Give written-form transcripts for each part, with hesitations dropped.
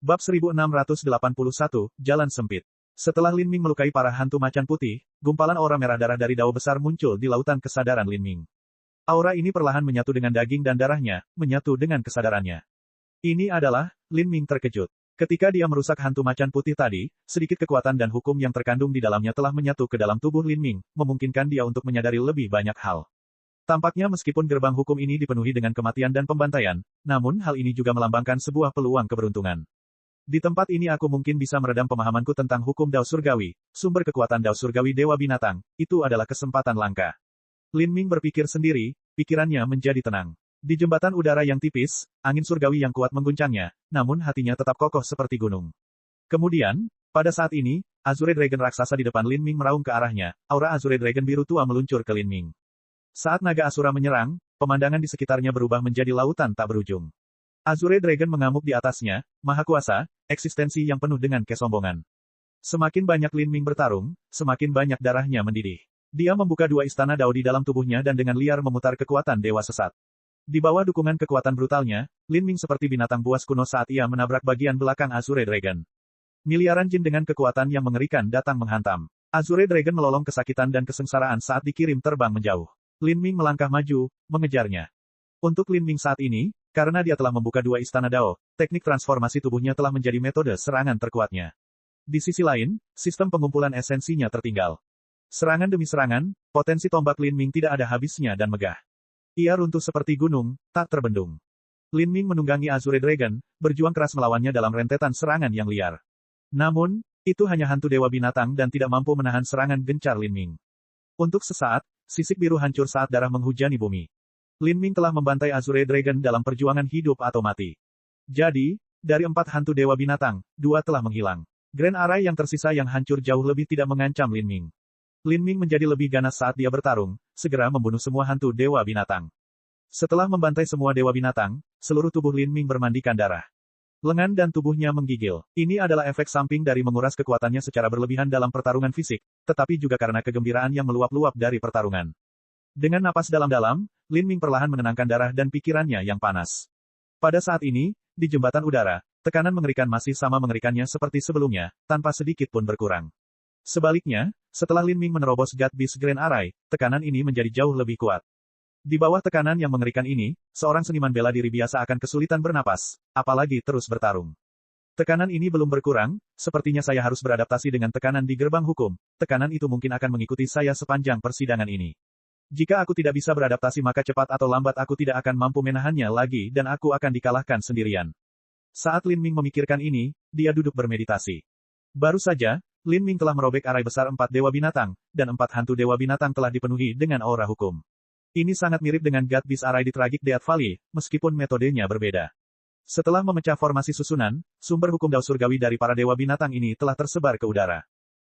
Bab 1681, Jalan Sempit. Setelah Lin Ming melukai para hantu macan putih, gumpalan aura merah darah dari dao besar muncul di lautan kesadaran Lin Ming. Aura ini perlahan menyatu dengan daging dan darahnya, menyatu dengan kesadarannya. Ini adalah, Lin Ming terkejut. Ketika dia merusak hantu macan putih tadi, sedikit kekuatan dan hukum yang terkandung di dalamnya telah menyatu ke dalam tubuh Lin Ming, memungkinkan dia untuk menyadari lebih banyak hal. Tampaknya meskipun gerbang hukum ini dipenuhi dengan kematian dan pembantaian, namun hal ini juga melambangkan sebuah peluang keberuntungan. Di tempat ini aku mungkin bisa meredam pemahamanku tentang hukum Dao Surgawi, sumber kekuatan Dao Surgawi Dewa Binatang, itu adalah kesempatan langka. Lin Ming berpikir sendiri, pikirannya menjadi tenang. Di jembatan udara yang tipis, angin surgawi yang kuat mengguncangnya, namun hatinya tetap kokoh seperti gunung. Kemudian, pada saat ini, Azure Dragon raksasa di depan Lin Ming meraung ke arahnya, aura Azure Dragon biru tua meluncur ke Lin Ming. Saat naga Asura menyerang, pemandangan di sekitarnya berubah menjadi lautan tak berujung. Azure Dragon mengamuk di atasnya, maha kuasa, eksistensi yang penuh dengan kesombongan. Semakin banyak Lin Ming bertarung, semakin banyak darahnya mendidih. Dia membuka dua istana Dao di dalam tubuhnya dan dengan liar memutar kekuatan dewa sesat. Di bawah dukungan kekuatan brutalnya, Lin Ming seperti binatang buas kuno saat ia menabrak bagian belakang Azure Dragon. Miliaran jin dengan kekuatan yang mengerikan datang menghantam. Azure Dragon melolong kesakitan dan kesengsaraan saat dikirim terbang menjauh. Lin Ming melangkah maju, mengejarnya. Untuk Lin Ming saat ini, karena dia telah membuka dua istana Dao, teknik transformasi tubuhnya telah menjadi metode serangan terkuatnya. Di sisi lain, sistem pengumpulan esensinya tertinggal. Serangan demi serangan, potensi tombak Lin Ming tidak ada habisnya dan megah. Ia runtuh seperti gunung, tak terbendung. Lin Ming menunggangi Azure Dragon, berjuang keras melawannya dalam rentetan serangan yang liar. Namun, itu hanya hantu dewa binatang dan tidak mampu menahan serangan gencar Lin Ming. Untuk sesaat, sisik biru hancur saat darah menghujani bumi. Lin Ming telah membantai Azure Dragon dalam perjuangan hidup atau mati. Jadi, dari 4 hantu dewa binatang, 2 telah menghilang. Grand Array yang tersisa yang hancur jauh lebih tidak mengancam Lin Ming. Lin Ming menjadi lebih ganas saat dia bertarung, segera membunuh semua hantu dewa binatang. Setelah membantai semua dewa binatang, seluruh tubuh Lin Ming bermandikan darah. Lengan dan tubuhnya menggigil. Ini adalah efek samping dari menguras kekuatannya secara berlebihan dalam pertarungan fisik, tetapi juga karena kegembiraan yang meluap-luap dari pertarungan. Dengan napas dalam-dalam, Lin Ming perlahan menenangkan darah dan pikirannya yang panas. Pada saat ini, di jembatan udara, tekanan mengerikan masih sama mengerikannya seperti sebelumnya, tanpa sedikit pun berkurang. Sebaliknya, setelah Lin Ming menerobos God Beast Grand Array, tekanan ini menjadi jauh lebih kuat. Di bawah tekanan yang mengerikan ini, seorang seniman bela diri biasa akan kesulitan bernapas, apalagi terus bertarung. Tekanan ini belum berkurang, sepertinya saya harus beradaptasi dengan tekanan di gerbang hukum, tekanan itu mungkin akan mengikuti saya sepanjang persidangan ini. Jika aku tidak bisa beradaptasi maka cepat atau lambat aku tidak akan mampu menahannya lagi dan aku akan dikalahkan sendirian. Saat Lin Ming memikirkan ini, dia duduk bermeditasi. Baru saja, Lin Ming telah merobek arai besar 4 dewa binatang, dan 4 hantu dewa binatang telah dipenuhi dengan aura hukum. Ini sangat mirip dengan God Beast Array di Tragic Death Valley, meskipun metodenya berbeda. Setelah memecah formasi susunan, sumber hukum Dao Surgawi dari para dewa binatang ini telah tersebar ke udara.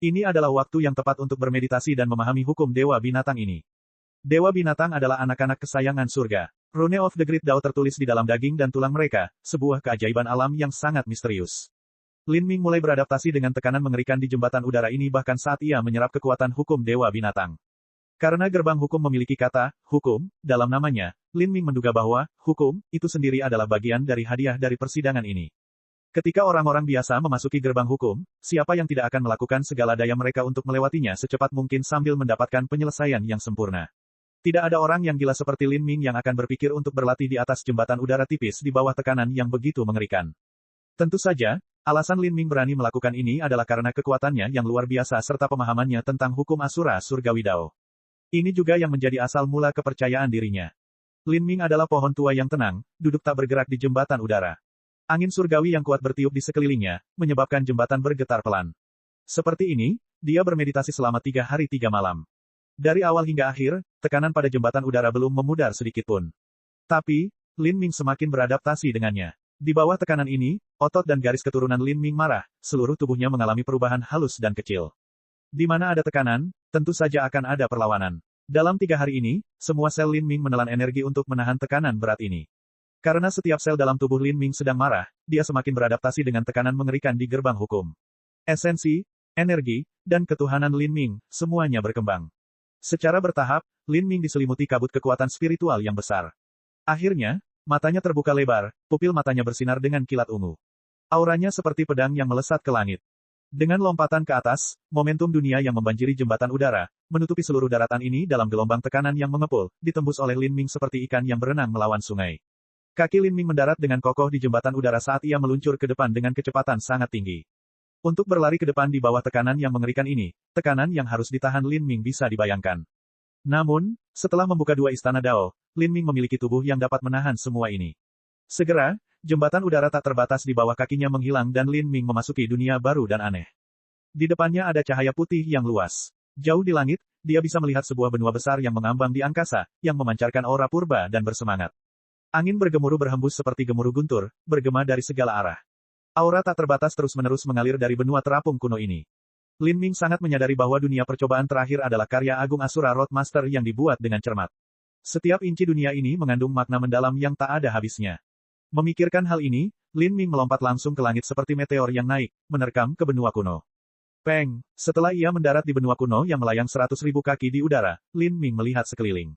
Ini adalah waktu yang tepat untuk bermeditasi dan memahami hukum dewa binatang ini. Dewa binatang adalah anak-anak kesayangan surga. Rune of the Great Dao tertulis di dalam daging dan tulang mereka, sebuah keajaiban alam yang sangat misterius. Lin Ming mulai beradaptasi dengan tekanan mengerikan di jembatan udara ini bahkan saat ia menyerap kekuatan hukum dewa binatang. Karena gerbang hukum memiliki kata, hukum, dalam namanya, Lin Ming menduga bahwa, hukum, itu sendiri adalah bagian dari hadiah dari persidangan ini. Ketika orang-orang biasa memasuki gerbang hukum, siapa yang tidak akan melakukan segala daya mereka untuk melewatinya secepat mungkin sambil mendapatkan penyelesaian yang sempurna. Tidak ada orang yang gila seperti Lin Ming yang akan berpikir untuk berlatih di atas jembatan udara tipis di bawah tekanan yang begitu mengerikan. Tentu saja, alasan Lin Ming berani melakukan ini adalah karena kekuatannya yang luar biasa serta pemahamannya tentang hukum Asura Surgawi Dao. Ini juga yang menjadi asal mula kepercayaan dirinya. Lin Ming adalah pohon tua yang tenang, duduk tak bergerak di jembatan udara. Angin surgawi yang kuat bertiup di sekelilingnya, menyebabkan jembatan bergetar pelan. Seperti ini, dia bermeditasi selama 3 hari 3 malam. Dari awal hingga akhir, tekanan pada jembatan udara belum memudar sedikit pun. Tapi, Lin Ming semakin beradaptasi dengannya. Di bawah tekanan ini, otot dan garis keturunan Lin Ming marah, seluruh tubuhnya mengalami perubahan halus dan kecil. Di mana ada tekanan, tentu saja akan ada perlawanan. Dalam 3 hari ini, semua sel Lin Ming menelan energi untuk menahan tekanan berat ini. Karena setiap sel dalam tubuh Lin Ming sedang marah, dia semakin beradaptasi dengan tekanan mengerikan di gerbang hukum. Esensi, energi, dan ketuhanan Lin Ming, semuanya berkembang. Secara bertahap, Lin Ming diselimuti kabut kekuatan spiritual yang besar. Akhirnya, matanya terbuka lebar, pupil matanya bersinar dengan kilat ungu. Auranya seperti pedang yang melesat ke langit. Dengan lompatan ke atas, momentum dunia yang membanjiri jembatan udara, menutupi seluruh daratan ini dalam gelombang tekanan yang mengepul, ditembus oleh Lin Ming seperti ikan yang berenang melawan sungai. Kaki Lin Ming mendarat dengan kokoh di jembatan udara saat ia meluncur ke depan dengan kecepatan sangat tinggi. Untuk berlari ke depan di bawah tekanan yang mengerikan ini, tekanan yang harus ditahan Lin Ming bisa dibayangkan. Namun, setelah membuka dua istana Dao, Lin Ming memiliki tubuh yang dapat menahan semua ini. Segera, jembatan udara tak terbatas di bawah kakinya menghilang dan Lin Ming memasuki dunia baru dan aneh. Di depannya ada cahaya putih yang luas. Jauh di langit, dia bisa melihat sebuah benua besar yang mengambang di angkasa, yang memancarkan aura purba dan bersemangat. Angin bergemuruh berhembus seperti gemuruh guntur, bergema dari segala arah. Aura tak terbatas terus-menerus mengalir dari benua terapung kuno ini. Lin Ming sangat menyadari bahwa dunia percobaan terakhir adalah karya agung Asura Roadmaster yang dibuat dengan cermat. Setiap inci dunia ini mengandung makna mendalam yang tak ada habisnya. Memikirkan hal ini, Lin Ming melompat langsung ke langit seperti meteor yang naik, menerkam ke benua kuno. Peng, setelah ia mendarat di benua kuno yang melayang 100.000 kaki di udara, Lin Ming melihat sekeliling.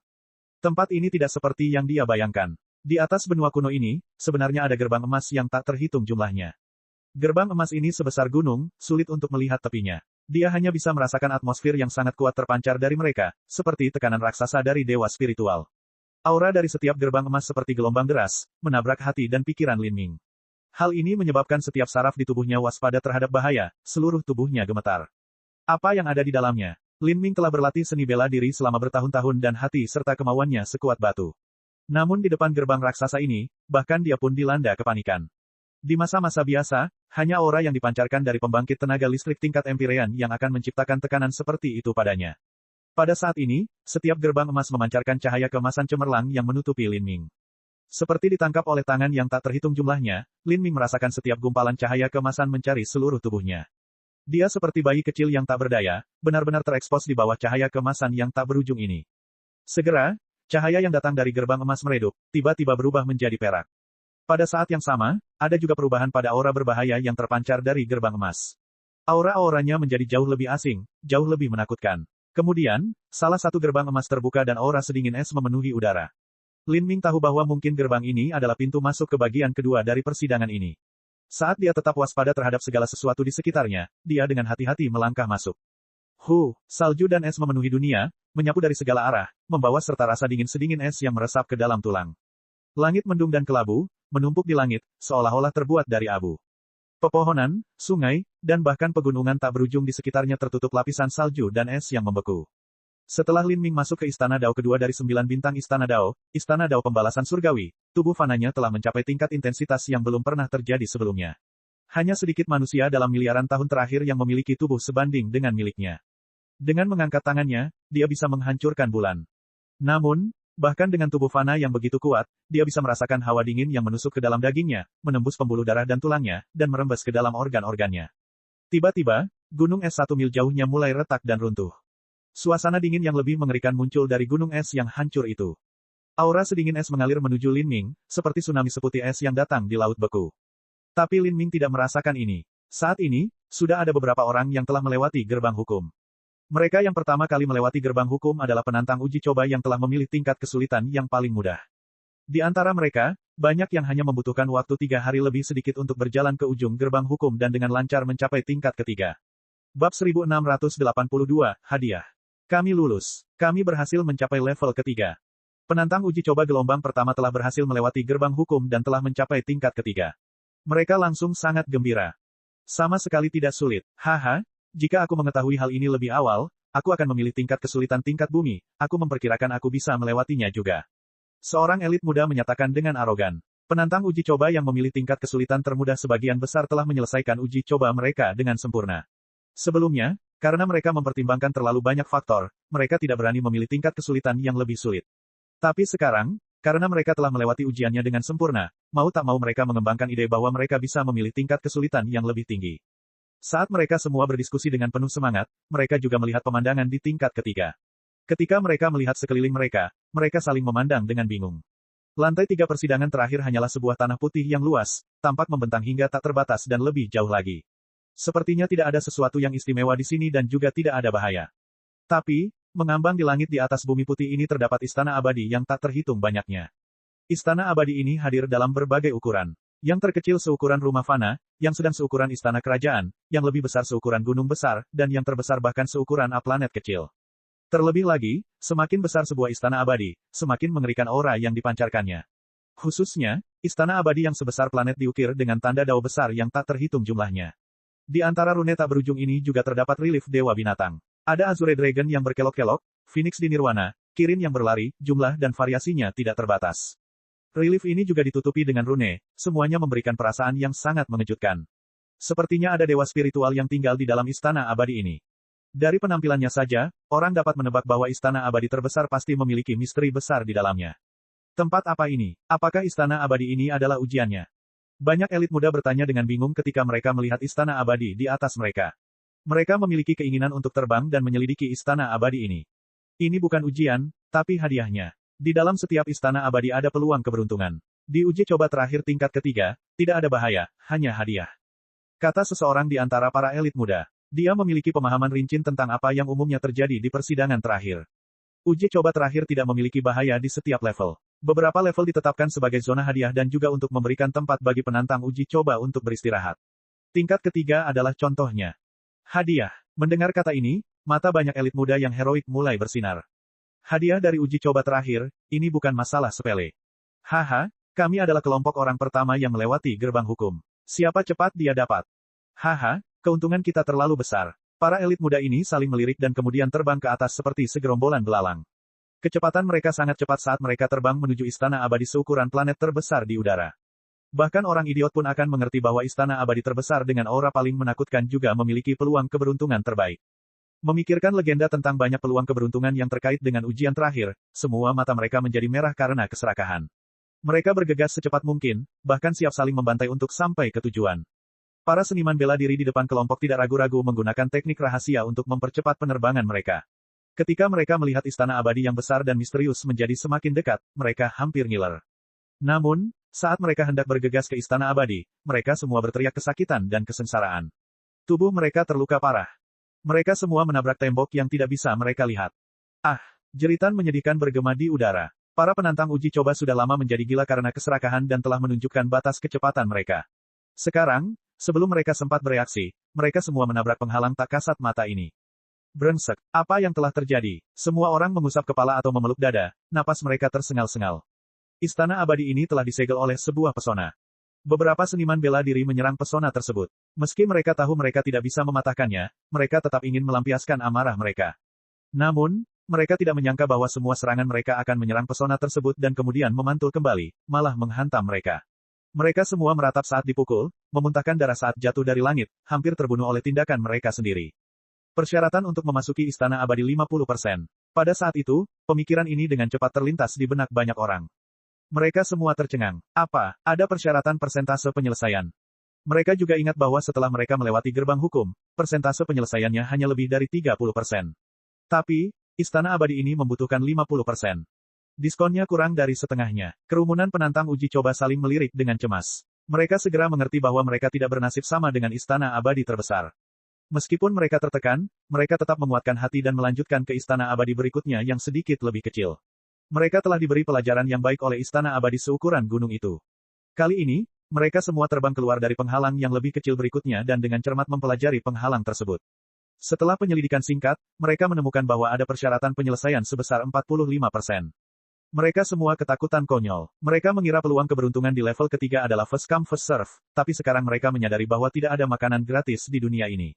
Tempat ini tidak seperti yang dia bayangkan. Di atas benua kuno ini, sebenarnya ada gerbang emas yang tak terhitung jumlahnya. Gerbang emas ini sebesar gunung, sulit untuk melihat tepinya. Dia hanya bisa merasakan atmosfer yang sangat kuat terpancar dari mereka, seperti tekanan raksasa dari dewa spiritual. Aura dari setiap gerbang emas seperti gelombang deras, menabrak hati dan pikiran Lin Ming. Hal ini menyebabkan setiap saraf di tubuhnya waspada terhadap bahaya, seluruh tubuhnya gemetar. Apa yang ada di dalamnya? Lin Ming telah berlatih seni bela diri selama bertahun-tahun dan hati serta kemauannya sekuat batu. Namun di depan gerbang raksasa ini, bahkan dia pun dilanda kepanikan. Di masa-masa biasa, hanya aura yang dipancarkan dari pembangkit tenaga listrik tingkat Empyrean yang akan menciptakan tekanan seperti itu padanya. Pada saat ini, setiap gerbang emas memancarkan cahaya keemasan cemerlang yang menutupi Lin Ming. Seperti ditangkap oleh tangan yang tak terhitung jumlahnya, Lin Ming merasakan setiap gumpalan cahaya keemasan mencari seluruh tubuhnya. Dia seperti bayi kecil yang tak berdaya, benar-benar terekspos di bawah cahaya keemasan yang tak berujung ini. Segera, cahaya yang datang dari gerbang emas meredup, tiba-tiba berubah menjadi perak. Pada saat yang sama, ada juga perubahan pada aura berbahaya yang terpancar dari gerbang emas. Aura-auranya menjadi jauh lebih asing, jauh lebih menakutkan. Kemudian, salah satu gerbang emas terbuka dan aura sedingin es memenuhi udara. Lin Ming tahu bahwa mungkin gerbang ini adalah pintu masuk ke bagian kedua dari persidangan ini. Saat dia tetap waspada terhadap segala sesuatu di sekitarnya, dia dengan hati-hati melangkah masuk. Salju dan es memenuhi dunia, menyapu dari segala arah, membawa serta rasa dingin sedingin es yang meresap ke dalam tulang. Langit mendung dan kelabu, menumpuk di langit, seolah-olah terbuat dari abu. Pepohonan, sungai, dan bahkan pegunungan tak berujung di sekitarnya tertutup lapisan salju dan es yang membeku. Setelah Lin Ming masuk ke Istana Dao kedua dari 9 bintang Istana Dao pembalasan surgawi, tubuh fananya telah mencapai tingkat intensitas yang belum pernah terjadi sebelumnya. Hanya sedikit manusia dalam miliaran tahun terakhir yang memiliki tubuh sebanding dengan miliknya. Dengan mengangkat tangannya, dia bisa menghancurkan bulan. Namun, bahkan dengan tubuh fana yang begitu kuat, dia bisa merasakan hawa dingin yang menusuk ke dalam dagingnya, menembus pembuluh darah dan tulangnya, dan merembes ke dalam organ-organnya. Tiba-tiba, gunung es 1 mil jauhnya mulai retak dan runtuh. Suasana dingin yang lebih mengerikan muncul dari gunung es yang hancur itu. Aura sedingin es mengalir menuju Lin Ming, seperti tsunami seputih es yang datang di laut beku. Tapi Lin Ming tidak merasakan ini. Saat ini, sudah ada beberapa orang yang telah melewati gerbang hukum. Mereka yang pertama kali melewati gerbang hukum adalah penantang uji coba yang telah memilih tingkat kesulitan yang paling mudah. Di antara mereka, banyak yang hanya membutuhkan waktu 3 hari lebih sedikit untuk berjalan ke ujung gerbang hukum dan dengan lancar mencapai tingkat ketiga. Bab 1682, Hadiah. Kami lulus. Kami berhasil mencapai level ketiga. Penantang uji coba gelombang pertama telah berhasil melewati gerbang hukum dan telah mencapai tingkat ketiga. Mereka langsung sangat gembira. Sama sekali tidak sulit. Haha. Jika aku mengetahui hal ini lebih awal, aku akan memilih tingkat kesulitan tingkat bumi, aku memperkirakan aku bisa melewatinya juga. Seorang elit muda menyatakan dengan arogan. Penantang uji coba yang memilih tingkat kesulitan termudah sebagian besar telah menyelesaikan uji coba mereka dengan sempurna. Sebelumnya, karena mereka mempertimbangkan terlalu banyak faktor, mereka tidak berani memilih tingkat kesulitan yang lebih sulit. Tapi sekarang, karena mereka telah melewati ujiannya dengan sempurna, mau tak mau mereka mengembangkan ide bahwa mereka bisa memilih tingkat kesulitan yang lebih tinggi. Saat mereka semua berdiskusi dengan penuh semangat, mereka juga melihat pemandangan di tingkat ketiga. Ketika mereka melihat sekeliling mereka, mereka saling memandang dengan bingung. Lantai 3 persidangan terakhir hanyalah sebuah tanah putih yang luas, tampak membentang hingga tak terbatas dan lebih jauh lagi. Sepertinya tidak ada sesuatu yang istimewa di sini dan juga tidak ada bahaya. Tapi, mengambang di langit di atas bumi putih ini terdapat istana abadi yang tak terhitung banyaknya. Istana abadi ini hadir dalam berbagai ukuran. Yang terkecil seukuran rumah fana, yang sedang seukuran istana kerajaan, yang lebih besar seukuran gunung besar, dan yang terbesar bahkan seukuran planet kecil. Terlebih lagi, semakin besar sebuah istana abadi, semakin mengerikan aura yang dipancarkannya. Khususnya, istana abadi yang sebesar planet diukir dengan tanda dao besar yang tak terhitung jumlahnya. Di antara rune tak berujung ini juga terdapat relief dewa binatang. Ada Azure Dragon yang berkelok-kelok, Phoenix di Nirwana, Kirin yang berlari, jumlah dan variasinya tidak terbatas. Relief ini juga ditutupi dengan rune, semuanya memberikan perasaan yang sangat mengejutkan. Sepertinya ada dewa spiritual yang tinggal di dalam istana abadi ini. Dari penampilannya saja, orang dapat menebak bahwa istana abadi terbesar pasti memiliki misteri besar di dalamnya. Tempat apa ini? Apakah istana abadi ini adalah ujiannya? Banyak elit muda bertanya dengan bingung ketika mereka melihat istana abadi di atas mereka. Mereka memiliki keinginan untuk terbang dan menyelidiki istana abadi ini. Ini bukan ujian, tapi hadiahnya. Di dalam setiap istana abadi ada peluang keberuntungan. Di uji coba terakhir tingkat ketiga, tidak ada bahaya, hanya hadiah. Kata seseorang di antara para elit muda. Dia memiliki pemahaman rinci tentang apa yang umumnya terjadi di persidangan terakhir. Uji coba terakhir tidak memiliki bahaya di setiap level. Beberapa level ditetapkan sebagai zona hadiah dan juga untuk memberikan tempat bagi penantang uji coba untuk beristirahat. Tingkat ketiga adalah contohnya. Hadiah. Mendengar kata ini, mata banyak elit muda yang heroik mulai bersinar. Hadiah dari uji coba terakhir, ini bukan masalah sepele. Haha, kami adalah kelompok orang pertama yang melewati gerbang hukum. Siapa cepat dia dapat. Haha, keuntungan kita terlalu besar. Para elit muda ini saling melirik dan kemudian terbang ke atas seperti segerombolan belalang. Kecepatan mereka sangat cepat saat mereka terbang menuju istana abadi seukuran planet terbesar di udara. Bahkan orang idiot pun akan mengerti bahwa istana abadi terbesar dengan aura paling menakutkan juga memiliki peluang keberuntungan terbaik. Memikirkan legenda tentang banyak peluang keberuntungan yang terkait dengan ujian terakhir, semua mata mereka menjadi merah karena keserakahan. Mereka bergegas secepat mungkin, bahkan siap saling membantai untuk sampai ke tujuan. Para seniman bela diri di depan kelompok tidak ragu-ragu menggunakan teknik rahasia untuk mempercepat penerbangan mereka. Ketika mereka melihat istana abadi yang besar dan misterius menjadi semakin dekat, mereka hampir ngiler. Namun, saat mereka hendak bergegas ke istana abadi, mereka semua berteriak kesakitan dan kesengsaraan. Tubuh mereka terluka parah. Mereka semua menabrak tembok yang tidak bisa mereka lihat. Ah, jeritan menyedihkan bergema di udara. Para penantang uji coba sudah lama menjadi gila karena keserakahan dan telah menunjukkan batas kecepatan mereka. Sekarang, sebelum mereka sempat bereaksi, mereka semua menabrak penghalang tak kasat mata ini. Brengsek, apa yang telah terjadi? Semua orang mengusap kepala atau memeluk dada, napas mereka tersengal-sengal. Istana abadi ini telah disegel oleh sebuah pesona. Beberapa seniman bela diri menyerang pesona tersebut. Meski mereka tahu mereka tidak bisa mematahkannya, mereka tetap ingin melampiaskan amarah mereka. Namun, mereka tidak menyangka bahwa semua serangan mereka akan menyerang pesona tersebut dan kemudian memantul kembali, malah menghantam mereka. Mereka semua meratap saat dipukul, memuntahkan darah saat jatuh dari langit, hampir terbunuh oleh tindakan mereka sendiri. Persyaratan untuk memasuki istana abadi 50%. Pada saat itu, pemikiran ini dengan cepat terlintas di benak banyak orang. Mereka semua tercengang. Apa? Ada persyaratan persentase penyelesaian. Mereka juga ingat bahwa setelah mereka melewati gerbang hukum, persentase penyelesaiannya hanya lebih dari 30%. Tapi, istana abadi ini membutuhkan 50%. Diskonnya kurang dari setengahnya. Kerumunan penantang uji coba saling melirik dengan cemas. Mereka segera mengerti bahwa mereka tidak bernasib sama dengan istana abadi terbesar. Meskipun mereka tertekan, mereka tetap menguatkan hati dan melanjutkan ke istana abadi berikutnya yang sedikit lebih kecil. Mereka telah diberi pelajaran yang baik oleh istana abadi seukuran gunung itu. Kali ini, mereka semua terbang keluar dari penghalang yang lebih kecil berikutnya dan dengan cermat mempelajari penghalang tersebut. Setelah penyelidikan singkat, mereka menemukan bahwa ada persyaratan penyelesaian sebesar 45%. Mereka semua ketakutan konyol. Mereka mengira peluang keberuntungan di level ketiga adalah first come first serve, tapi sekarang mereka menyadari bahwa tidak ada makanan gratis di dunia ini.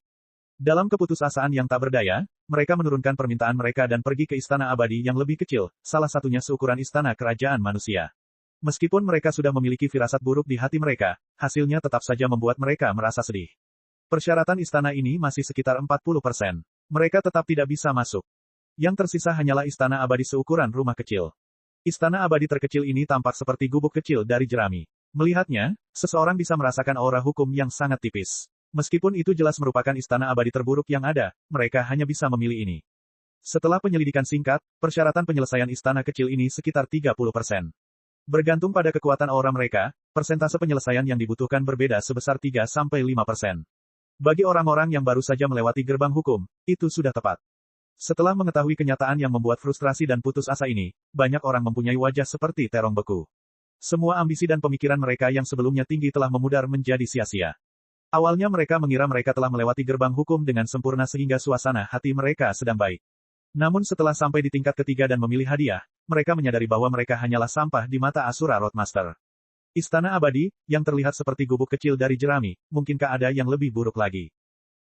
Dalam keputusasaan yang tak berdaya, mereka menurunkan permintaan mereka dan pergi ke istana abadi yang lebih kecil, salah satunya seukuran istana kerajaan manusia. Meskipun mereka sudah memiliki firasat buruk di hati mereka, hasilnya tetap saja membuat mereka merasa sedih. Persyaratan istana ini masih sekitar 40%. Mereka tetap tidak bisa masuk. Yang tersisa hanyalah istana abadi seukuran rumah kecil. Istana abadi terkecil ini tampak seperti gubuk kecil dari jerami. Melihatnya, seseorang bisa merasakan aura hukum yang sangat tipis. Meskipun itu jelas merupakan istana abadi terburuk yang ada, mereka hanya bisa memilih ini. Setelah penyelidikan singkat, persyaratan penyelesaian istana kecil ini sekitar 30%. Bergantung pada kekuatan aura mereka, persentase penyelesaian yang dibutuhkan berbeda sebesar 3-5%. Bagi orang-orang yang baru saja melewati gerbang hukum, itu sudah tepat. Setelah mengetahui kenyataan yang membuat frustrasi dan putus asa ini, banyak orang mempunyai wajah seperti terong beku. Semua ambisi dan pemikiran mereka yang sebelumnya tinggi telah memudar menjadi sia-sia. Awalnya mereka mengira mereka telah melewati gerbang hukum dengan sempurna sehingga suasana hati mereka sedang baik. Namun setelah sampai di tingkat ketiga dan memilih hadiah, mereka menyadari bahwa mereka hanyalah sampah di mata Asura Roadmaster. Istana abadi, yang terlihat seperti gubuk kecil dari jerami, mungkinkah ada yang lebih buruk lagi?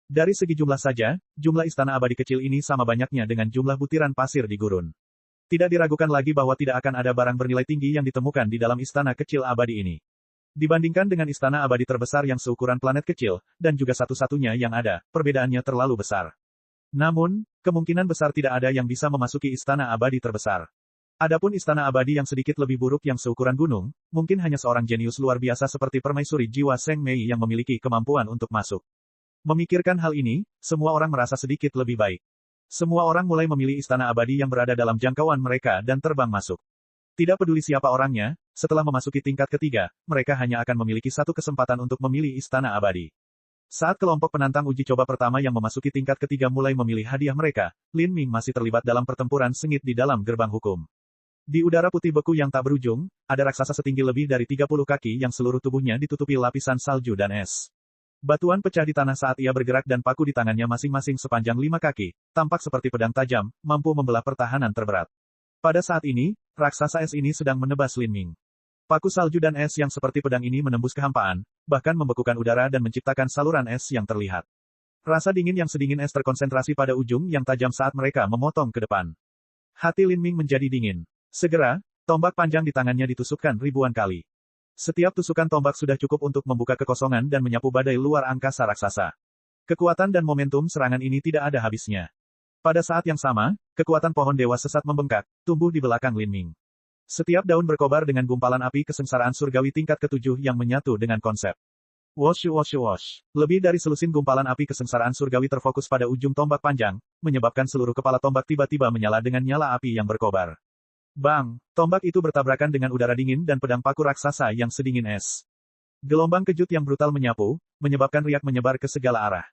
Dari segi jumlah saja, jumlah istana abadi kecil ini sama banyaknya dengan jumlah butiran pasir di gurun. Tidak diragukan lagi bahwa tidak akan ada barang bernilai tinggi yang ditemukan di dalam istana kecil abadi ini. Dibandingkan dengan istana abadi terbesar yang seukuran planet kecil, dan juga satu-satunya yang ada, perbedaannya terlalu besar. Namun, kemungkinan besar tidak ada yang bisa memasuki istana abadi terbesar. Adapun istana abadi yang sedikit lebih buruk yang seukuran gunung, mungkin hanya seorang jenius luar biasa seperti permaisuri jiwa Seng Mei yang memiliki kemampuan untuk masuk. Memikirkan hal ini, semua orang merasa sedikit lebih baik. Semua orang mulai memilih istana abadi yang berada dalam jangkauan mereka dan terbang masuk. Tidak peduli siapa orangnya, setelah memasuki tingkat ketiga, mereka hanya akan memiliki satu kesempatan untuk memilih istana abadi. Saat kelompok penantang uji coba pertama yang memasuki tingkat ketiga mulai memilih hadiah mereka, Lin Ming masih terlibat dalam pertempuran sengit di dalam gerbang hukum. Di udara putih beku yang tak berujung, ada raksasa setinggi lebih dari 30 kaki yang seluruh tubuhnya ditutupi lapisan salju dan es. Batuan pecah di tanah saat ia bergerak dan paku di tangannya masing-masing sepanjang 5 kaki, tampak seperti pedang tajam, mampu membelah pertahanan terberat. Pada saat ini, raksasa es ini sedang menebas Lin Ming. Paku salju dan es yang seperti pedang ini menembus kehampaan, bahkan membekukan udara dan menciptakan saluran es yang terlihat. Rasa dingin yang sedingin es terkonsentrasi pada ujung yang tajam saat mereka memotong ke depan. Hati Lin Ming menjadi dingin. Segera, tombak panjang di tangannya ditusukkan ribuan kali. Setiap tusukan tombak sudah cukup untuk membuka kekosongan dan menyapu badai luar angkasa raksasa. Kekuatan dan momentum serangan ini tidak ada habisnya. Pada saat yang sama, kekuatan pohon dewa sesat membengkak, tumbuh di belakang Lin Ming. Setiap daun berkobar dengan gumpalan api kesengsaraan surgawi tingkat ketujuh yang menyatu dengan konsep. Wosh wosh wosh. Lebih dari selusin gumpalan api kesengsaraan surgawi terfokus pada ujung tombak panjang, menyebabkan seluruh kepala tombak tiba-tiba menyala dengan nyala api yang berkobar. Bang! Tombak itu bertabrakan dengan udara dingin dan pedang paku raksasa yang sedingin es. Gelombang kejut yang brutal menyapu, menyebabkan riak menyebar ke segala arah.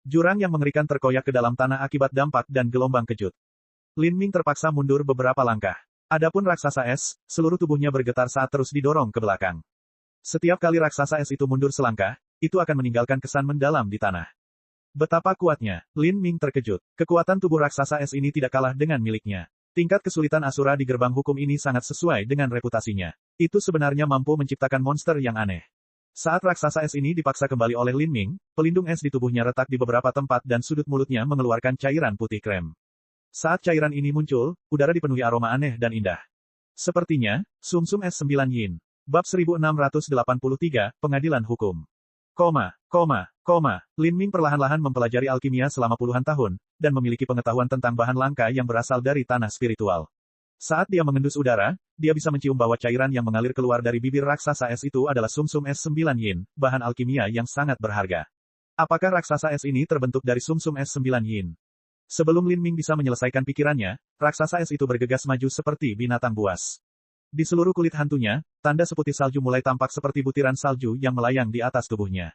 Jurang yang mengerikan terkoyak ke dalam tanah akibat dampak dan gelombang kejut. Lin Ming terpaksa mundur beberapa langkah. Adapun raksasa es, seluruh tubuhnya bergetar saat terus didorong ke belakang. Setiap kali raksasa es itu mundur selangkah, itu akan meninggalkan kesan mendalam di tanah. Betapa kuatnya, Lin Ming terkejut. Kekuatan tubuh raksasa es ini tidak kalah dengan miliknya. Tingkat kesulitan Asura di gerbang hukum ini sangat sesuai dengan reputasinya. Itu sebenarnya mampu menciptakan monster yang aneh. Saat raksasa es ini dipaksa kembali oleh Lin Ming, pelindung es di tubuhnya retak di beberapa tempat dan sudut mulutnya mengeluarkan cairan putih krem. Saat cairan ini muncul, udara dipenuhi aroma aneh dan indah. Sepertinya, sumsum es 9 yin. Bab 1683, Pengadilan Hukum. Lin Ming perlahan-lahan mempelajari alkimia selama puluhan tahun, dan memiliki pengetahuan tentang bahan langka yang berasal dari tanah spiritual. Saat dia mengendus udara, dia bisa mencium bahwa cairan yang mengalir keluar dari bibir raksasa es itu adalah sumsum es 9 yin, bahan alkimia yang sangat berharga. Apakah raksasa es ini terbentuk dari sumsum es 9 yin? Sebelum Lin Ming bisa menyelesaikan pikirannya, raksasa es itu bergegas maju seperti binatang buas. Di seluruh kulit hantunya, tanda seputih salju mulai tampak seperti butiran salju yang melayang di atas tubuhnya.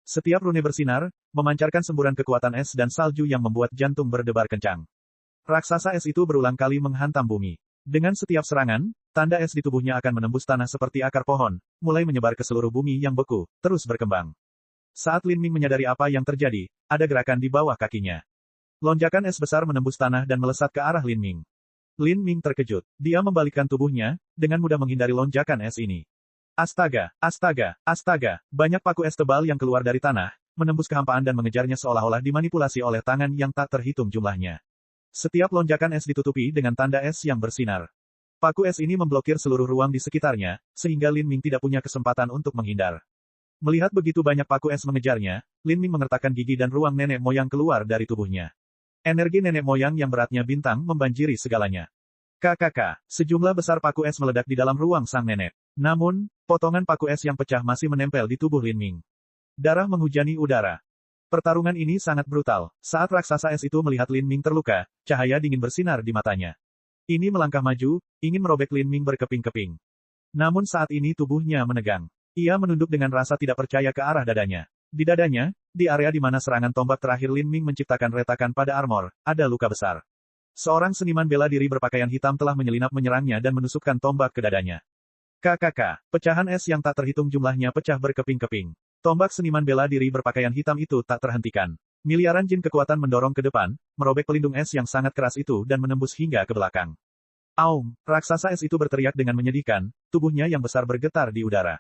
Setiap rune bersinar, memancarkan semburan kekuatan es dan salju yang membuat jantung berdebar kencang. Raksasa es itu berulang kali menghantam bumi. Dengan setiap serangan, tanda es di tubuhnya akan menembus tanah seperti akar pohon, mulai menyebar ke seluruh bumi yang beku, terus berkembang. Saat Lin Ming menyadari apa yang terjadi, ada gerakan di bawah kakinya. Lonjakan es besar menembus tanah dan melesat ke arah Lin Ming. Lin Ming terkejut. Dia membalikkan tubuhnya, dengan mudah menghindari lonjakan es ini. Astaga! Banyak paku es tebal yang keluar dari tanah, menembus kehampaan dan mengejarnya seolah-olah dimanipulasi oleh tangan yang tak terhitung jumlahnya. Setiap lonjakan es ditutupi dengan tanda es yang bersinar. Paku es ini memblokir seluruh ruang di sekitarnya, sehingga Lin Ming tidak punya kesempatan untuk menghindar. Melihat begitu banyak paku es mengejarnya, Lin Ming mengertakkan gigi dan ruang nenek moyang keluar dari tubuhnya. Energi nenek moyang yang beratnya bintang membanjiri segalanya. KKK, sejumlah besar paku es meledak di dalam ruang sang nenek. Namun, potongan paku es yang pecah masih menempel di tubuh Lin Ming. Darah menghujani udara. Pertarungan ini sangat brutal. Saat raksasa es itu melihat Lin Ming terluka, cahaya dingin bersinar di matanya. Ini melangkah maju, ingin merobek Lin Ming berkeping-keping. Namun saat ini tubuhnya menegang. Ia menunduk dengan rasa tidak percaya ke arah dadanya. Di dadanya, di area di mana serangan tombak terakhir Lin Ming menciptakan retakan pada armor, ada luka besar. Seorang seniman bela diri berpakaian hitam telah menyelinap menyerangnya dan menusukkan tombak ke dadanya. KKK, pecahan es yang tak terhitung jumlahnya pecah berkeping-keping. Tombak seniman bela diri berpakaian hitam itu tak terhentikan. Miliaran jin kekuatan mendorong ke depan, merobek pelindung es yang sangat keras itu dan menembus hingga ke belakang. Aum, raksasa es itu berteriak dengan menyedihkan, tubuhnya yang besar bergetar di udara.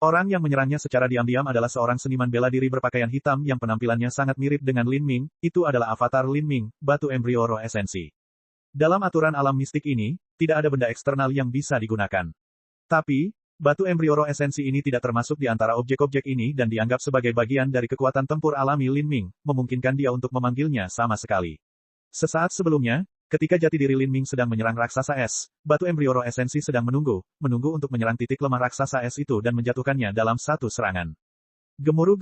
Orang yang menyerangnya secara diam-diam adalah seorang seniman bela diri berpakaian hitam yang penampilannya sangat mirip dengan Lin Ming, itu adalah avatar Lin Ming, batu embrio roh esensi. Dalam aturan alam mistik ini, tidak ada benda eksternal yang bisa digunakan. Tapi, batu embrio roh esensi ini tidak termasuk di antara objek-objek ini dan dianggap sebagai bagian dari kekuatan tempur alami Lin Ming, memungkinkan dia untuk memanggilnya sama sekali. Sesaat sebelumnya, ketika jati diri Lin Ming sedang menyerang raksasa es, batu embrio roh esensi sedang menunggu untuk menyerang titik lemah raksasa es itu dan menjatuhkannya dalam satu serangan. Gemuruh,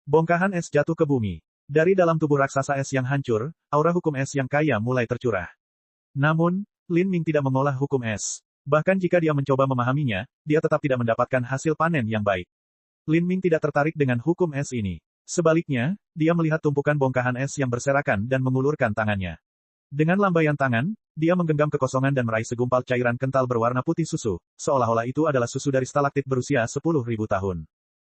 bongkahan es jatuh ke bumi. Dari dalam tubuh raksasa es yang hancur, aura hukum es yang kaya mulai tercurah. Namun, Lin Ming tidak mengolah hukum es. Bahkan jika dia mencoba memahaminya, dia tetap tidak mendapatkan hasil panen yang baik. Lin Ming tidak tertarik dengan hukum es ini. Sebaliknya, dia melihat tumpukan bongkahan es yang berserakan dan mengulurkan tangannya. Dengan lambaian tangan, dia menggenggam kekosongan dan meraih segumpal cairan kental berwarna putih susu, seolah-olah itu adalah susu dari stalaktit berusia 10.000 tahun.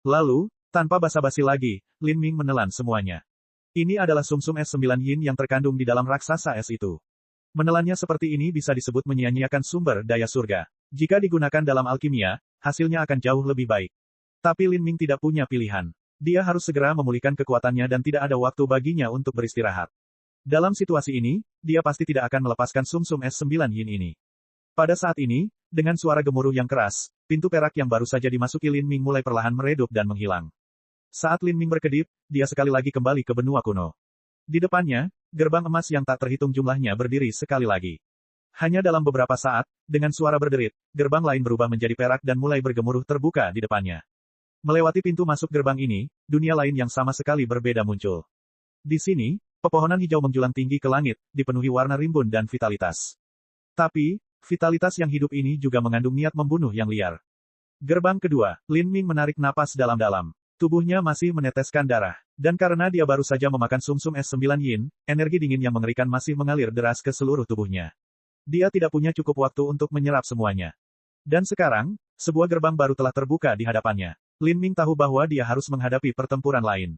Lalu, tanpa basa-basi lagi, Lin Ming menelan semuanya. Ini adalah sumsum es 9 yin yang terkandung di dalam raksasa es itu. Menelannya seperti ini bisa disebut menyia-nyiakan sumber daya surga. Jika digunakan dalam alkimia, hasilnya akan jauh lebih baik. Tapi Lin Ming tidak punya pilihan. Dia harus segera memulihkan kekuatannya dan tidak ada waktu baginya untuk beristirahat. Dalam situasi ini, dia pasti tidak akan melepaskan sumsum es 9 yin ini. Pada saat ini, dengan suara gemuruh yang keras, pintu perak yang baru saja dimasuki Lin Ming mulai perlahan meredup dan menghilang. Saat Lin Ming berkedip, dia sekali lagi kembali ke benua kuno. Di depannya, gerbang emas yang tak terhitung jumlahnya berdiri sekali lagi. Hanya dalam beberapa saat, dengan suara berderit, gerbang lain berubah menjadi perak dan mulai bergemuruh terbuka di depannya. Melewati pintu masuk gerbang ini, dunia lain yang sama sekali berbeda muncul. Di sini, pepohonan hijau menjulang tinggi ke langit, dipenuhi warna rimbun dan vitalitas. Tapi, vitalitas yang hidup ini juga mengandung niat membunuh yang liar. Gerbang kedua, Lin Ming menarik napas dalam-dalam. Tubuhnya masih meneteskan darah. Dan karena dia baru saja memakan sumsum es 9 yin, energi dingin yang mengerikan masih mengalir deras ke seluruh tubuhnya. Dia tidak punya cukup waktu untuk menyerap semuanya. Dan sekarang, sebuah gerbang baru telah terbuka di hadapannya. Lin Ming tahu bahwa dia harus menghadapi pertempuran lain.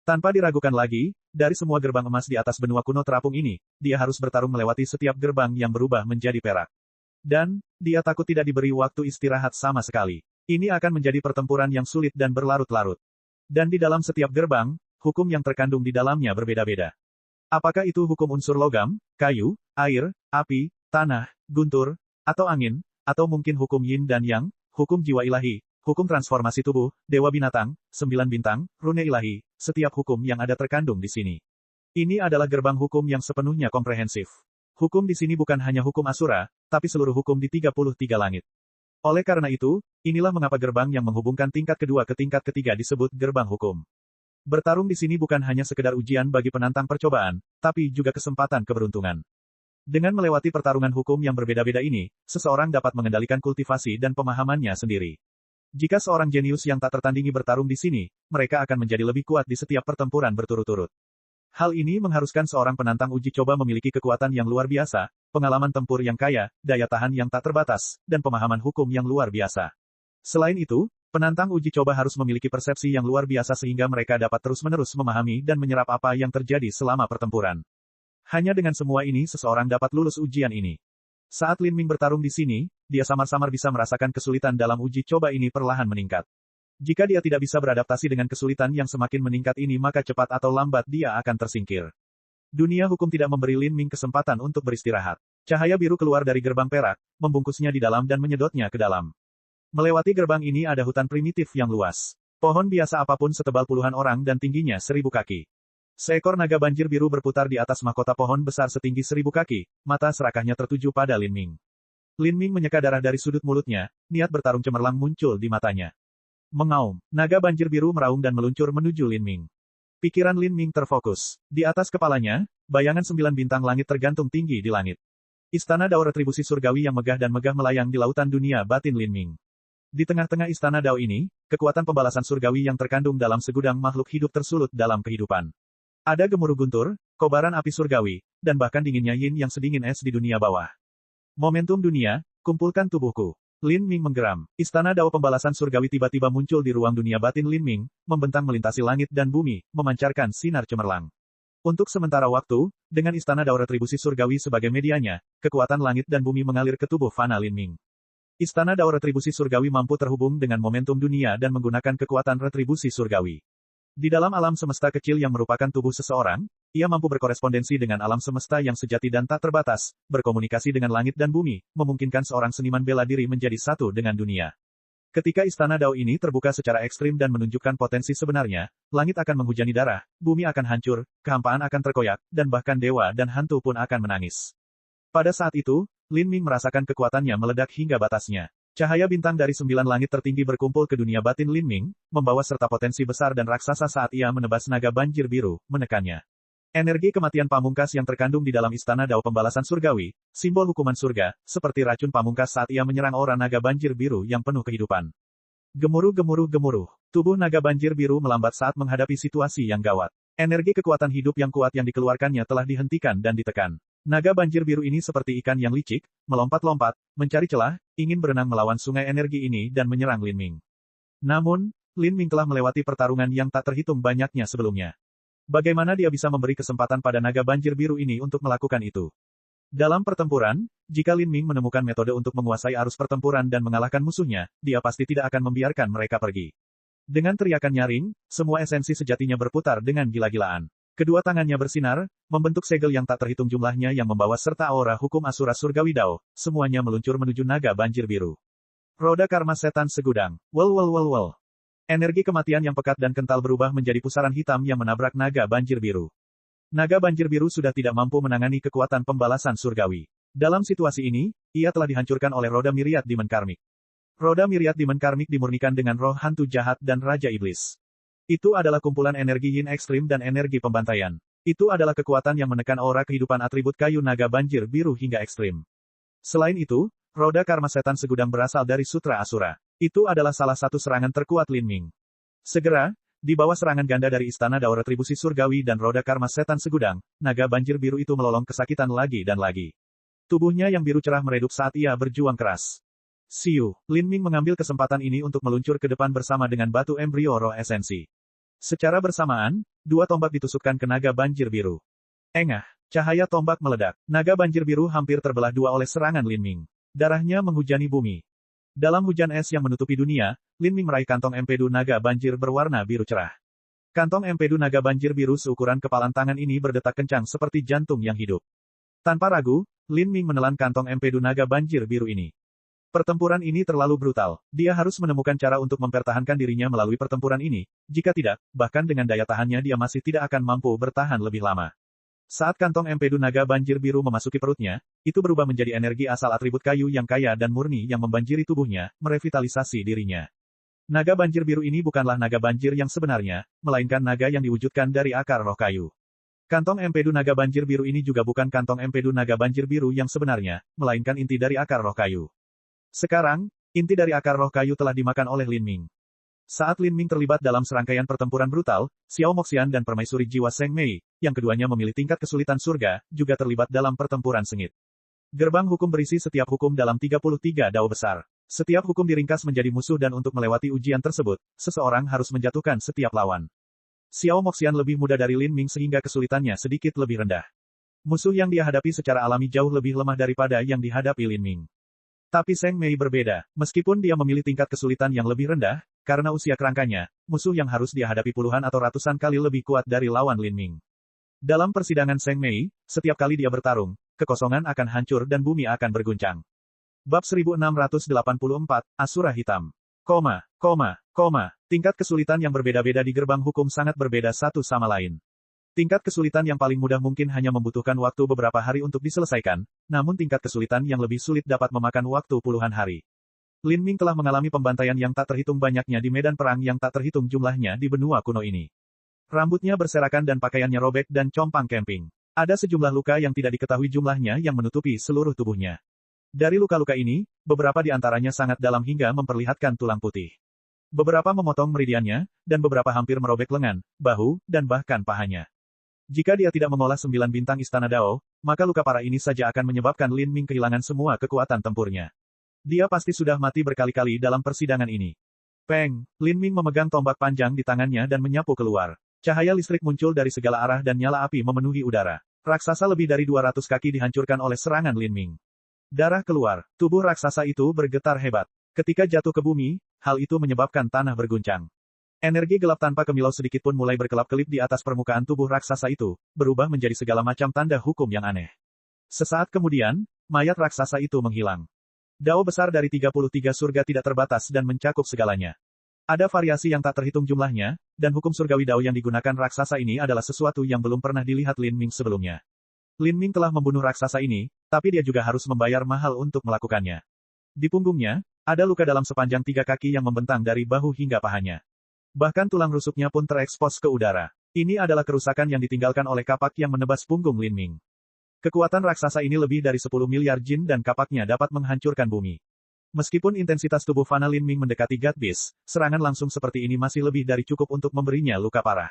Tanpa diragukan lagi, dari semua gerbang emas di atas benua kuno terapung ini, dia harus bertarung melewati setiap gerbang yang berubah menjadi perak. Dan, dia takut tidak diberi waktu istirahat sama sekali. Ini akan menjadi pertempuran yang sulit dan berlarut-larut. Dan di dalam setiap gerbang, hukum yang terkandung di dalamnya berbeda-beda. Apakah itu hukum unsur logam, kayu, air, api, tanah, guntur, atau angin, atau mungkin hukum yin dan yang, hukum jiwa ilahi, hukum transformasi tubuh, dewa binatang, 9 bintang, rune ilahi, setiap hukum yang ada terkandung di sini. Ini adalah gerbang hukum yang sepenuhnya komprehensif. Hukum di sini bukan hanya hukum Asura, tapi seluruh hukum di 33 langit. Oleh karena itu, inilah mengapa gerbang yang menghubungkan tingkat kedua ke tingkat ketiga disebut gerbang hukum. Bertarung di sini bukan hanya sekedar ujian bagi penantang percobaan, tapi juga kesempatan keberuntungan. Dengan melewati pertarungan hukum yang berbeda-beda ini, seseorang dapat mengendalikan kultivasi dan pemahamannya sendiri. Jika seorang jenius yang tak tertandingi bertarung di sini, mereka akan menjadi lebih kuat di setiap pertempuran berturut-turut. Hal ini mengharuskan seorang penantang uji coba memiliki kekuatan yang luar biasa, pengalaman tempur yang kaya, daya tahan yang tak terbatas, dan pemahaman hukum yang luar biasa. Selain itu, penantang uji coba harus memiliki persepsi yang luar biasa sehingga mereka dapat terus-menerus memahami dan menyerap apa yang terjadi selama pertempuran. Hanya dengan semua ini seseorang dapat lulus ujian ini. Saat Lin Ming bertarung di sini, dia samar-samar bisa merasakan kesulitan dalam uji coba ini perlahan meningkat. Jika dia tidak bisa beradaptasi dengan kesulitan yang semakin meningkat ini maka cepat atau lambat dia akan tersingkir. Dunia hukum tidak memberi Lin Ming kesempatan untuk beristirahat. Cahaya biru keluar dari gerbang perak, membungkusnya di dalam dan menyedotnya ke dalam. Melewati gerbang ini ada hutan primitif yang luas. Pohon biasa apapun setebal puluhan orang dan tingginya 1000 kaki. Seekor naga banjir biru berputar di atas mahkota pohon besar setinggi 1000 kaki, mata serakahnya tertuju pada Lin Ming. Lin Ming menyeka darah dari sudut mulutnya, niat bertarung cemerlang muncul di matanya. Mengaum, naga banjir biru meraung dan meluncur menuju Lin Ming. Pikiran Lin Ming terfokus. Di atas kepalanya, bayangan 9 bintang langit tergantung tinggi di langit. Istana Dao retribusi surgawi yang megah dan megah melayang di lautan dunia batin Lin Ming. Di tengah-tengah istana Dao ini, kekuatan pembalasan surgawi yang terkandung dalam segudang makhluk hidup tersulut dalam kehidupan. Ada gemuruh guntur, kobaran api surgawi, dan bahkan dinginnya yin yang sedingin es di dunia bawah. Momentum dunia, kumpulkan tubuhku. Lin Ming menggeram. Istana Dao Pembalasan Surgawi tiba-tiba muncul di ruang dunia batin Lin Ming, membentang melintasi langit dan bumi, memancarkan sinar cemerlang. Untuk sementara waktu, dengan Istana Dao Retribusi Surgawi sebagai medianya, kekuatan langit dan bumi mengalir ke tubuh fana Lin Ming. Istana Dao Retribusi Surgawi mampu terhubung dengan momentum dunia dan menggunakan kekuatan retribusi surgawi. Di dalam alam semesta kecil yang merupakan tubuh seseorang, ia mampu berkorespondensi dengan alam semesta yang sejati dan tak terbatas, berkomunikasi dengan langit dan bumi, memungkinkan seorang seniman bela diri menjadi satu dengan dunia. Ketika Istana Dao ini terbuka secara ekstrim dan menunjukkan potensi sebenarnya, langit akan menghujani darah, bumi akan hancur, kehampaan akan terkoyak, dan bahkan dewa dan hantu pun akan menangis. Pada saat itu, Lin Ming merasakan kekuatannya meledak hingga batasnya. Cahaya bintang dari 9 langit tertinggi berkumpul ke dunia batin Lin Ming, membawa serta potensi besar dan raksasa saat ia menebas naga banjir biru, menekannya. Energi kematian pamungkas yang terkandung di dalam Istana Dao Pembalasan Surgawi, simbol hukuman surga, seperti racun pamungkas saat ia menyerang aura naga banjir biru yang penuh kehidupan. Gemuruh. Tubuh naga banjir biru melambat saat menghadapi situasi yang gawat. Energi kekuatan hidup yang kuat yang dikeluarkannya telah dihentikan dan ditekan. Naga banjir biru ini seperti ikan yang licik, melompat-lompat, mencari celah, ingin berenang melawan sungai energi ini dan menyerang Lin Ming. Namun, Lin Ming telah melewati pertarungan yang tak terhitung banyaknya sebelumnya. Bagaimana dia bisa memberi kesempatan pada naga banjir biru ini untuk melakukan itu? Dalam pertempuran, jika Lin Ming menemukan metode untuk menguasai arus pertempuran dan mengalahkan musuhnya, dia pasti tidak akan membiarkan mereka pergi. Dengan teriakan nyaring, semua esensi sejatinya berputar dengan gila-gilaan. Kedua tangannya bersinar, membentuk segel yang tak terhitung jumlahnya yang membawa serta aura hukum Asura Surgawi Dao, semuanya meluncur menuju naga banjir biru. Roda karma setan segudang. Wel. Energi kematian yang pekat dan kental berubah menjadi pusaran hitam yang menabrak naga banjir biru. Naga banjir biru sudah tidak mampu menangani kekuatan pembalasan surgawi. Dalam situasi ini, ia telah dihancurkan oleh roda Myriad Demon Karmik. Roda Myriad Demon Karmik dimurnikan dengan roh hantu jahat dan Raja Iblis. Itu adalah kumpulan energi yin ekstrim dan energi pembantaian. Itu adalah kekuatan yang menekan aura kehidupan atribut kayu naga banjir biru hingga ekstrim. Selain itu, roda karma setan segudang berasal dari Sutra Asura. Itu adalah salah satu serangan terkuat Lin Ming. Segera, di bawah serangan ganda dari Istana Dao Retribusi Surgawi dan roda karma setan segudang, naga banjir biru itu melolong kesakitan lagi dan lagi. Tubuhnya yang biru cerah meredup saat ia berjuang keras. Siu, Lin Ming mengambil kesempatan ini untuk meluncur ke depan bersama dengan batu embrio roh esensi. Secara bersamaan, dua tombak ditusukkan ke naga banjir biru. Engah, cahaya tombak meledak. Naga banjir biru hampir terbelah dua oleh serangan Lin Ming. Darahnya menghujani bumi. Dalam hujan es yang menutupi dunia, Lin Ming meraih kantong empedu naga banjir berwarna biru cerah. Kantong empedu naga banjir biru seukuran kepalan tangan ini berdetak kencang seperti jantung yang hidup. Tanpa ragu, Lin Ming menelan kantong empedu naga banjir biru ini. Pertempuran ini terlalu brutal. Dia harus menemukan cara untuk mempertahankan dirinya melalui pertempuran ini. Jika tidak, bahkan dengan daya tahannya dia masih tidak akan mampu bertahan lebih lama. Saat kantong empedu naga banjir biru memasuki perutnya, itu berubah menjadi energi asal atribut kayu yang kaya dan murni yang membanjiri tubuhnya, merevitalisasi dirinya. Naga banjir biru ini bukanlah naga banjir yang sebenarnya, melainkan naga yang diwujudkan dari akar roh kayu. Kantong empedu naga banjir biru ini juga bukan kantong empedu naga banjir biru yang sebenarnya, melainkan inti dari akar roh kayu. Sekarang, inti dari akar roh kayu telah dimakan oleh Lin Ming. Saat Lin Ming terlibat dalam serangkaian pertempuran brutal, Xiao Moxian dan permaisuri jiwa Seng Mei, yang keduanya memilih tingkat kesulitan surga, juga terlibat dalam pertempuran sengit. Gerbang hukum berisi setiap hukum dalam 33 dao besar. Setiap hukum diringkas menjadi musuh dan untuk melewati ujian tersebut, seseorang harus menjatuhkan setiap lawan. Xiao Moxian lebih muda dari Lin Ming sehingga kesulitannya sedikit lebih rendah. Musuh yang dia hadapi secara alami jauh lebih lemah daripada yang dihadapi Lin Ming. Tapi Seng Mei berbeda. Meskipun dia memilih tingkat kesulitan yang lebih rendah, karena usia kerangkanya, musuh yang harus dia hadapi puluhan atau ratusan kali lebih kuat dari lawan Lin Ming. Dalam persidangan Seng Mei, setiap kali dia bertarung, kekosongan akan hancur dan bumi akan berguncang. Bab 1684, Asura Hitam. Tingkat kesulitan yang berbeda-beda di gerbang hukum sangat berbeda satu sama lain. Tingkat kesulitan yang paling mudah mungkin hanya membutuhkan waktu beberapa hari untuk diselesaikan, namun tingkat kesulitan yang lebih sulit dapat memakan waktu puluhan hari. Lin Ming telah mengalami pembantaian yang tak terhitung banyaknya di medan perang yang tak terhitung jumlahnya di benua kuno ini. Rambutnya berserakan dan pakaiannya robek dan compang camping. Ada sejumlah luka yang tidak diketahui jumlahnya yang menutupi seluruh tubuhnya. Dari luka-luka ini, beberapa di antaranya sangat dalam hingga memperlihatkan tulang putih. Beberapa memotong meridiannya, dan beberapa hampir merobek lengan, bahu, dan bahkan pahanya. Jika dia tidak mengolah 9 bintang Istana Dao, maka luka parah ini saja akan menyebabkan Lin Ming kehilangan semua kekuatan tempurnya. Dia pasti sudah mati berkali-kali dalam persidangan ini. Peng, Lin Ming memegang tombak panjang di tangannya dan menyapu keluar. Cahaya listrik muncul dari segala arah dan nyala api memenuhi udara. Raksasa lebih dari 200 kaki dihancurkan oleh serangan Lin Ming. Darah keluar, tubuh raksasa itu bergetar hebat. Ketika jatuh ke bumi, hal itu menyebabkan tanah berguncang. Energi gelap tanpa kemilau sedikit pun mulai berkelap-kelip di atas permukaan tubuh raksasa itu, berubah menjadi segala macam tanda hukum yang aneh. Sesaat kemudian, mayat raksasa itu menghilang. Dao besar dari 33 surga tidak terbatas dan mencakup segalanya. Ada variasi yang tak terhitung jumlahnya, dan hukum surgawi Dao yang digunakan raksasa ini adalah sesuatu yang belum pernah dilihat Lin Ming sebelumnya. Lin Ming telah membunuh raksasa ini, tapi dia juga harus membayar mahal untuk melakukannya. Di punggungnya, ada luka dalam sepanjang 3 kaki yang membentang dari bahu hingga pahanya. Bahkan tulang rusuknya pun terekspos ke udara. Ini adalah kerusakan yang ditinggalkan oleh kapak yang menebas punggung Lin Ming. Kekuatan raksasa ini lebih dari 10 miliar jin dan kapaknya dapat menghancurkan bumi. Meskipun intensitas tubuh Fana Lin Ming mendekati God Beast, serangan langsung seperti ini masih lebih dari cukup untuk memberinya luka parah.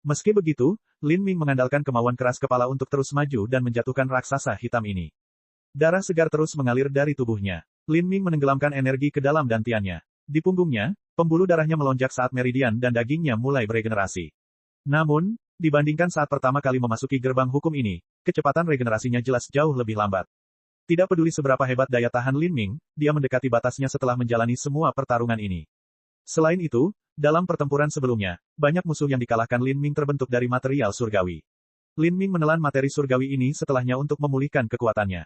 Meski begitu, Lin Ming mengandalkan kemauan keras kepala untuk terus maju dan menjatuhkan raksasa hitam ini. Darah segar terus mengalir dari tubuhnya. Lin Ming menenggelamkan energi ke dalam dantiannya. Di punggungnya, pembuluh darahnya melonjak saat meridian dan dagingnya mulai beregenerasi. Namun, dibandingkan saat pertama kali memasuki gerbang hukum ini, kecepatan regenerasinya jelas jauh lebih lambat. Tidak peduli seberapa hebat daya tahan Lin Ming, dia mendekati batasnya setelah menjalani semua pertarungan ini. Selain itu, dalam pertempuran sebelumnya, banyak musuh yang dikalahkan Lin Ming terbentuk dari material surgawi. Lin Ming menelan materi surgawi ini setelahnya untuk memulihkan kekuatannya.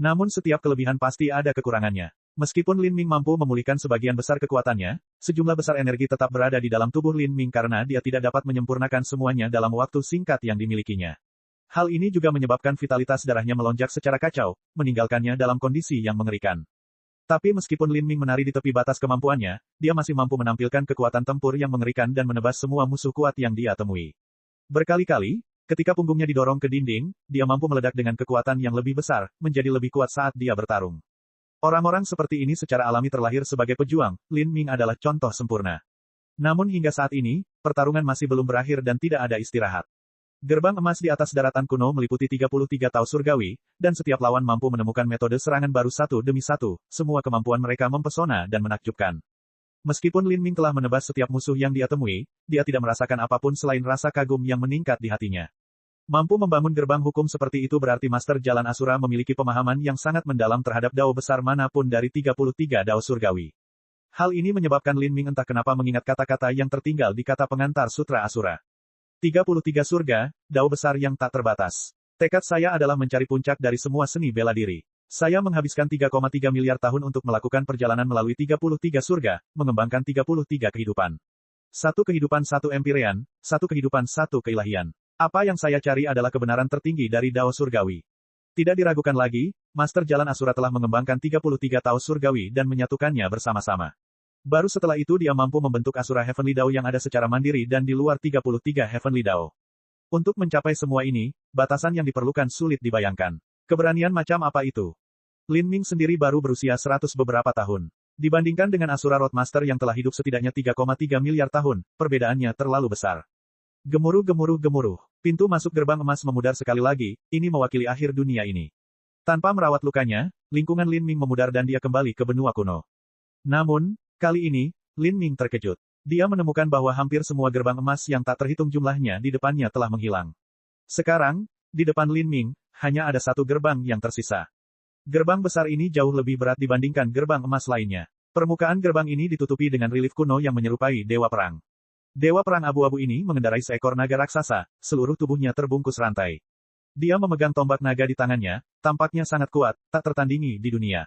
Namun setiap kelebihan pasti ada kekurangannya. Meskipun Lin Ming mampu memulihkan sebagian besar kekuatannya, sejumlah besar energi tetap berada di dalam tubuh Lin Ming karena dia tidak dapat menyempurnakan semuanya dalam waktu singkat yang dimilikinya. Hal ini juga menyebabkan vitalitas darahnya melonjak secara kacau, meninggalkannya dalam kondisi yang mengerikan. Tapi meskipun Lin Ming menari di tepi batas kemampuannya, dia masih mampu menampilkan kekuatan tempur yang mengerikan dan menebas semua musuh kuat yang dia temui. Berkali-kali, ketika punggungnya didorong ke dinding, dia mampu meledak dengan kekuatan yang lebih besar, menjadi lebih kuat saat dia bertarung. Orang-orang seperti ini secara alami terlahir sebagai pejuang, Lin Ming adalah contoh sempurna. Namun hingga saat ini, pertarungan masih belum berakhir dan tidak ada istirahat. Gerbang emas di atas daratan kuno meliputi 33 Tao surgawi, dan setiap lawan mampu menemukan metode serangan baru satu demi satu, semua kemampuan mereka mempesona dan menakjubkan. Meskipun Lin Ming telah menebas setiap musuh yang dia temui, dia tidak merasakan apapun selain rasa kagum yang meningkat di hatinya. Mampu membangun gerbang hukum seperti itu berarti Master Jalan Asura memiliki pemahaman yang sangat mendalam terhadap Dao besar manapun dari 33 Dao surgawi. Hal ini menyebabkan Lin Ming entah kenapa mengingat kata-kata yang tertinggal di kata pengantar Sutra Asura. 33 surga, Dao besar yang tak terbatas. Tekad saya adalah mencari puncak dari semua seni bela diri. Saya menghabiskan 3,3 miliar tahun untuk melakukan perjalanan melalui 33 surga, mengembangkan 33 kehidupan. Satu kehidupan satu empirean, satu kehidupan satu keilahian. Apa yang saya cari adalah kebenaran tertinggi dari Dao surgawi. Tidak diragukan lagi, Master Jalan Asura telah mengembangkan 33 Tao surgawi dan menyatukannya bersama-sama. Baru setelah itu dia mampu membentuk Asura Heavenly Dao yang ada secara mandiri dan di luar 33 Heavenly Dao. Untuk mencapai semua ini, batasan yang diperlukan sulit dibayangkan. Keberanian macam apa itu? Lin Ming sendiri baru berusia 100 beberapa tahun. Dibandingkan dengan Asura Roadmaster yang telah hidup setidaknya 3,3 miliar tahun, perbedaannya terlalu besar. Gemuruh gemuruh gemuruh. Pintu masuk gerbang emas memudar sekali lagi, ini mewakili akhir dunia ini. Tanpa merawat lukanya, lingkungan Lin Ming memudar dan dia kembali ke benua kuno. Namun, kali ini, Lin Ming terkejut. Dia menemukan bahwa hampir semua gerbang emas yang tak terhitung jumlahnya di depannya telah menghilang. Sekarang, di depan Lin Ming, hanya ada satu gerbang yang tersisa. Gerbang besar ini jauh lebih berat dibandingkan gerbang emas lainnya. Permukaan gerbang ini ditutupi dengan relief kuno yang menyerupai Dewa Perang. Dewa Perang abu-abu ini mengendarai seekor naga raksasa, seluruh tubuhnya terbungkus rantai. Dia memegang tombak naga di tangannya, tampaknya sangat kuat, tak tertandingi di dunia.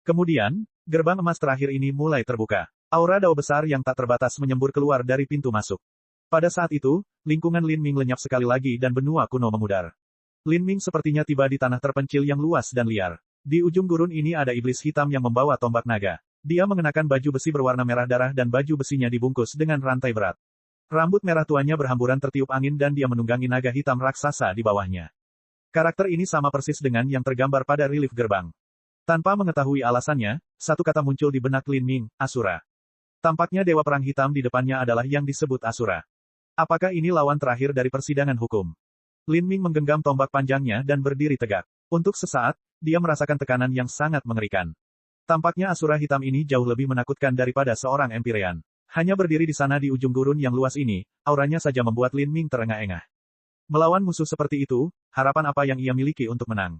Kemudian, gerbang emas terakhir ini mulai terbuka. Aura Dao besar yang tak terbatas menyembur keluar dari pintu masuk. Pada saat itu, lingkungan Lin Ming lenyap sekali lagi dan benua kuno memudar. Lin Ming sepertinya tiba di tanah terpencil yang luas dan liar. Di ujung gurun ini ada iblis hitam yang membawa tombak naga. Dia mengenakan baju besi berwarna merah darah dan baju besinya dibungkus dengan rantai berat. Rambut merah tuanya berhamburan tertiup angin dan dia menunggangi naga hitam raksasa di bawahnya. Karakter ini sama persis dengan yang tergambar pada relief gerbang. Tanpa mengetahui alasannya, satu kata muncul di benak Lin Ming, Asura. Tampaknya Dewa Perang Hitam di depannya adalah yang disebut Asura. Apakah ini lawan terakhir dari persidangan hukum? Lin Ming menggenggam tombak panjangnya dan berdiri tegak. Untuk sesaat, dia merasakan tekanan yang sangat mengerikan. Tampaknya Asura hitam ini jauh lebih menakutkan daripada seorang Empyrean. Hanya berdiri di sana di ujung gurun yang luas ini, auranya saja membuat Lin Ming terengah-engah. Melawan musuh seperti itu, harapan apa yang ia miliki untuk menang?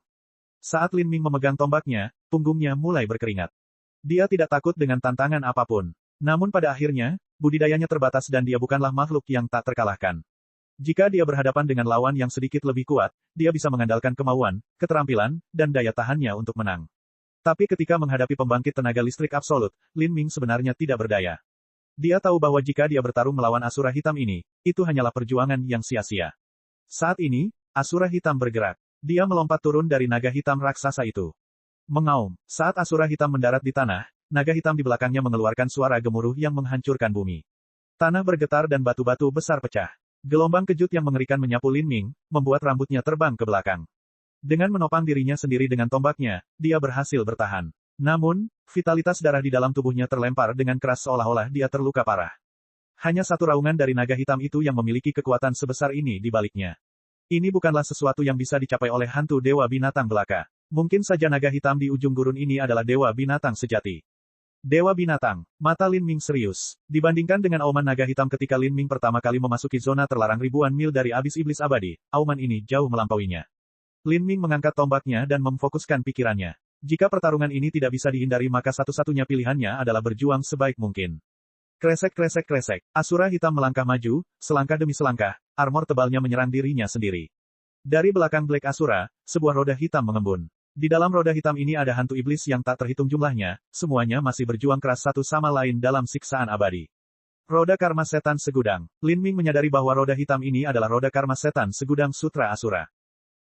Saat Lin Ming memegang tombaknya, punggungnya mulai berkeringat. Dia tidak takut dengan tantangan apapun. Namun pada akhirnya, budidayanya terbatas dan dia bukanlah makhluk yang tak terkalahkan. Jika dia berhadapan dengan lawan yang sedikit lebih kuat, dia bisa mengandalkan kemauan, keterampilan, dan daya tahannya untuk menang. Tapi ketika menghadapi pembangkit tenaga listrik absolut, Lin Ming sebenarnya tidak berdaya. Dia tahu bahwa jika dia bertarung melawan Asura hitam ini, itu hanyalah perjuangan yang sia-sia. Saat ini, Asura hitam bergerak. Dia melompat turun dari naga hitam raksasa itu. Mengaum. Saat Asura hitam mendarat di tanah, naga hitam di belakangnya mengeluarkan suara gemuruh yang menghancurkan bumi. Tanah bergetar dan batu-batu besar pecah. Gelombang kejut yang mengerikan menyapu Lin Ming, membuat rambutnya terbang ke belakang. Dengan menopang dirinya sendiri dengan tombaknya, dia berhasil bertahan. Namun, vitalitas darah di dalam tubuhnya terlempar dengan keras seolah-olah dia terluka parah. Hanya satu raungan dari naga hitam itu yang memiliki kekuatan sebesar ini di baliknya. Ini bukanlah sesuatu yang bisa dicapai oleh hantu dewa binatang belaka. Mungkin saja naga hitam di ujung gurun ini adalah dewa binatang sejati. Dewa binatang, mata Lin Ming serius. Dibandingkan dengan auman naga hitam ketika Lin Ming pertama kali memasuki zona terlarang ribuan mil dari abis iblis abadi, auman ini jauh melampauinya. Lin Ming mengangkat tombaknya dan memfokuskan pikirannya. Jika pertarungan ini tidak bisa dihindari maka satu-satunya pilihannya adalah berjuang sebaik mungkin. Kresek-kresek-kresek, Asura hitam melangkah maju, selangkah demi selangkah, armor tebalnya menyerang dirinya sendiri. Dari belakang Black Asura, sebuah roda hitam mengembun. Di dalam roda hitam ini ada hantu iblis yang tak terhitung jumlahnya, semuanya masih berjuang keras satu sama lain dalam siksaan abadi. Roda karma setan segudang. Lin Ming menyadari bahwa roda hitam ini adalah roda karma setan segudang sutra Asura.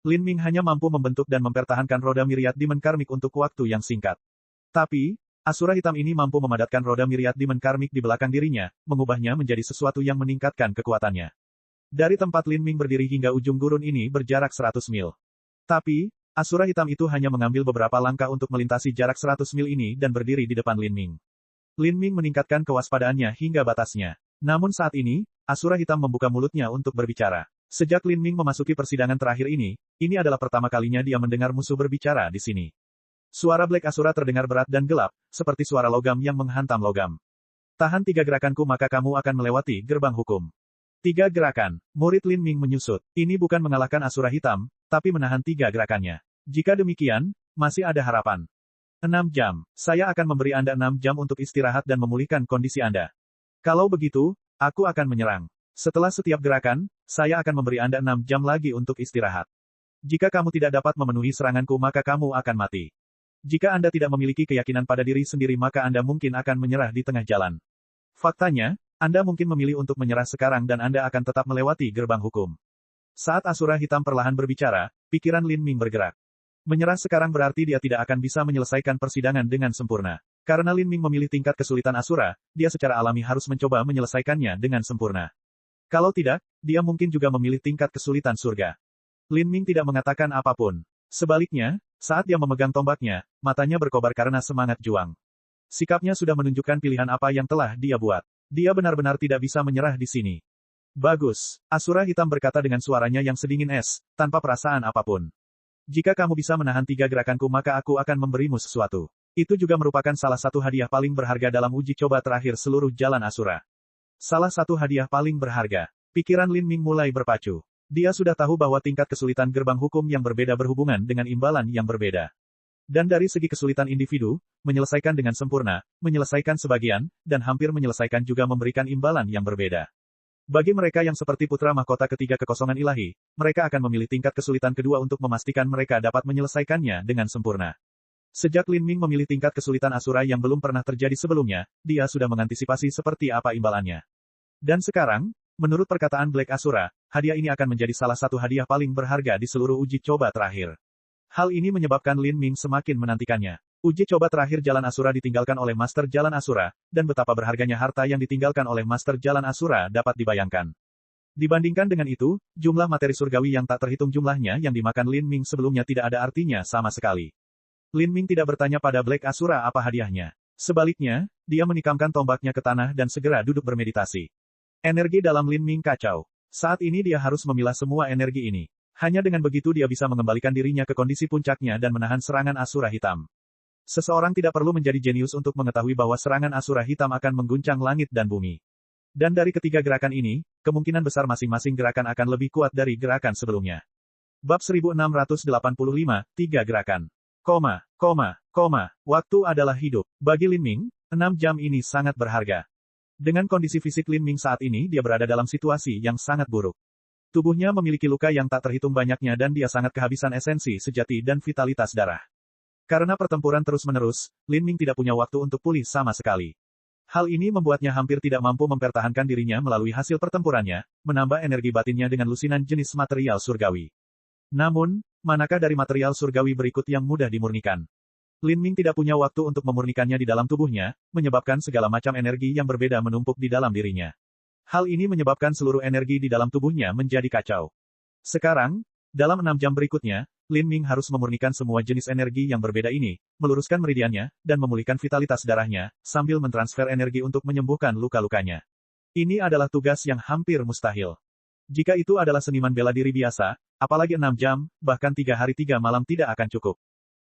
Lin Ming hanya mampu membentuk dan mempertahankan roda miriat Demon Karmik untuk waktu yang singkat. Tapi, Asura hitam ini mampu memadatkan roda miriat Demon Karmik di belakang dirinya, mengubahnya menjadi sesuatu yang meningkatkan kekuatannya. Dari tempat Lin Ming berdiri hingga ujung gurun ini berjarak 100 mil. Tapi, Asura hitam itu hanya mengambil beberapa langkah untuk melintasi jarak 100 mil ini dan berdiri di depan Lin Ming. Lin Ming meningkatkan kewaspadaannya hingga batasnya. Namun saat ini, Asura hitam membuka mulutnya untuk berbicara. Sejak Lin Ming memasuki persidangan terakhir ini adalah pertama kalinya dia mendengar musuh berbicara di sini. Suara Black Asura terdengar berat dan gelap, seperti suara logam yang menghantam logam. Tahan 3 gerakanku maka kamu akan melewati gerbang hukum. 3 gerakan. Murid Lin Ming menyusut. Ini bukan mengalahkan Asura hitam, tapi menahan 3 gerakannya. Jika demikian, masih ada harapan. 6 jam. Saya akan memberi Anda 6 jam untuk istirahat dan memulihkan kondisi Anda. Kalau begitu, aku akan menyerang. Setelah setiap gerakan, saya akan memberi Anda 6 jam lagi untuk istirahat. Jika kamu tidak dapat memenuhi seranganku maka kamu akan mati. Jika Anda tidak memiliki keyakinan pada diri sendiri maka Anda mungkin akan menyerah di tengah jalan. Faktanya, Anda mungkin memilih untuk menyerah sekarang dan Anda akan tetap melewati gerbang hukum. Saat Asura hitam perlahan berbicara, pikiran Lin Ming bergerak. Menyerah sekarang berarti dia tidak akan bisa menyelesaikan persidangan dengan sempurna. Karena Lin Ming memilih tingkat kesulitan Asura, dia secara alami harus mencoba menyelesaikannya dengan sempurna. Kalau tidak, dia mungkin juga memilih tingkat kesulitan surga. Lin Ming tidak mengatakan apapun. Sebaliknya, saat dia memegang tombaknya, matanya berkobar karena semangat juang. Sikapnya sudah menunjukkan pilihan apa yang telah dia buat. Dia benar-benar tidak bisa menyerah di sini. Bagus, Asura hitam berkata dengan suaranya yang sedingin es, tanpa perasaan apapun. Jika kamu bisa menahan 3 gerakanku maka aku akan memberimu sesuatu. Itu juga merupakan salah satu hadiah paling berharga dalam uji coba terakhir seluruh jalan Asura. Salah satu hadiah paling berharga. Pikiran Lin Ming mulai berpacu. Dia sudah tahu bahwa tingkat kesulitan gerbang hukum yang berbeda berhubungan dengan imbalan yang berbeda. Dan dari segi kesulitan individu, menyelesaikan dengan sempurna, menyelesaikan sebagian, dan hampir menyelesaikan juga memberikan imbalan yang berbeda. Bagi mereka yang seperti putra mahkota ketiga kekosongan ilahi, mereka akan memilih tingkat kesulitan kedua untuk memastikan mereka dapat menyelesaikannya dengan sempurna. Sejak Lin Ming memilih tingkat kesulitan Asura yang belum pernah terjadi sebelumnya, dia sudah mengantisipasi seperti apa imbalannya. Dan sekarang, menurut perkataan Black Asura, hadiah ini akan menjadi salah satu hadiah paling berharga di seluruh uji coba terakhir. Hal ini menyebabkan Lin Ming semakin menantikannya. Uji coba terakhir Jalan Asura ditinggalkan oleh Master Jalan Asura, dan betapa berharganya harta yang ditinggalkan oleh Master Jalan Asura dapat dibayangkan. Dibandingkan dengan itu, jumlah materi surgawi yang tak terhitung jumlahnya yang dimakan Lin Ming sebelumnya tidak ada artinya sama sekali. Lin Ming tidak bertanya pada Black Asura apa hadiahnya. Sebaliknya, dia menikamkan tombaknya ke tanah dan segera duduk bermeditasi. Energi dalam Lin Ming kacau. Saat ini dia harus memilah semua energi ini. Hanya dengan begitu dia bisa mengembalikan dirinya ke kondisi puncaknya dan menahan serangan Asura hitam. Seseorang tidak perlu menjadi jenius untuk mengetahui bahwa serangan Asura Hitam akan mengguncang langit dan bumi. Dan dari ketiga gerakan ini, kemungkinan besar masing-masing gerakan akan lebih kuat dari gerakan sebelumnya. Bab 1685, 3 gerakan. Waktu adalah hidup. Bagi Lin Ming, 6 jam ini sangat berharga. Dengan kondisi fisik Lin Ming saat ini dia berada dalam situasi yang sangat buruk. Tubuhnya memiliki luka yang tak terhitung banyaknya dan dia sangat kehabisan esensi sejati dan vitalitas darah. Karena pertempuran terus-menerus, Lin Ming tidak punya waktu untuk pulih sama sekali. Hal ini membuatnya hampir tidak mampu mempertahankan dirinya melalui hasil pertempurannya, menambah energi batinnya dengan lusinan jenis material surgawi. Namun, manakah dari material surgawi berikut yang mudah dimurnikan? Lin Ming tidak punya waktu untuk memurnikannya di dalam tubuhnya, menyebabkan segala macam energi yang berbeda menumpuk di dalam dirinya. Hal ini menyebabkan seluruh energi di dalam tubuhnya menjadi kacau. Sekarang, dalam 6 jam berikutnya, Lin Ming harus memurnikan semua jenis energi yang berbeda ini, meluruskan meridiannya, dan memulihkan vitalitas darahnya, sambil mentransfer energi untuk menyembuhkan luka-lukanya. Ini adalah tugas yang hampir mustahil. Jika itu adalah seniman bela diri biasa, apalagi 6 jam, bahkan 3 hari 3 malam tidak akan cukup.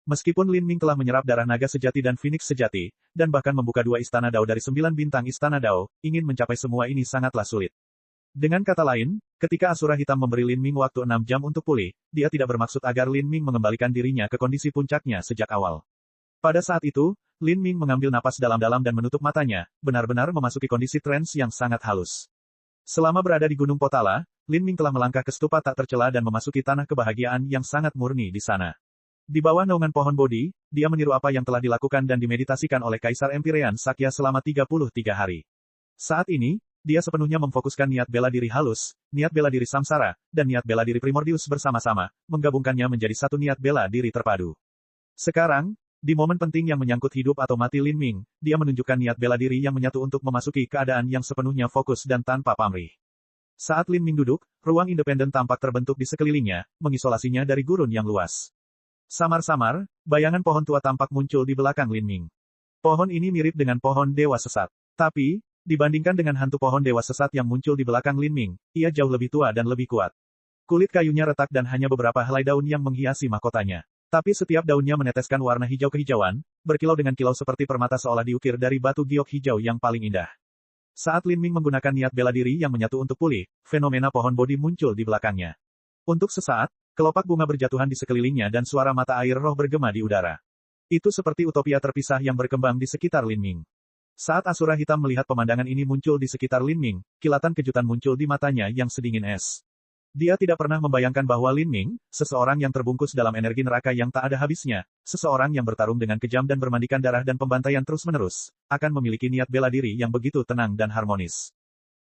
Meskipun Lin Ming telah menyerap darah naga sejati dan Phoenix sejati, dan bahkan membuka 2 istana Dao dari 9 bintang istana Dao, ingin mencapai semua ini sangatlah sulit. Dengan kata lain, ketika Asura Hitam memberi Lin Ming waktu 6 jam untuk pulih, dia tidak bermaksud agar Lin Ming mengembalikan dirinya ke kondisi puncaknya sejak awal. Pada saat itu, Lin Ming mengambil napas dalam-dalam dan menutup matanya, benar-benar memasuki kondisi trance yang sangat halus. Selama berada di Gunung Potala, Lin Ming telah melangkah ke stupa tak tercela dan memasuki tanah kebahagiaan yang sangat murni di sana. Di bawah naungan pohon Bodhi, dia meniru apa yang telah dilakukan dan dimeditasikan oleh Kaisar Empyrean Sakya selama 33 hari. Saat ini, dia sepenuhnya memfokuskan niat bela diri halus, niat bela diri samsara, dan niat bela diri primordius bersama-sama, menggabungkannya menjadi satu niat bela diri terpadu. Sekarang, di momen penting yang menyangkut hidup atau mati Lin Ming, dia menunjukkan niat bela diri yang menyatu untuk memasuki keadaan yang sepenuhnya fokus dan tanpa pamrih. Saat Lin Ming duduk, ruang independen tampak terbentuk di sekelilingnya, mengisolasinya dari gurun yang luas. Samar-samar, bayangan pohon tua tampak muncul di belakang Lin Ming. Pohon ini mirip dengan pohon dewa sesat. Tapi, dibandingkan dengan hantu pohon dewa sesat yang muncul di belakang Lin Ming, ia jauh lebih tua dan lebih kuat. Kulit kayunya retak dan hanya beberapa helai daun yang menghiasi mahkotanya. Tapi setiap daunnya meneteskan warna hijau kehijauan, berkilau dengan kilau seperti permata seolah diukir dari batu giok hijau yang paling indah. Saat Lin Ming menggunakan niat bela diri yang menyatu untuk pulih, fenomena pohon Bodhi muncul di belakangnya. Untuk sesaat, kelopak bunga berjatuhan di sekelilingnya dan suara mata air roh bergema di udara. Itu seperti utopia terpisah yang berkembang di sekitar Lin Ming. Saat Asura Hitam melihat pemandangan ini muncul di sekitar Lin Ming, kilatan kejutan muncul di matanya yang sedingin es. Dia tidak pernah membayangkan bahwa Lin Ming, seseorang yang terbungkus dalam energi neraka yang tak ada habisnya, seseorang yang bertarung dengan kejam dan bermandikan darah dan pembantaian terus-menerus, akan memiliki niat bela diri yang begitu tenang dan harmonis.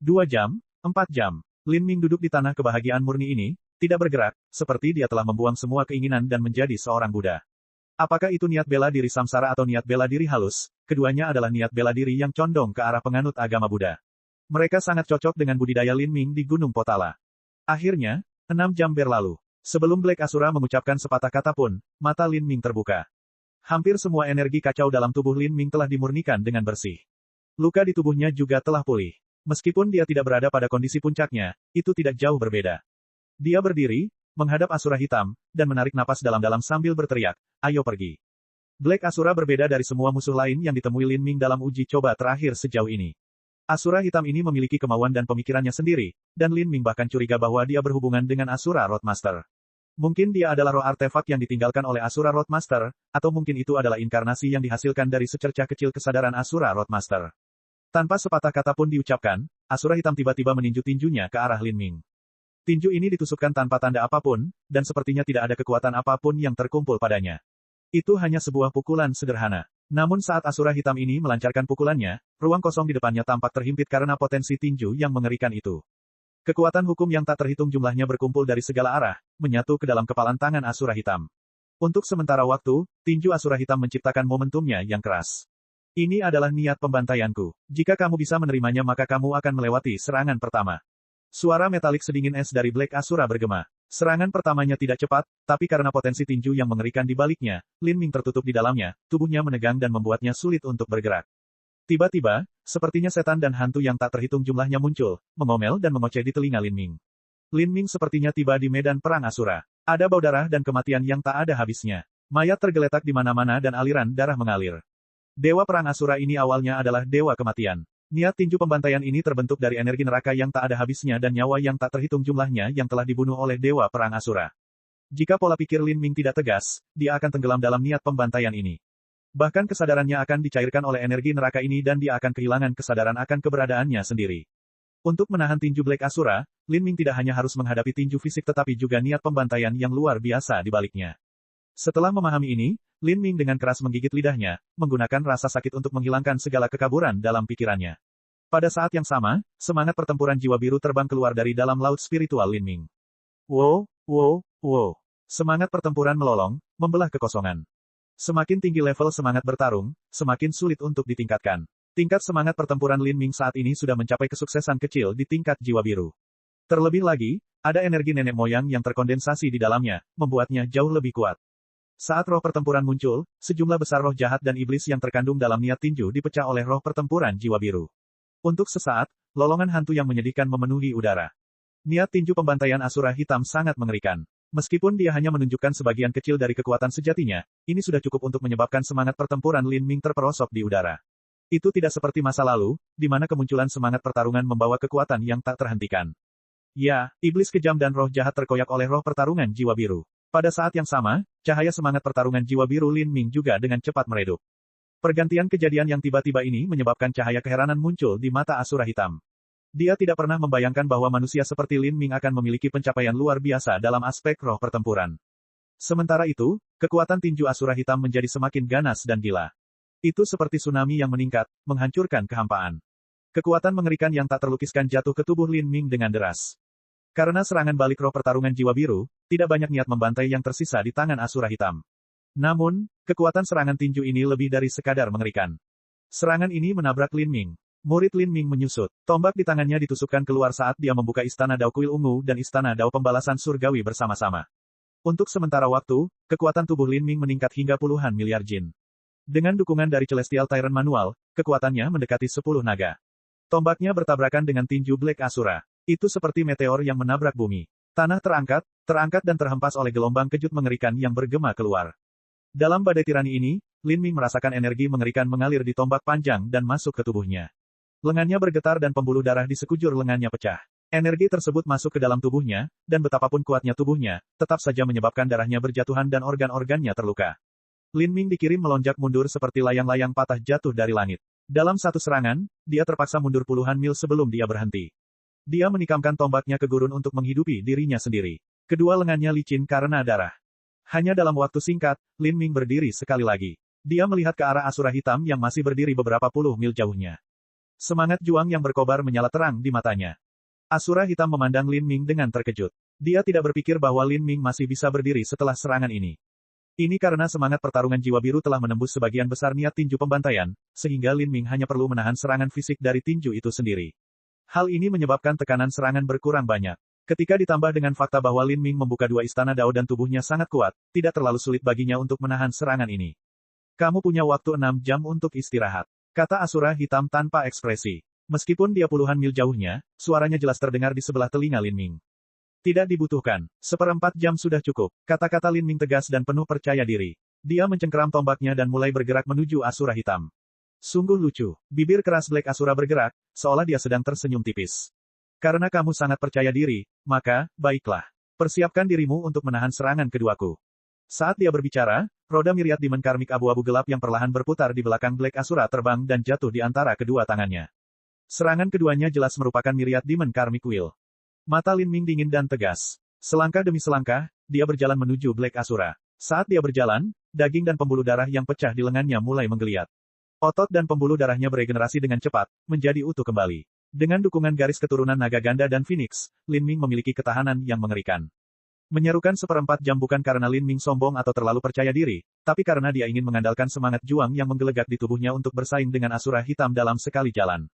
2 jam, 4 jam, Lin Ming duduk di tanah kebahagiaan murni ini, tidak bergerak, seperti dia telah membuang semua keinginan dan menjadi seorang Buddha. Apakah itu niat bela diri samsara atau niat bela diri halus, keduanya adalah niat bela diri yang condong ke arah penganut agama Buddha. Mereka sangat cocok dengan budidaya Lin Ming di Gunung Potala. Akhirnya, 6 jam berlalu. Sebelum Black Asura mengucapkan sepatah kata pun, mata Lin Ming terbuka. Hampir semua energi kacau dalam tubuh Lin Ming telah dimurnikan dengan bersih. Luka di tubuhnya juga telah pulih. Meskipun dia tidak berada pada kondisi puncaknya, itu tidak jauh berbeda. Dia berdiri, menghadap Asura Hitam, dan menarik napas dalam-dalam sambil berteriak, "Ayo pergi." Black Asura berbeda dari semua musuh lain yang ditemui Lin Ming dalam uji coba terakhir sejauh ini. Asura Hitam ini memiliki kemauan dan pemikirannya sendiri, dan Lin Ming bahkan curiga bahwa dia berhubungan dengan Asura Roadmaster. Mungkin dia adalah roh artefak yang ditinggalkan oleh Asura Roadmaster, atau mungkin itu adalah inkarnasi yang dihasilkan dari secercah kecil kesadaran Asura Roadmaster. Tanpa sepatah kata pun diucapkan, Asura Hitam tiba-tiba meninju tinjunya ke arah Lin Ming. Tinju ini ditusukkan tanpa tanda apapun, dan sepertinya tidak ada kekuatan apapun yang terkumpul padanya. Itu hanya sebuah pukulan sederhana. Namun saat Asura Hitam ini melancarkan pukulannya, ruang kosong di depannya tampak terhimpit karena potensi tinju yang mengerikan itu. Kekuatan hukum yang tak terhitung jumlahnya berkumpul dari segala arah, menyatu ke dalam kepalan tangan Asura Hitam. Untuk sementara waktu, tinju Asura Hitam menciptakan momentumnya yang keras. Ini adalah niat pembantaianku. Jika kamu bisa menerimanya maka kamu akan melewati serangan pertama. Suara metalik sedingin es dari Black Asura bergema. Serangan pertamanya tidak cepat, tapi karena potensi tinju yang mengerikan di baliknya, Lin Ming tertutup di dalamnya, tubuhnya menegang dan membuatnya sulit untuk bergerak. Tiba-tiba, sepertinya setan dan hantu yang tak terhitung jumlahnya muncul, mengomel dan mengoceh di telinga Lin Ming. Lin Ming sepertinya tiba di medan perang Asura. Ada bau darah dan kematian yang tak ada habisnya. Mayat tergeletak di mana-mana dan aliran darah mengalir. Dewa perang Asura ini awalnya adalah dewa kematian. Niat tinju pembantaian ini terbentuk dari energi neraka yang tak ada habisnya dan nyawa yang tak terhitung jumlahnya yang telah dibunuh oleh dewa perang Asura. Jika pola pikir Lin Ming tidak tegas, dia akan tenggelam dalam niat pembantaian ini. Bahkan kesadarannya akan dicairkan oleh energi neraka ini dan dia akan kehilangan kesadaran akan keberadaannya sendiri. Untuk menahan tinju Black Asura, Lin Ming tidak hanya harus menghadapi tinju fisik tetapi juga niat pembantaian yang luar biasa di baliknya. Setelah memahami ini, Lin Ming dengan keras menggigit lidahnya, menggunakan rasa sakit untuk menghilangkan segala kekaburan dalam pikirannya. Pada saat yang sama, semangat pertempuran jiwa biru terbang keluar dari dalam laut spiritual Lin Ming. Wow, wow, wow. Semangat pertempuran melolong, membelah kekosongan. Semakin tinggi level semangat bertarung, semakin sulit untuk ditingkatkan. Tingkat semangat pertempuran Lin Ming saat ini sudah mencapai kesuksesan kecil di tingkat jiwa biru. Terlebih lagi, ada energi nenek moyang yang terkondensasi di dalamnya, membuatnya jauh lebih kuat. Saat roh pertempuran muncul, sejumlah besar roh jahat dan iblis yang terkandung dalam niat tinju dipecah oleh roh pertempuran jiwa biru. Untuk sesaat, lolongan hantu yang menyedihkan memenuhi udara. Niat tinju pembantaian Asura hitam sangat mengerikan. Meskipun dia hanya menunjukkan sebagian kecil dari kekuatan sejatinya, ini sudah cukup untuk menyebabkan semangat pertempuran Lin Ming terperosok di udara. Itu tidak seperti masa lalu, di mana kemunculan semangat pertarungan membawa kekuatan yang tak terhentikan. Ya, iblis kejam dan roh jahat terkoyak oleh roh pertarungan jiwa biru. Pada saat yang sama, cahaya semangat pertarungan jiwa biru Lin Ming juga dengan cepat meredup. Pergantian kejadian yang tiba-tiba ini menyebabkan cahaya keheranan muncul di mata Asura hitam. Dia tidak pernah membayangkan bahwa manusia seperti Lin Ming akan memiliki pencapaian luar biasa dalam aspek roh pertempuran. Sementara itu, kekuatan tinju Asura hitam menjadi semakin ganas dan gila. Itu seperti tsunami yang meningkat, menghancurkan kehampaan. Kekuatan mengerikan yang tak terlukiskan jatuh ke tubuh Lin Ming dengan deras. Karena serangan balik roh pertarungan jiwa biru, tidak banyak niat membantai yang tersisa di tangan Asura hitam. Namun, kekuatan serangan tinju ini lebih dari sekadar mengerikan. Serangan ini menabrak Lin Ming. Murid Lin Ming menyusut. Tombak di tangannya ditusukkan keluar saat dia membuka Istana Dao Kuil Ungu dan Istana Dao Pembalasan Surgawi bersama-sama. Untuk sementara waktu, kekuatan tubuh Lin Ming meningkat hingga puluhan miliar jin. Dengan dukungan dari Celestial Tyrant Manual, kekuatannya mendekati 10 naga. Tombaknya bertabrakan dengan tinju Black Asura. Itu seperti meteor yang menabrak bumi. Tanah terangkat dan terhempas oleh gelombang kejut mengerikan yang bergema keluar. Dalam badai tirani ini, Lin Ming merasakan energi mengerikan mengalir di tombak panjang dan masuk ke tubuhnya. Lengannya bergetar dan pembuluh darah di sekujur lengannya pecah. Energi tersebut masuk ke dalam tubuhnya, dan betapapun kuatnya tubuhnya, tetap saja menyebabkan darahnya berjatuhan dan organ-organnya terluka. Lin Ming dikirim melonjak mundur seperti layang-layang patah jatuh dari langit. Dalam satu serangan, dia terpaksa mundur puluhan mil sebelum dia berhenti. Dia menikamkan tombaknya ke gurun untuk menghidupi dirinya sendiri. Kedua lengannya licin karena darah. Hanya dalam waktu singkat, Lin Ming berdiri sekali lagi. Dia melihat ke arah Asura hitam yang masih berdiri beberapa puluh mil jauhnya. Semangat juang yang berkobar menyala terang di matanya. Asura hitam memandang Lin Ming dengan terkejut. Dia tidak berpikir bahwa Lin Ming masih bisa berdiri setelah serangan ini. Ini karena semangat pertarungan jiwa biru telah menembus sebagian besar niat tinju pembantaian, sehingga Lin Ming hanya perlu menahan serangan fisik dari tinju itu sendiri. Hal ini menyebabkan tekanan serangan berkurang banyak. Ketika ditambah dengan fakta bahwa Lin Ming membuka dua istana Dao dan tubuhnya sangat kuat, tidak terlalu sulit baginya untuk menahan serangan ini. Kamu punya waktu 6 jam untuk istirahat, kata Asura hitam tanpa ekspresi. Meskipun dia puluhan mil jauhnya, suaranya jelas terdengar di sebelah telinga Lin Ming. Tidak dibutuhkan, 1/4 jam sudah cukup, kata-kata Lin Ming tegas dan penuh percaya diri. Dia mencengkeram tombaknya dan mulai bergerak menuju Asura hitam. Sungguh lucu. Bibir keras Black Asura bergerak, seolah dia sedang tersenyum tipis. Karena kamu sangat percaya diri, maka, baiklah. Persiapkan dirimu untuk menahan serangan keduaku. Saat dia berbicara, roda Myriad Demon Karmik abu-abu gelap yang perlahan berputar di belakang Black Asura terbang dan jatuh di antara kedua tangannya. Serangan keduanya jelas merupakan Myriad Demon Karmik Wheel. Mata Lin Ming dingin dan tegas. Selangkah demi selangkah, dia berjalan menuju Black Asura. Saat dia berjalan, daging dan pembuluh darah yang pecah di lengannya mulai menggeliat. Otot dan pembuluh darahnya beregenerasi dengan cepat, menjadi utuh kembali. Dengan dukungan garis keturunan naga ganda dan Phoenix, Lin Ming memiliki ketahanan yang mengerikan. Menyerukan 1/4 jam bukan karena Lin Ming sombong atau terlalu percaya diri, tapi karena dia ingin mengandalkan semangat juang yang menggelegak di tubuhnya untuk bersaing dengan Asura hitam dalam sekali jalan.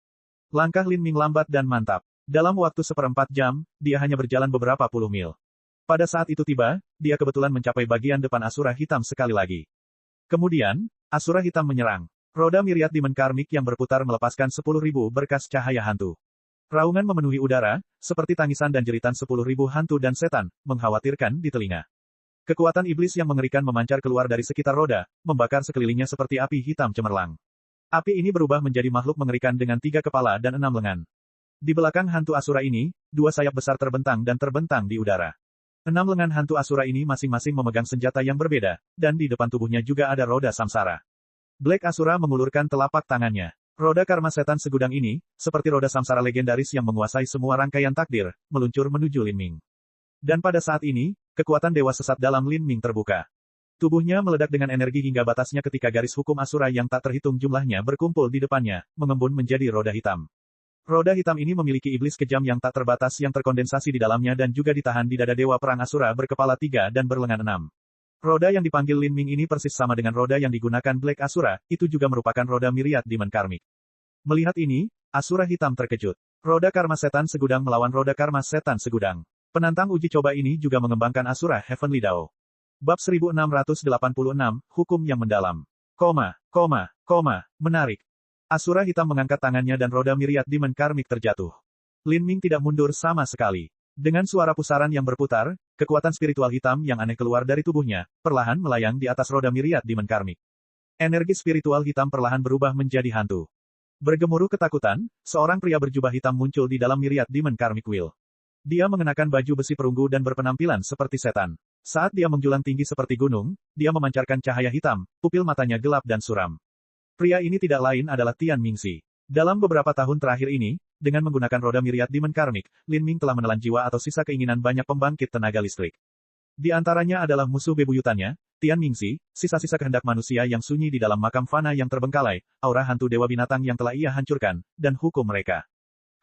Langkah Lin Ming lambat dan mantap. Dalam waktu 1/4 jam, dia hanya berjalan beberapa puluh mil. Pada saat itu tiba, dia kebetulan mencapai bagian depan Asura hitam sekali lagi. Kemudian, Asura hitam menyerang. Roda Myriad Demon Karmik yang berputar melepaskan 10.000 berkas cahaya hantu. Raungan memenuhi udara, seperti tangisan dan jeritan 10.000 hantu dan setan, mengkhawatirkan di telinga. Kekuatan iblis yang mengerikan memancar keluar dari sekitar roda, membakar sekelilingnya seperti api hitam cemerlang. Api ini berubah menjadi makhluk mengerikan dengan 3 kepala dan 6 lengan. Di belakang hantu Asura ini, 2 sayap besar terbentang dan terbentang di udara. 6 lengan hantu Asura ini masing-masing memegang senjata yang berbeda, dan di depan tubuhnya juga ada roda samsara. Black Asura mengulurkan telapak tangannya. Roda karma setan segudang ini, seperti roda samsara legendaris yang menguasai semua rangkaian takdir, meluncur menuju Lin Ming. Dan pada saat ini, kekuatan dewa sesat dalam Lin Ming terbuka. Tubuhnya meledak dengan energi hingga batasnya ketika garis hukum Asura yang tak terhitung jumlahnya berkumpul di depannya, mengembun menjadi roda hitam. Roda hitam ini memiliki iblis kejam yang tak terbatas yang terkondensasi di dalamnya dan juga ditahan di dada dewa perang Asura berkepala 3 dan berlengan 6. Roda yang dipanggil Lin Ming ini persis sama dengan roda yang digunakan Black Asura, itu juga merupakan roda Myriad Demon Karmik. Melihat ini, Asura hitam terkejut. Roda karma setan segudang melawan roda karma setan segudang. Penantang uji coba ini juga mengembangkan Asura Heavenly Dao. Bab 1686, Hukum yang mendalam. Menarik. Asura hitam mengangkat tangannya dan roda Myriad Demon Karmik terjatuh. Lin Ming tidak mundur sama sekali. Dengan suara pusaran yang berputar, kekuatan spiritual hitam yang aneh keluar dari tubuhnya, perlahan melayang di atas roda Myriad Demon Karmik. Energi spiritual hitam perlahan berubah menjadi hantu. Bergemuruh ketakutan, seorang pria berjubah hitam muncul di dalam Myriad Demon Karmik Wheel. Dia mengenakan baju besi perunggu dan berpenampilan seperti setan. Saat dia menjulang tinggi seperti gunung, dia memancarkan cahaya hitam, pupil matanya gelap dan suram. Pria ini tidak lain adalah Tian Mingxi. Dalam beberapa tahun terakhir ini, dengan menggunakan roda Myriad Demon Karmik, Lin Ming telah menelan jiwa atau sisa keinginan banyak pembangkit tenaga listrik. Di antaranya adalah musuh bebuyutannya, Tian Mingxi, sisa-sisa kehendak manusia yang sunyi di dalam makam fana yang terbengkalai, aura hantu dewa binatang yang telah ia hancurkan, dan hukum mereka.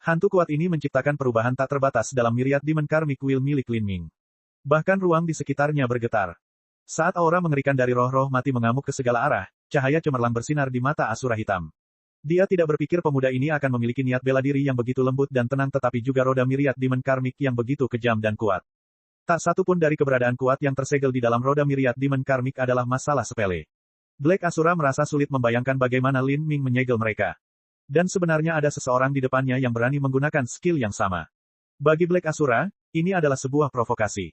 Hantu kuat ini menciptakan perubahan tak terbatas dalam Myriad Demon Karmik Wheel milik Lin Ming. Bahkan ruang di sekitarnya bergetar. Saat aura mengerikan dari roh-roh mati mengamuk ke segala arah, cahaya cemerlang bersinar di mata Asura hitam. Dia tidak berpikir pemuda ini akan memiliki niat bela diri yang begitu lembut dan tenang tetapi juga roda Myriad Demon Karmik yang begitu kejam dan kuat. Tak satu pun dari keberadaan kuat yang tersegel di dalam roda Myriad Demon Karmik adalah masalah sepele. Black Asura merasa sulit membayangkan bagaimana Lin Ming menyegel mereka. Dan sebenarnya ada seseorang di depannya yang berani menggunakan skill yang sama. Bagi Black Asura, ini adalah sebuah provokasi.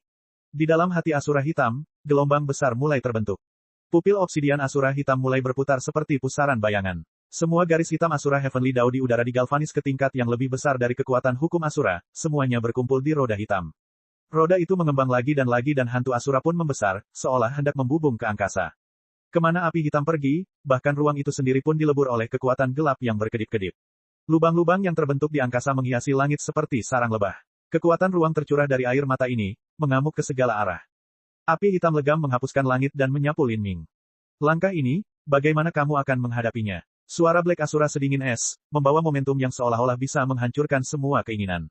Di dalam hati Asura hitam, gelombang besar mulai terbentuk. Pupil obsidian Asura hitam mulai berputar seperti pusaran bayangan. Semua garis hitam Asura Heavenly Dao di udara digalvanis ke tingkat yang lebih besar dari kekuatan hukum Asura, semuanya berkumpul di roda hitam. Roda itu mengembang lagi dan hantu Asura pun membesar, seolah hendak membubung ke angkasa. Kemana api hitam pergi, bahkan ruang itu sendiri pun dilebur oleh kekuatan gelap yang berkedip-kedip. Lubang-lubang yang terbentuk di angkasa menghiasi langit seperti sarang lebah. Kekuatan ruang tercurah dari air mata ini, mengamuk ke segala arah. Api hitam legam menghapuskan langit dan menyapu Lin Ming. Langkah ini, bagaimana kamu akan menghadapinya? Suara Black Asura sedingin es, membawa momentum yang seolah-olah bisa menghancurkan semua keinginan.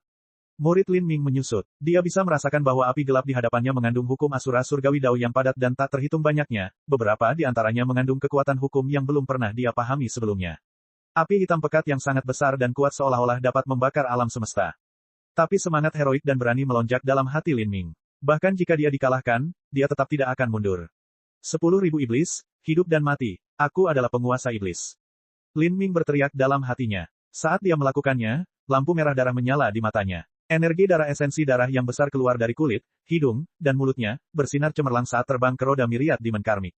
Murid Lin Ming menyusut. Dia bisa merasakan bahwa api gelap di hadapannya mengandung hukum Asura Surgawi Dao yang padat dan tak terhitung banyaknya, beberapa di antaranya mengandung kekuatan hukum yang belum pernah dia pahami sebelumnya. Api hitam pekat yang sangat besar dan kuat seolah-olah dapat membakar alam semesta. Tapi semangat heroik dan berani melonjak dalam hati Lin Ming. Bahkan jika dia dikalahkan, dia tetap tidak akan mundur. 10.000 iblis, hidup dan mati, aku adalah penguasa iblis. Lin Ming berteriak dalam hatinya. Saat dia melakukannya, lampu merah darah menyala di matanya. Energi darah esensi darah yang besar keluar dari kulit, hidung, dan mulutnya, bersinar cemerlang saat terbang ke roda Myriad Demon Karmik.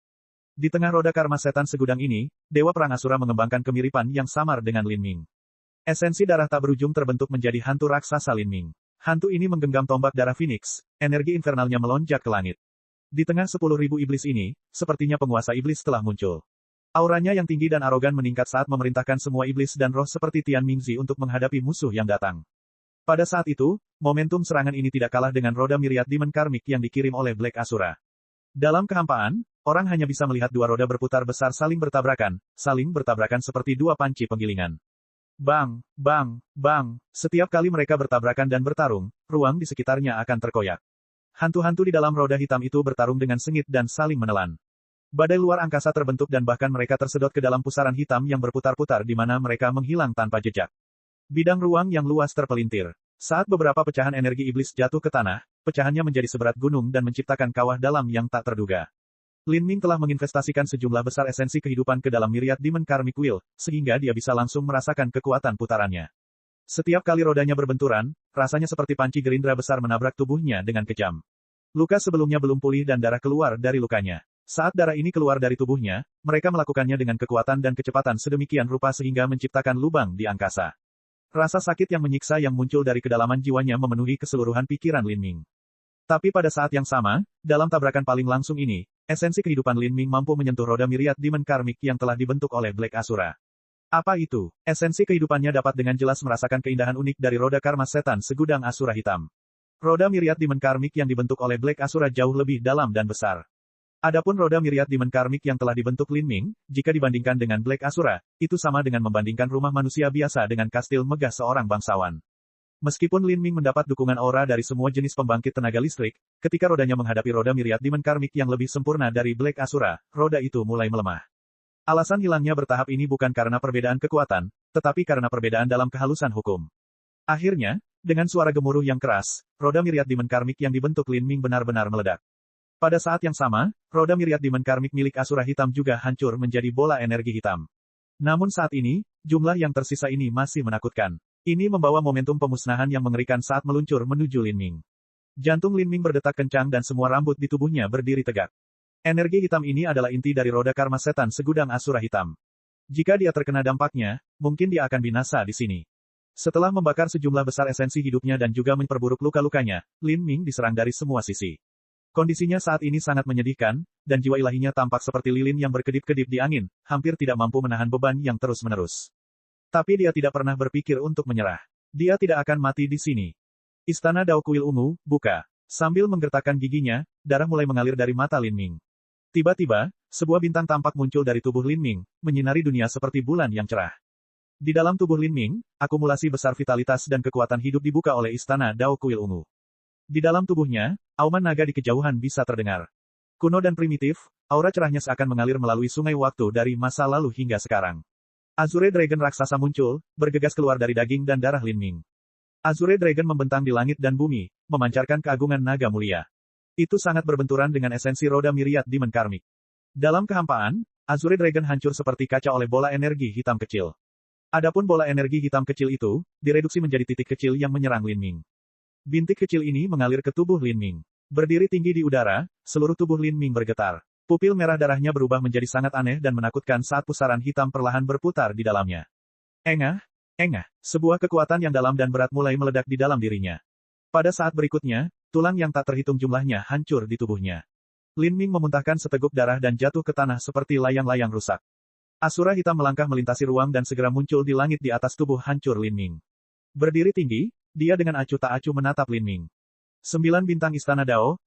Di tengah roda karma setan segudang ini, Dewa Perang Asura mengembangkan kemiripan yang samar dengan Lin Ming. Esensi darah tak berujung terbentuk menjadi hantu raksasa Lin Ming. Hantu ini menggenggam tombak darah Phoenix, energi infernalnya melonjak ke langit. Di tengah 10.000 iblis ini, sepertinya penguasa iblis telah muncul. Auranya yang tinggi dan arogan meningkat saat memerintahkan semua iblis dan roh seperti Tian Mingxi untuk menghadapi musuh yang datang. Pada saat itu, momentum serangan ini tidak kalah dengan roda Myriad Demon Karmik yang dikirim oleh Black Asura. Dalam kehampaan, orang hanya bisa melihat dua roda berputar besar saling bertabrakan seperti dua panci penggilingan. Bang, bang, bang, setiap kali mereka bertabrakan dan bertarung, ruang di sekitarnya akan terkoyak. Hantu-hantu di dalam roda hitam itu bertarung dengan sengit dan saling menelan. Badai luar angkasa terbentuk dan bahkan mereka tersedot ke dalam pusaran hitam yang berputar-putar di mana mereka menghilang tanpa jejak. Bidang ruang yang luas terpelintir. Saat beberapa pecahan energi iblis jatuh ke tanah, pecahannya menjadi seberat gunung dan menciptakan kawah dalam yang tak terduga. Lin Ming telah menginvestasikan sejumlah besar esensi kehidupan ke dalam Myriad Demon Karmik Wheel, sehingga dia bisa langsung merasakan kekuatan putarannya. Setiap kali rodanya berbenturan, rasanya seperti panci gerindra besar menabrak tubuhnya dengan kejam. Luka sebelumnya belum pulih dan darah keluar dari lukanya. Saat darah ini keluar dari tubuhnya, mereka melakukannya dengan kekuatan dan kecepatan sedemikian rupa sehingga menciptakan lubang di angkasa. Rasa sakit yang menyiksa yang muncul dari kedalaman jiwanya memenuhi keseluruhan pikiran Lin Ming. Tapi pada saat yang sama, dalam tabrakan paling langsung ini, esensi kehidupan Lin Ming mampu menyentuh roda Myriad Demon Karmik yang telah dibentuk oleh Black Asura. Apa itu? Esensi kehidupannya dapat dengan jelas merasakan keindahan unik dari roda karma setan segudang Asura hitam. Roda Myriad Demon Karmik yang dibentuk oleh Black Asura jauh lebih dalam dan besar. Adapun roda Myriad Demon Karmik yang telah dibentuk Lin Ming, jika dibandingkan dengan Black Asura, itu sama dengan membandingkan rumah manusia biasa dengan kastil megah seorang bangsawan. Meskipun Lin Ming mendapat dukungan aura dari semua jenis pembangkit tenaga listrik, ketika rodanya menghadapi roda Myriad Demon Karmik yang lebih sempurna dari Black Asura, roda itu mulai melemah. Alasan hilangnya bertahap ini bukan karena perbedaan kekuatan, tetapi karena perbedaan dalam kehalusan hukum. Akhirnya, dengan suara gemuruh yang keras, roda Myriad Demon Karmik yang dibentuk Lin Ming benar-benar meledak. Pada saat yang sama, roda Myriad Demon Karmik milik Asura Hitam juga hancur menjadi bola energi hitam. Namun saat ini, jumlah yang tersisa ini masih menakutkan. Ini membawa momentum pemusnahan yang mengerikan saat meluncur menuju Lin Ming. Jantung Lin Ming berdetak kencang dan semua rambut di tubuhnya berdiri tegak. Energi hitam ini adalah inti dari roda karma setan segudang Asura Hitam. Jika dia terkena dampaknya, mungkin dia akan binasa di sini. Setelah membakar sejumlah besar esensi hidupnya dan juga memperburuk luka-lukanya, Lin Ming diserang dari semua sisi. Kondisinya saat ini sangat menyedihkan, dan jiwa ilahinya tampak seperti lilin yang berkedip-kedip di angin, hampir tidak mampu menahan beban yang terus-menerus. Tapi dia tidak pernah berpikir untuk menyerah. Dia tidak akan mati di sini. Istana Dao Kuil Ungu, buka. Sambil menggertakkan giginya, darah mulai mengalir dari mata Lin Ming. Tiba-tiba, sebuah bintang tampak muncul dari tubuh Lin Ming, menyinari dunia seperti bulan yang cerah. Di dalam tubuh Lin Ming, akumulasi besar vitalitas dan kekuatan hidup dibuka oleh Istana Dao Kuil Ungu. Di dalam tubuhnya, auman naga di kejauhan bisa terdengar. Kuno dan primitif, aura cerahnya seakan mengalir melalui sungai waktu dari masa lalu hingga sekarang. Azure Dragon raksasa muncul, bergegas keluar dari daging dan darah Lin Ming. Azure Dragon membentang di langit dan bumi, memancarkan keagungan naga mulia. Itu sangat berbenturan dengan esensi roda Myriad Demon Karmik. Dalam kehampaan, Azure Dragon hancur seperti kaca oleh bola energi hitam kecil. Adapun bola energi hitam kecil itu, direduksi menjadi titik kecil yang menyerang Lin Ming. Bintik kecil ini mengalir ke tubuh Lin Ming. Berdiri tinggi di udara, seluruh tubuh Lin Ming bergetar. Pupil merah darahnya berubah menjadi sangat aneh dan menakutkan saat pusaran hitam perlahan berputar di dalamnya. Engah, sebuah kekuatan yang dalam dan berat mulai meledak di dalam dirinya. Pada saat berikutnya, tulang yang tak terhitung jumlahnya hancur di tubuhnya. Lin Ming memuntahkan seteguk darah dan jatuh ke tanah seperti layang-layang rusak. Asura hitam melangkah melintasi ruang dan segera muncul di langit di atas tubuh hancur Lin Ming. Berdiri tinggi, dia dengan acuh tak acuh menatap Lin Ming. 9 bintang Istana Dao,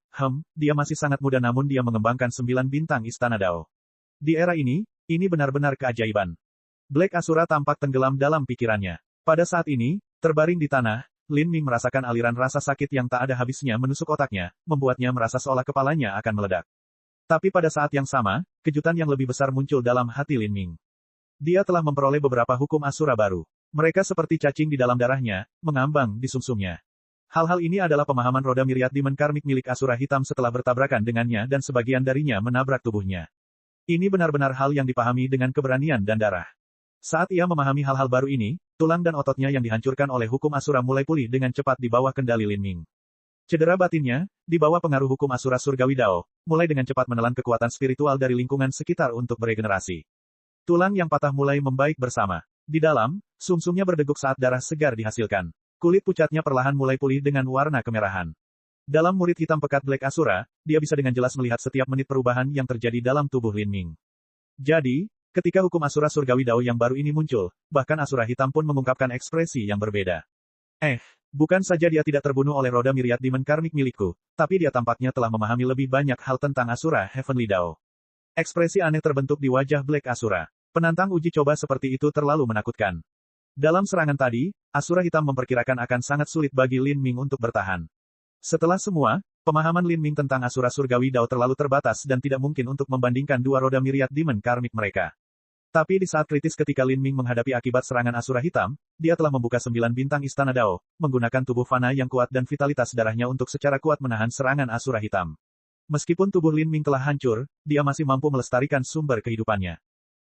dia masih sangat muda namun dia mengembangkan 9 bintang Istana Dao. Di era ini benar-benar keajaiban. Black Asura tampak tenggelam dalam pikirannya. Pada saat ini, terbaring di tanah, Lin Ming merasakan aliran rasa sakit yang tak ada habisnya menusuk otaknya, membuatnya merasa seolah kepalanya akan meledak. Tapi pada saat yang sama, kejutan yang lebih besar muncul dalam hati Lin Ming. Dia telah memperoleh beberapa hukum Asura baru. Mereka seperti cacing di dalam darahnya, mengambang di sumsumnya. Hal-hal ini adalah pemahaman roda Myriad Demon Karmik milik Asura Hitam setelah bertabrakan dengannya dan sebagian darinya menabrak tubuhnya. Ini benar-benar hal yang dipahami dengan keberanian dan darah. Saat ia memahami hal-hal baru ini, tulang dan ototnya yang dihancurkan oleh hukum Asura mulai pulih dengan cepat di bawah kendali Lin Ming. Cedera batinnya, di bawah pengaruh hukum Asura Surgawi Dao, mulai dengan cepat menelan kekuatan spiritual dari lingkungan sekitar untuk beregenerasi. Tulang yang patah mulai membaik bersama. Di dalam, sumsumnya berdeguk saat darah segar dihasilkan. Kulit pucatnya perlahan mulai pulih dengan warna kemerahan. Dalam murid hitam pekat Black Asura, dia bisa dengan jelas melihat setiap menit perubahan yang terjadi dalam tubuh Lin Ming. Jadi, ketika hukum Asura Surgawi Dao yang baru ini muncul, bahkan Asura Hitam pun mengungkapkan ekspresi yang berbeda. Bukan saja dia tidak terbunuh oleh roda Myriad Demon Karmik milikku, tapi dia tampaknya telah memahami lebih banyak hal tentang Asura Heavenly Dao. Ekspresi aneh terbentuk di wajah Black Asura. Penantang uji coba seperti itu terlalu menakutkan. Dalam serangan tadi, Asura Hitam memperkirakan akan sangat sulit bagi Lin Ming untuk bertahan. Setelah semua, pemahaman Lin Ming tentang Asura Surgawi Dao terlalu terbatas dan tidak mungkin untuk membandingkan dua roda Myriad Demon Karmik mereka. Tapi di saat kritis ketika Lin Ming menghadapi akibat serangan Asura Hitam, dia telah membuka 9 bintang Istana Dao, menggunakan tubuh fana yang kuat dan vitalitas darahnya untuk secara kuat menahan serangan Asura Hitam. Meskipun tubuh Lin Ming telah hancur, dia masih mampu melestarikan sumber kehidupannya.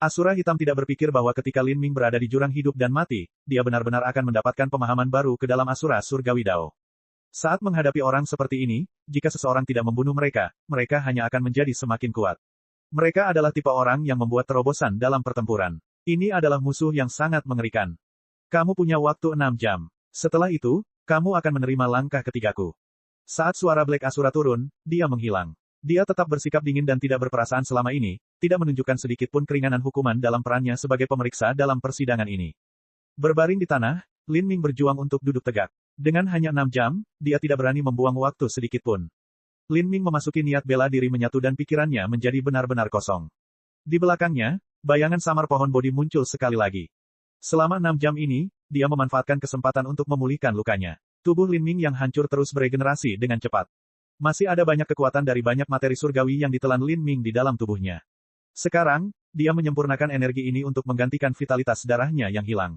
Asura Hitam tidak berpikir bahwa ketika Lin Ming berada di jurang hidup dan mati, dia benar-benar akan mendapatkan pemahaman baru ke dalam Asura Surgawi Dao. Saat menghadapi orang seperti ini, jika seseorang tidak membunuh mereka, mereka hanya akan menjadi semakin kuat. Mereka adalah tipe orang yang membuat terobosan dalam pertempuran. Ini adalah musuh yang sangat mengerikan. Kamu punya waktu 6 jam. Setelah itu, kamu akan menerima langkah ketigaku. Saat suara Black Asura turun, dia menghilang. Dia tetap bersikap dingin dan tidak berperasaan selama ini, tidak menunjukkan sedikit pun keringanan hukuman dalam perannya sebagai pemeriksa dalam persidangan ini. Berbaring di tanah, Lin Ming berjuang untuk duduk tegak. Dengan hanya 6 jam, dia tidak berani membuang waktu sedikit pun. Lin Ming memasuki niat bela diri menyatu dan pikirannya menjadi benar-benar kosong. Di belakangnya, bayangan samar pohon bodi muncul sekali lagi. Selama 6 jam ini, dia memanfaatkan kesempatan untuk memulihkan lukanya. Tubuh Lin Ming yang hancur terus beregenerasi dengan cepat. Masih ada banyak kekuatan dari banyak materi surgawi yang ditelan Lin Ming di dalam tubuhnya. Sekarang, dia menyempurnakan energi ini untuk menggantikan vitalitas darahnya yang hilang.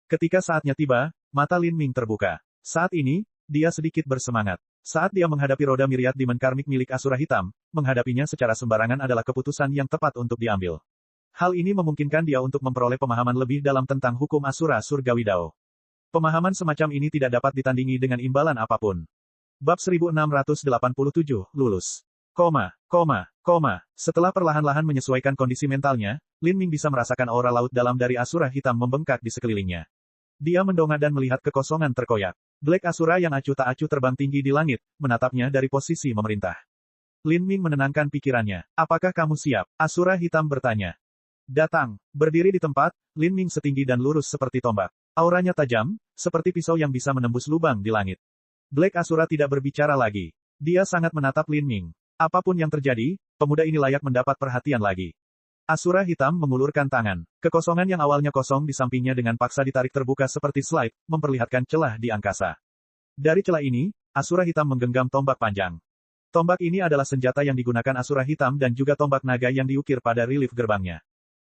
Ketika saatnya tiba, mata Lin Ming terbuka. Saat ini, dia sedikit bersemangat. Saat dia menghadapi roda Myriad Demon Karmik milik Asura Hitam, menghadapinya secara sembarangan adalah keputusan yang tepat untuk diambil. Hal ini memungkinkan dia untuk memperoleh pemahaman lebih dalam tentang hukum Asura Surgawi Dao. Pemahaman semacam ini tidak dapat ditandingi dengan imbalan apapun. Bab 1687, lulus. Setelah perlahan-lahan menyesuaikan kondisi mentalnya, Lin Ming bisa merasakan aura laut dalam dari Asura Hitam membengkak di sekelilingnya. Dia mendongak dan melihat kekosongan terkoyak. Black Asura yang acuh tak acuh terbang tinggi di langit, menatapnya dari posisi memerintah. Lin Ming menenangkan pikirannya. Apakah kamu siap? Asura Hitam bertanya. Datang. Berdiri di tempat, Lin Ming setinggi dan lurus seperti tombak. Auranya tajam, seperti pisau yang bisa menembus lubang di langit. Black Asura tidak berbicara lagi. Dia sangat menatap Lin Ming. Apapun yang terjadi, pemuda ini layak mendapat perhatian lagi. Asura Hitam mengulurkan tangan. Kekosongan yang awalnya kosong di sampingnya dengan paksa ditarik terbuka seperti slide, memperlihatkan celah di angkasa. Dari celah ini, Asura Hitam menggenggam tombak panjang. Tombak ini adalah senjata yang digunakan Asura Hitam dan juga tombak naga yang diukir pada relief gerbangnya.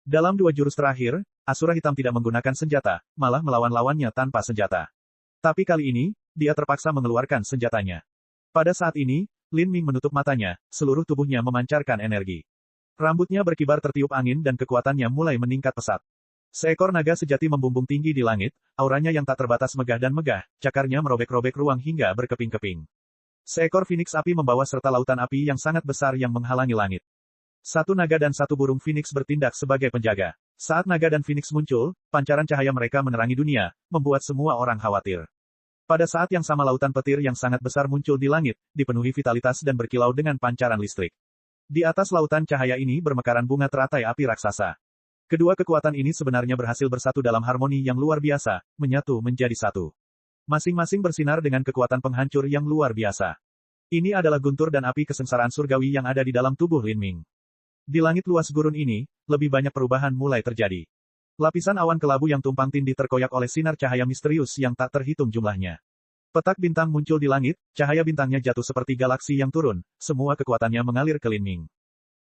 Dalam 2 jurus terakhir, Asura Hitam tidak menggunakan senjata, malah melawan lawannya tanpa senjata. Tapi kali ini, dia terpaksa mengeluarkan senjatanya. Pada saat ini, Lin Ming menutup matanya, seluruh tubuhnya memancarkan energi. Rambutnya berkibar tertiup angin dan kekuatannya mulai meningkat pesat. Seekor naga sejati membumbung tinggi di langit, auranya yang tak terbatas megah dan megah, cakarnya merobek-robek ruang hingga berkeping-keping. Seekor Phoenix api membawa serta lautan api yang sangat besar yang menghalangi langit. Satu naga dan satu burung Phoenix bertindak sebagai penjaga. Saat naga dan Phoenix muncul, pancaran cahaya mereka menerangi dunia, membuat semua orang khawatir. Pada saat yang sama lautan petir yang sangat besar muncul di langit, dipenuhi vitalitas dan berkilau dengan pancaran listrik. Di atas lautan cahaya ini bermekaran bunga teratai api raksasa. Kedua kekuatan ini sebenarnya berhasil bersatu dalam harmoni yang luar biasa, menyatu menjadi satu. Masing-masing bersinar dengan kekuatan penghancur yang luar biasa. Ini adalah guntur dan api kesengsaraan surgawi yang ada di dalam tubuh Lin Ming. Di langit luas gurun ini, lebih banyak perubahan mulai terjadi. Lapisan awan kelabu yang tumpang tindih terkoyak oleh sinar cahaya misterius yang tak terhitung jumlahnya. Petak bintang muncul di langit, cahaya bintangnya jatuh seperti galaksi yang turun, semua kekuatannya mengalir ke Lin Ming.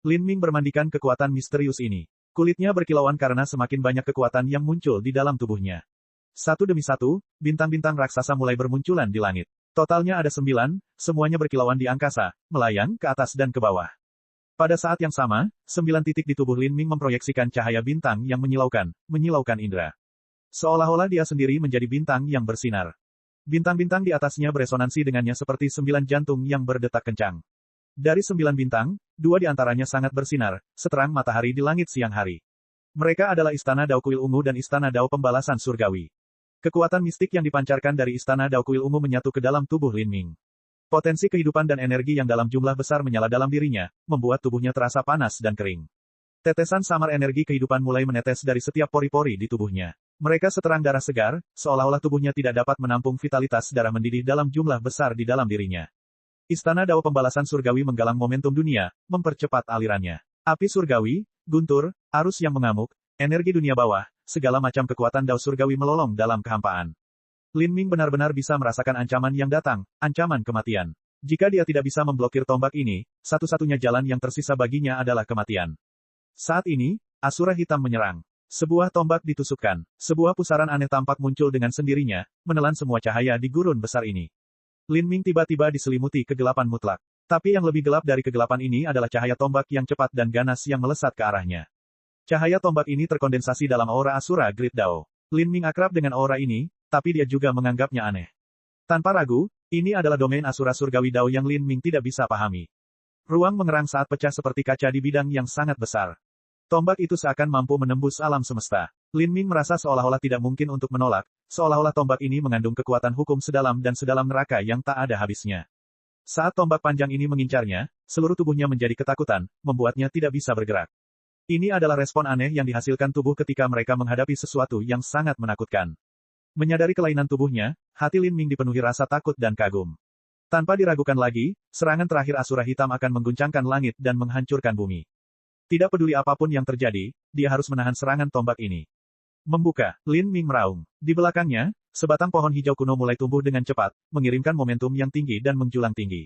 Lin Ming bermandikan kekuatan misterius ini. Kulitnya berkilauan karena semakin banyak kekuatan yang muncul di dalam tubuhnya. Satu demi satu, bintang-bintang raksasa mulai bermunculan di langit. Totalnya ada 9, semuanya berkilauan di angkasa, melayang ke atas dan ke bawah. Pada saat yang sama, 9 titik di tubuh Lin Ming memproyeksikan cahaya bintang yang menyilaukan indera. Seolah-olah dia sendiri menjadi bintang yang bersinar. Bintang-bintang di atasnya beresonansi dengannya seperti 9 jantung yang berdetak kencang. Dari 9 bintang, 2 di antaranya sangat bersinar, seterang matahari di langit siang hari. Mereka adalah Istana Dao Kuil Ungu dan Istana Dao Pembalasan Surgawi. Kekuatan mistik yang dipancarkan dari Istana Dao Kuil Ungu menyatu ke dalam tubuh Lin Ming. Potensi kehidupan dan energi yang dalam jumlah besar menyala dalam dirinya, membuat tubuhnya terasa panas dan kering. Tetesan samar energi kehidupan mulai menetes dari setiap pori-pori di tubuhnya. Mereka seterang darah segar, seolah-olah tubuhnya tidak dapat menampung vitalitas darah mendidih dalam jumlah besar di dalam dirinya. Istana Dao Pembalasan Surgawi menggalang momentum dunia, mempercepat alirannya. Api surgawi, guntur, arus yang mengamuk, energi dunia bawah, segala macam kekuatan Dao Surgawi melolong dalam kehampaan. Lin Ming benar-benar bisa merasakan ancaman yang datang, ancaman kematian. Jika dia tidak bisa memblokir tombak ini, satu-satunya jalan yang tersisa baginya adalah kematian. Saat ini, Asura Hitam menyerang. Sebuah tombak ditusukkan. Sebuah pusaran aneh tampak muncul dengan sendirinya, menelan semua cahaya di gurun besar ini. Lin Ming tiba-tiba diselimuti kegelapan mutlak. Tapi yang lebih gelap dari kegelapan ini adalah cahaya tombak yang cepat dan ganas yang melesat ke arahnya. Cahaya tombak ini terkondensasi dalam aura Asura Great Dao. Lin Ming akrab dengan aura ini, tapi dia juga menganggapnya aneh. Tanpa ragu, Ini adalah domain Asura Surgawi Dao yang Lin Ming tidak bisa pahami. Ruang mengerang saat pecah seperti kaca di bidang yang sangat besar. Tombak itu seakan mampu menembus alam semesta. Lin Ming merasa seolah-olah tidak mungkin untuk menolak, seolah-olah tombak ini mengandung kekuatan hukum sedalam dan sedalam neraka yang tak ada habisnya. Saat tombak panjang ini mengincarnya, seluruh tubuhnya menjadi ketakutan, membuatnya tidak bisa bergerak. Ini adalah respon aneh yang dihasilkan tubuh ketika mereka menghadapi sesuatu yang sangat menakutkan. Menyadari kelainan tubuhnya, hati Lin Ming dipenuhi rasa takut dan kagum. Tanpa diragukan lagi, serangan terakhir Asura Hitam akan mengguncangkan langit dan menghancurkan bumi. Tidak peduli apapun yang terjadi, dia harus menahan serangan tombak ini. Membuka, Lin Ming meraung. Di belakangnya, sebatang pohon hijau kuno mulai tumbuh dengan cepat, mengirimkan momentum yang tinggi dan menjulang tinggi.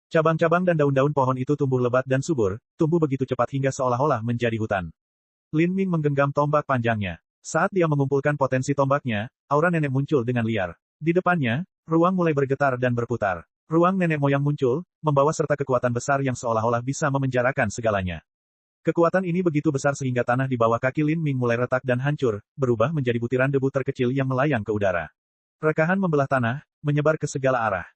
Cabang-cabang dan daun-daun pohon itu tumbuh lebat dan subur, tumbuh begitu cepat hingga seolah-olah menjadi hutan. Lin Ming menggenggam tombak panjangnya. Saat dia mengumpulkan potensi tombaknya, aura nenek muncul dengan liar. Di depannya, ruang mulai bergetar dan berputar. Ruang nenek moyang muncul, membawa serta kekuatan besar yang seolah-olah bisa memenjarakan segalanya. Kekuatan ini begitu besar sehingga tanah di bawah kaki Lin Ming mulai retak dan hancur, berubah menjadi butiran debu terkecil yang melayang ke udara. Rekahan membelah tanah, menyebar ke segala arah.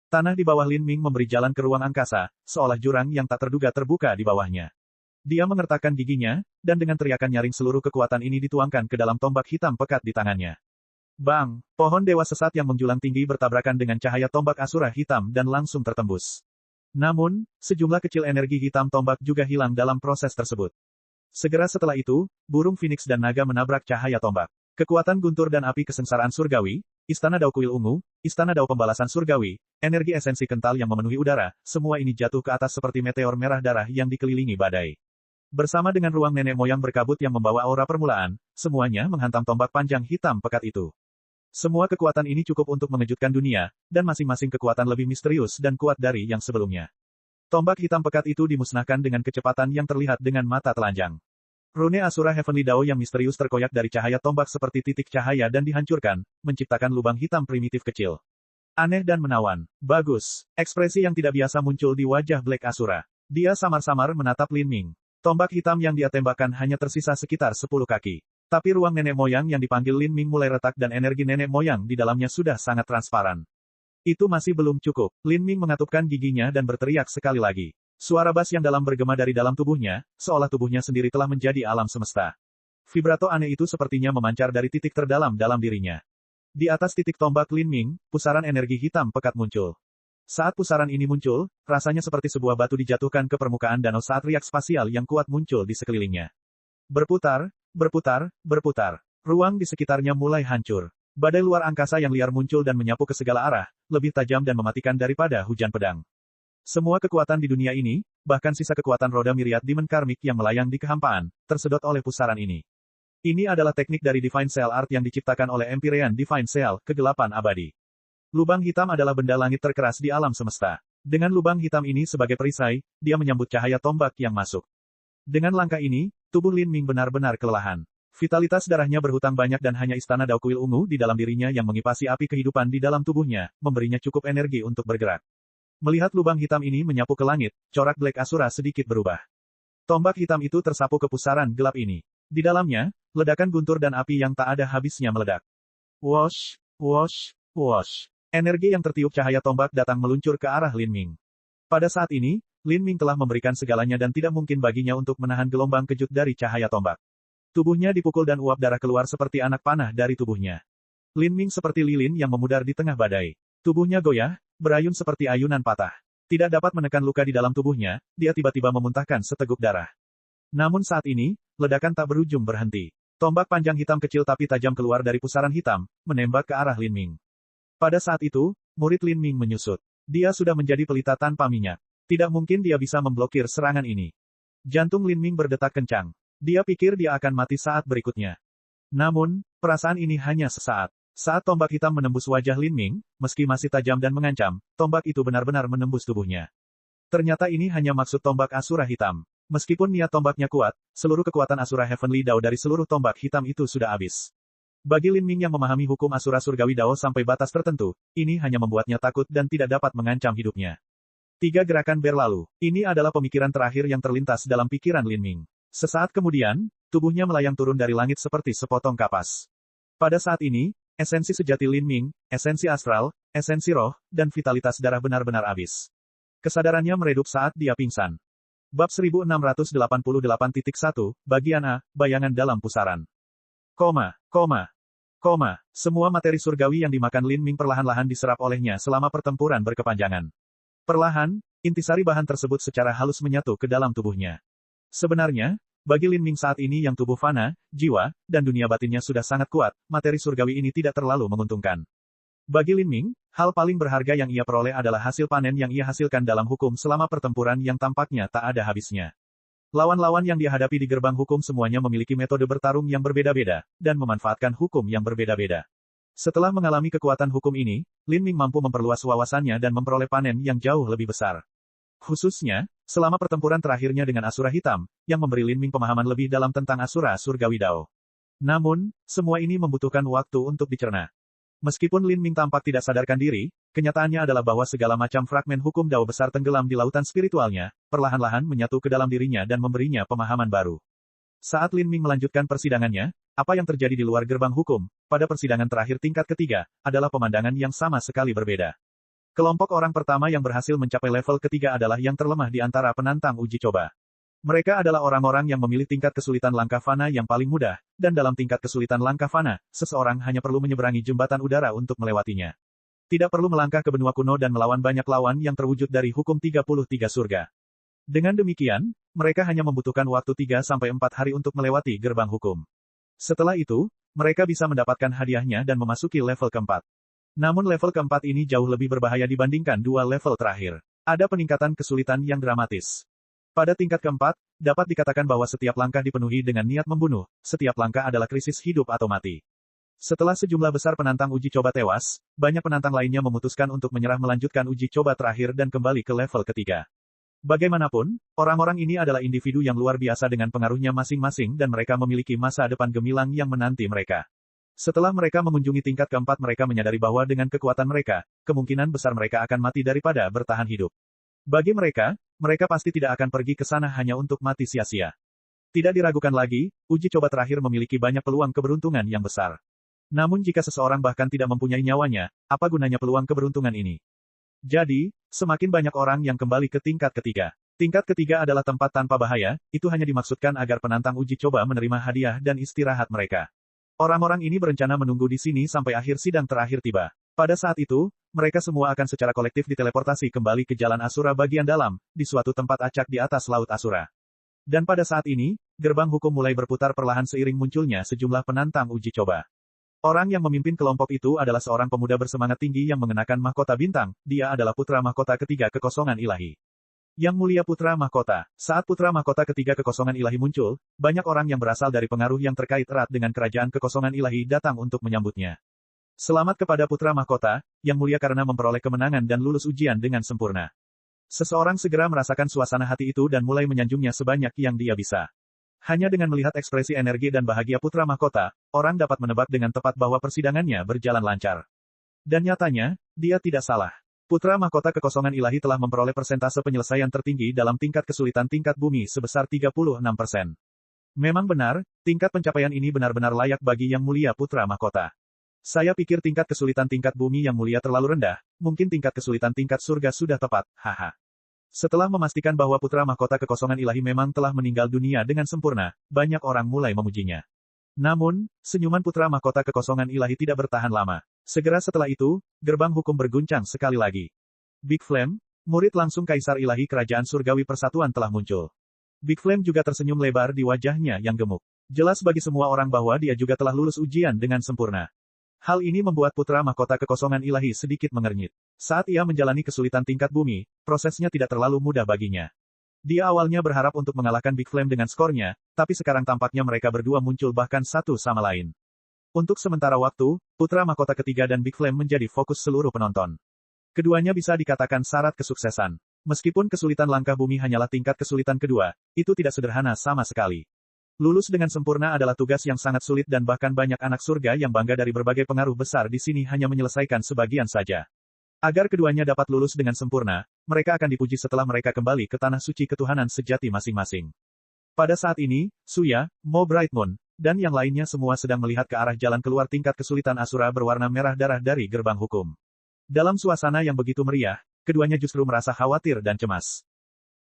Tanah di bawah Lin Ming memberi jalan ke ruang angkasa, seolah jurang yang tak terduga terbuka di bawahnya. Dia mengertakkan giginya, dan dengan teriakan nyaring seluruh kekuatan ini dituangkan ke dalam tombak hitam pekat di tangannya. Bang! Pohon dewa sesat yang menjulang tinggi bertabrakan dengan cahaya tombak Asura Hitam dan langsung tertembus. Namun, sejumlah kecil energi hitam tombak juga hilang dalam proses tersebut. Segera setelah itu, burung Phoenix dan naga menabrak cahaya tombak. Kekuatan guntur dan api kesengsaraan surgawi, Istana Dao Kuil Ungu, Istana Dao Pembalasan Surgawi, energi esensi kental yang memenuhi udara, semua ini jatuh ke atas seperti meteor merah darah yang dikelilingi badai. Bersama dengan ruang nenek moyang berkabut yang membawa aura permulaan, semuanya menghantam tombak panjang hitam pekat itu. Semua kekuatan ini cukup untuk mengejutkan dunia, dan masing-masing kekuatan lebih misterius dan kuat dari yang sebelumnya. Tombak hitam pekat itu dimusnahkan dengan kecepatan yang terlihat dengan mata telanjang. Rune Asura Heavenly Dao yang misterius terkoyak dari cahaya tombak seperti titik cahaya dan dihancurkan, menciptakan lubang hitam primitif kecil. Aneh dan menawan. Bagus. Ekspresi yang tidak biasa muncul di wajah Black Asura. Dia samar-samar menatap Lin Ming. Tombak hitam yang dia tembakkan hanya tersisa sekitar 10 kaki. Tapi ruang nenek moyang yang dipanggil Lin Ming mulai retak dan energi nenek moyang di dalamnya sudah sangat transparan. Itu masih belum cukup. Lin Ming mengatupkan giginya dan berteriak sekali lagi. Suara bass yang dalam bergema dari dalam tubuhnya, seolah tubuhnya sendiri telah menjadi alam semesta. Vibrato aneh itu sepertinya memancar dari titik terdalam dalam dirinya. Di atas titik tombak Lin Ming, pusaran energi hitam pekat muncul. Saat pusaran ini muncul, rasanya seperti sebuah batu dijatuhkan ke permukaan danau saat riak spasial yang kuat muncul di sekelilingnya. Berputar, berputar, berputar. Ruang di sekitarnya mulai hancur. Badai luar angkasa yang liar muncul dan menyapu ke segala arah, lebih tajam dan mematikan daripada hujan pedang. Semua kekuatan di dunia ini, bahkan sisa kekuatan roda miriat Demon Karmik yang melayang di kehampaan, tersedot oleh pusaran ini. Ini adalah teknik dari Divine Cell Art yang diciptakan oleh Empyrean Divine Cell, kegelapan abadi. Lubang hitam adalah benda langit terkeras di alam semesta. Dengan lubang hitam ini sebagai perisai, dia menyambut cahaya tombak yang masuk. Dengan langkah ini, tubuh Lin Ming benar-benar kelelahan. Vitalitas darahnya berhutang banyak dan hanya Istana Dao Kuil Ungu di dalam dirinya yang mengipasi api kehidupan di dalam tubuhnya, memberinya cukup energi untuk bergerak. Melihat lubang hitam ini menyapu ke langit, corak Black Asura sedikit berubah. Tombak hitam itu tersapu ke pusaran gelap ini. Di dalamnya, ledakan guntur dan api yang tak ada habisnya meledak. Wosh, wosh, wosh. Energi yang tertiup cahaya tombak datang meluncur ke arah Lin Ming. Pada saat ini, Lin Ming telah memberikan segalanya dan tidak mungkin baginya untuk menahan gelombang kejut dari cahaya tombak. Tubuhnya dipukul dan uap darah keluar seperti anak panah dari tubuhnya. Lin Ming seperti lilin yang memudar di tengah badai. Tubuhnya goyah, berayun seperti ayunan patah. Tidak dapat menekan luka di dalam tubuhnya, dia tiba-tiba memuntahkan seteguk darah. Namun saat ini, ledakan tak berujung berhenti. Tombak panjang hitam kecil tapi tajam keluar dari pusaran hitam, menembak ke arah Lin Ming. Pada saat itu, murid Lin Ming menyusut. Dia sudah menjadi pelita tanpa minyak. Tidak mungkin dia bisa memblokir serangan ini. Jantung Lin Ming berdetak kencang. Dia pikir dia akan mati saat berikutnya. Namun, perasaan ini hanya sesaat. Saat tombak hitam menembus wajah Lin Ming, meski masih tajam dan mengancam, tombak itu benar-benar menembus tubuhnya. Ternyata ini hanya maksud tombak Asura Hitam. Meskipun niat tombaknya kuat, seluruh kekuatan Asura Heavenly Dao dari seluruh tombak hitam itu sudah habis. Bagi Lin Ming yang memahami hukum Asura Surgawi Dao sampai batas tertentu, ini hanya membuatnya takut dan tidak dapat mengancam hidupnya. 3 gerakan berlalu. Ini adalah pemikiran terakhir yang terlintas dalam pikiran Lin Ming. Sesaat kemudian, tubuhnya melayang turun dari langit seperti sepotong kapas. Pada saat ini, esensi sejati Lin Ming, esensi astral, esensi roh, dan vitalitas darah benar-benar habis. Kesadarannya meredup saat dia pingsan. Bab 1688.1, bagian A, bayangan dalam pusaran. Semua materi surgawi yang dimakan Lin Ming perlahan-lahan diserap olehnya selama pertempuran berkepanjangan. Perlahan, intisari bahan tersebut secara halus menyatu ke dalam tubuhnya. Sebenarnya, bagi Lin Ming saat ini yang tubuh fana, jiwa, dan dunia batinnya sudah sangat kuat, materi surgawi ini tidak terlalu menguntungkan. Bagi Lin Ming, hal paling berharga yang ia peroleh adalah hasil panen yang ia hasilkan dalam hukum selama pertempuran yang tampaknya tak ada habisnya. Lawan-lawan yang dihadapi di gerbang hukum semuanya memiliki metode bertarung yang berbeda-beda, dan memanfaatkan hukum yang berbeda-beda. Setelah mengalami kekuatan hukum ini, Lin Ming mampu memperluas wawasannya dan memperoleh panen yang jauh lebih besar. Khususnya, selama pertempuran terakhirnya dengan Asura Hitam, yang memberi Lin Ming pemahaman lebih dalam tentang Asura Surgawi Dao. Namun, semua ini membutuhkan waktu untuk dicerna. Meskipun Lin Ming tampak tidak sadarkan diri, kenyataannya adalah bahwa segala macam fragmen hukum Dao besar tenggelam di lautan spiritualnya, perlahan-lahan menyatu ke dalam dirinya dan memberinya pemahaman baru. Saat Lin Ming melanjutkan persidangannya, apa yang terjadi di luar gerbang hukum, pada persidangan terakhir tingkat ketiga, adalah pemandangan yang sama sekali berbeda. Kelompok orang pertama yang berhasil mencapai level ketiga adalah yang terlemah di antara penantang uji coba. Mereka adalah orang-orang yang memilih tingkat kesulitan langkah fana yang paling mudah, dan dalam tingkat kesulitan langkah fana, seseorang hanya perlu menyeberangi jembatan udara untuk melewatinya. Tidak perlu melangkah ke benua kuno dan melawan banyak lawan yang terwujud dari hukum 33 surga. Dengan demikian, mereka hanya membutuhkan waktu 3-4 hari untuk melewati gerbang hukum. Setelah itu, mereka bisa mendapatkan hadiahnya dan memasuki level keempat. Namun level keempat ini jauh lebih berbahaya dibandingkan dua level terakhir. Ada peningkatan kesulitan yang dramatis. Pada tingkat keempat, dapat dikatakan bahwa setiap langkah dipenuhi dengan niat membunuh, setiap langkah adalah krisis hidup atau mati. Setelah sejumlah besar penantang uji coba tewas, banyak penantang lainnya memutuskan untuk menyerah melanjutkan uji coba terakhir dan kembali ke level ketiga. Bagaimanapun, orang-orang ini adalah individu yang luar biasa dengan pengaruhnya masing-masing dan mereka memiliki masa depan gemilang yang menanti mereka. Setelah mereka mengunjungi tingkat keempat mereka menyadari bahwa dengan kekuatan mereka, kemungkinan besar mereka akan mati daripada bertahan hidup. Bagi mereka, mereka pasti tidak akan pergi ke sana hanya untuk mati sia-sia. Tidak diragukan lagi, uji coba terakhir memiliki banyak peluang keberuntungan yang besar. Namun jika seseorang bahkan tidak mempunyai nyawanya, apa gunanya peluang keberuntungan ini? Jadi, semakin banyak orang yang kembali ke tingkat ketiga. Tingkat ketiga adalah tempat tanpa bahaya, itu hanya dimaksudkan agar penantang uji coba menerima hadiah dan istirahat mereka. Orang-orang ini berencana menunggu di sini sampai akhir sidang terakhir tiba. Pada saat itu, mereka semua akan secara kolektif diteleportasi kembali ke Jalan Asura bagian dalam, di suatu tempat acak di atas Laut Asura. Dan pada saat ini, gerbang hukum mulai berputar perlahan seiring munculnya sejumlah penantang uji coba. Orang yang memimpin kelompok itu adalah seorang pemuda bersemangat tinggi yang mengenakan mahkota bintang, dia adalah putra mahkota ketiga kekosongan ilahi. Yang mulia putra mahkota. Saat putra mahkota ketiga kekosongan ilahi muncul, banyak orang yang berasal dari pengaruh yang terkait erat dengan kerajaan kekosongan ilahi datang untuk menyambutnya. Selamat kepada putra mahkota, yang mulia karena memperoleh kemenangan dan lulus ujian dengan sempurna. Seseorang segera merasakan suasana hati itu dan mulai menyanjungnya sebanyak yang dia bisa. Hanya dengan melihat ekspresi energi dan bahagia putra mahkota, orang dapat menebak dengan tepat bahwa persidangannya berjalan lancar. Dan nyatanya, dia tidak salah. Putra mahkota kekosongan ilahi telah memperoleh persentase penyelesaian tertinggi dalam tingkat kesulitan tingkat bumi sebesar 36%. Memang benar, tingkat pencapaian ini benar-benar layak bagi yang mulia putra mahkota. Saya pikir tingkat kesulitan tingkat bumi yang mulia terlalu rendah, mungkin tingkat kesulitan tingkat surga sudah tepat, haha. Setelah memastikan bahwa putra mahkota kekosongan ilahi memang telah meninggal dunia dengan sempurna, banyak orang mulai memujinya. Namun, senyuman putra mahkota kekosongan ilahi tidak bertahan lama. Segera setelah itu, gerbang hukum berguncang sekali lagi. Big Flame, murid langsung Kaisar Ilahi Kerajaan Surgawi Persatuan telah muncul. Big Flame juga tersenyum lebar di wajahnya yang gemuk. Jelas bagi semua orang bahwa dia juga telah lulus ujian dengan sempurna. Hal ini membuat putra mahkota kekosongan ilahi sedikit mengernyit. Saat ia menjalani kesulitan tingkat bumi, prosesnya tidak terlalu mudah baginya. Dia awalnya berharap untuk mengalahkan Big Flame dengan skornya, tapi sekarang tampaknya mereka berdua muncul bahkan satu sama lain. Untuk sementara waktu, putra mahkota ketiga dan Big Flame menjadi fokus seluruh penonton. Keduanya bisa dikatakan syarat kesuksesan. Meskipun kesulitan langkah bumi hanyalah tingkat kesulitan kedua, itu tidak sederhana sama sekali. Lulus dengan sempurna adalah tugas yang sangat sulit dan bahkan banyak anak surga yang bangga dari berbagai pengaruh besar di sini hanya menyelesaikan sebagian saja. Agar keduanya dapat lulus dengan sempurna, mereka akan dipuji setelah mereka kembali ke tanah suci ketuhanan sejati masing-masing. Pada saat ini, Suya, Mo Bright Moon, dan yang lainnya semua sedang melihat ke arah jalan keluar tingkat kesulitan Asura berwarna merah darah dari gerbang hukum. Dalam suasana yang begitu meriah, keduanya justru merasa khawatir dan cemas.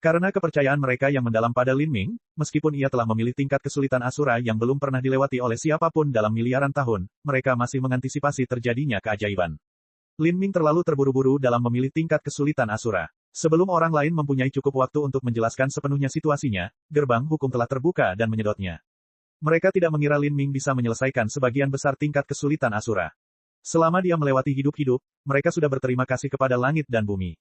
Karena kepercayaan mereka yang mendalam pada Lin Ming, meskipun ia telah memilih tingkat kesulitan Asura yang belum pernah dilewati oleh siapapun dalam miliaran tahun, mereka masih mengantisipasi terjadinya keajaiban. Lin Ming terlalu terburu-buru dalam memilih tingkat kesulitan Asura. Sebelum orang lain mempunyai cukup waktu untuk menjelaskan sepenuhnya situasinya, gerbang hukum telah terbuka dan menyedotnya. Mereka tidak mengira Lin Ming bisa menyelesaikan sebagian besar tingkat kesulitan Asura. Selama dia melewati hidup-hidup, mereka sudah berterima kasih kepada langit dan bumi.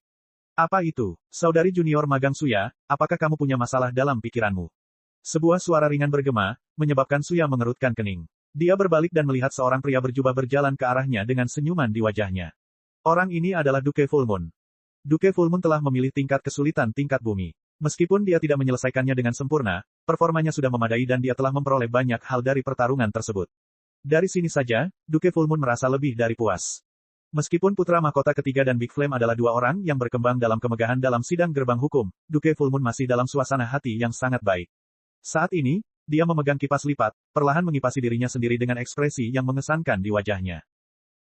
Apa itu? Saudari junior magang Suya, apakah kamu punya masalah dalam pikiranmu? Sebuah suara ringan bergema, menyebabkan Suya mengerutkan kening. Dia berbalik dan melihat seorang pria berjubah berjalan ke arahnya dengan senyuman di wajahnya. Orang ini adalah Duke Full Moon. Duke Full Moon telah memilih tingkat kesulitan tingkat bumi. Meskipun dia tidak menyelesaikannya dengan sempurna, performanya sudah memadai dan dia telah memperoleh banyak hal dari pertarungan tersebut. Dari sini saja, Duke Full Moon merasa lebih dari puas. Meskipun putra mahkota ketiga dan Big Flame adalah dua orang yang berkembang dalam kemegahan dalam sidang gerbang hukum, Duke Full Moon masih dalam suasana hati yang sangat baik. Saat ini, dia memegang kipas lipat, perlahan mengipasi dirinya sendiri dengan ekspresi yang mengesankan di wajahnya.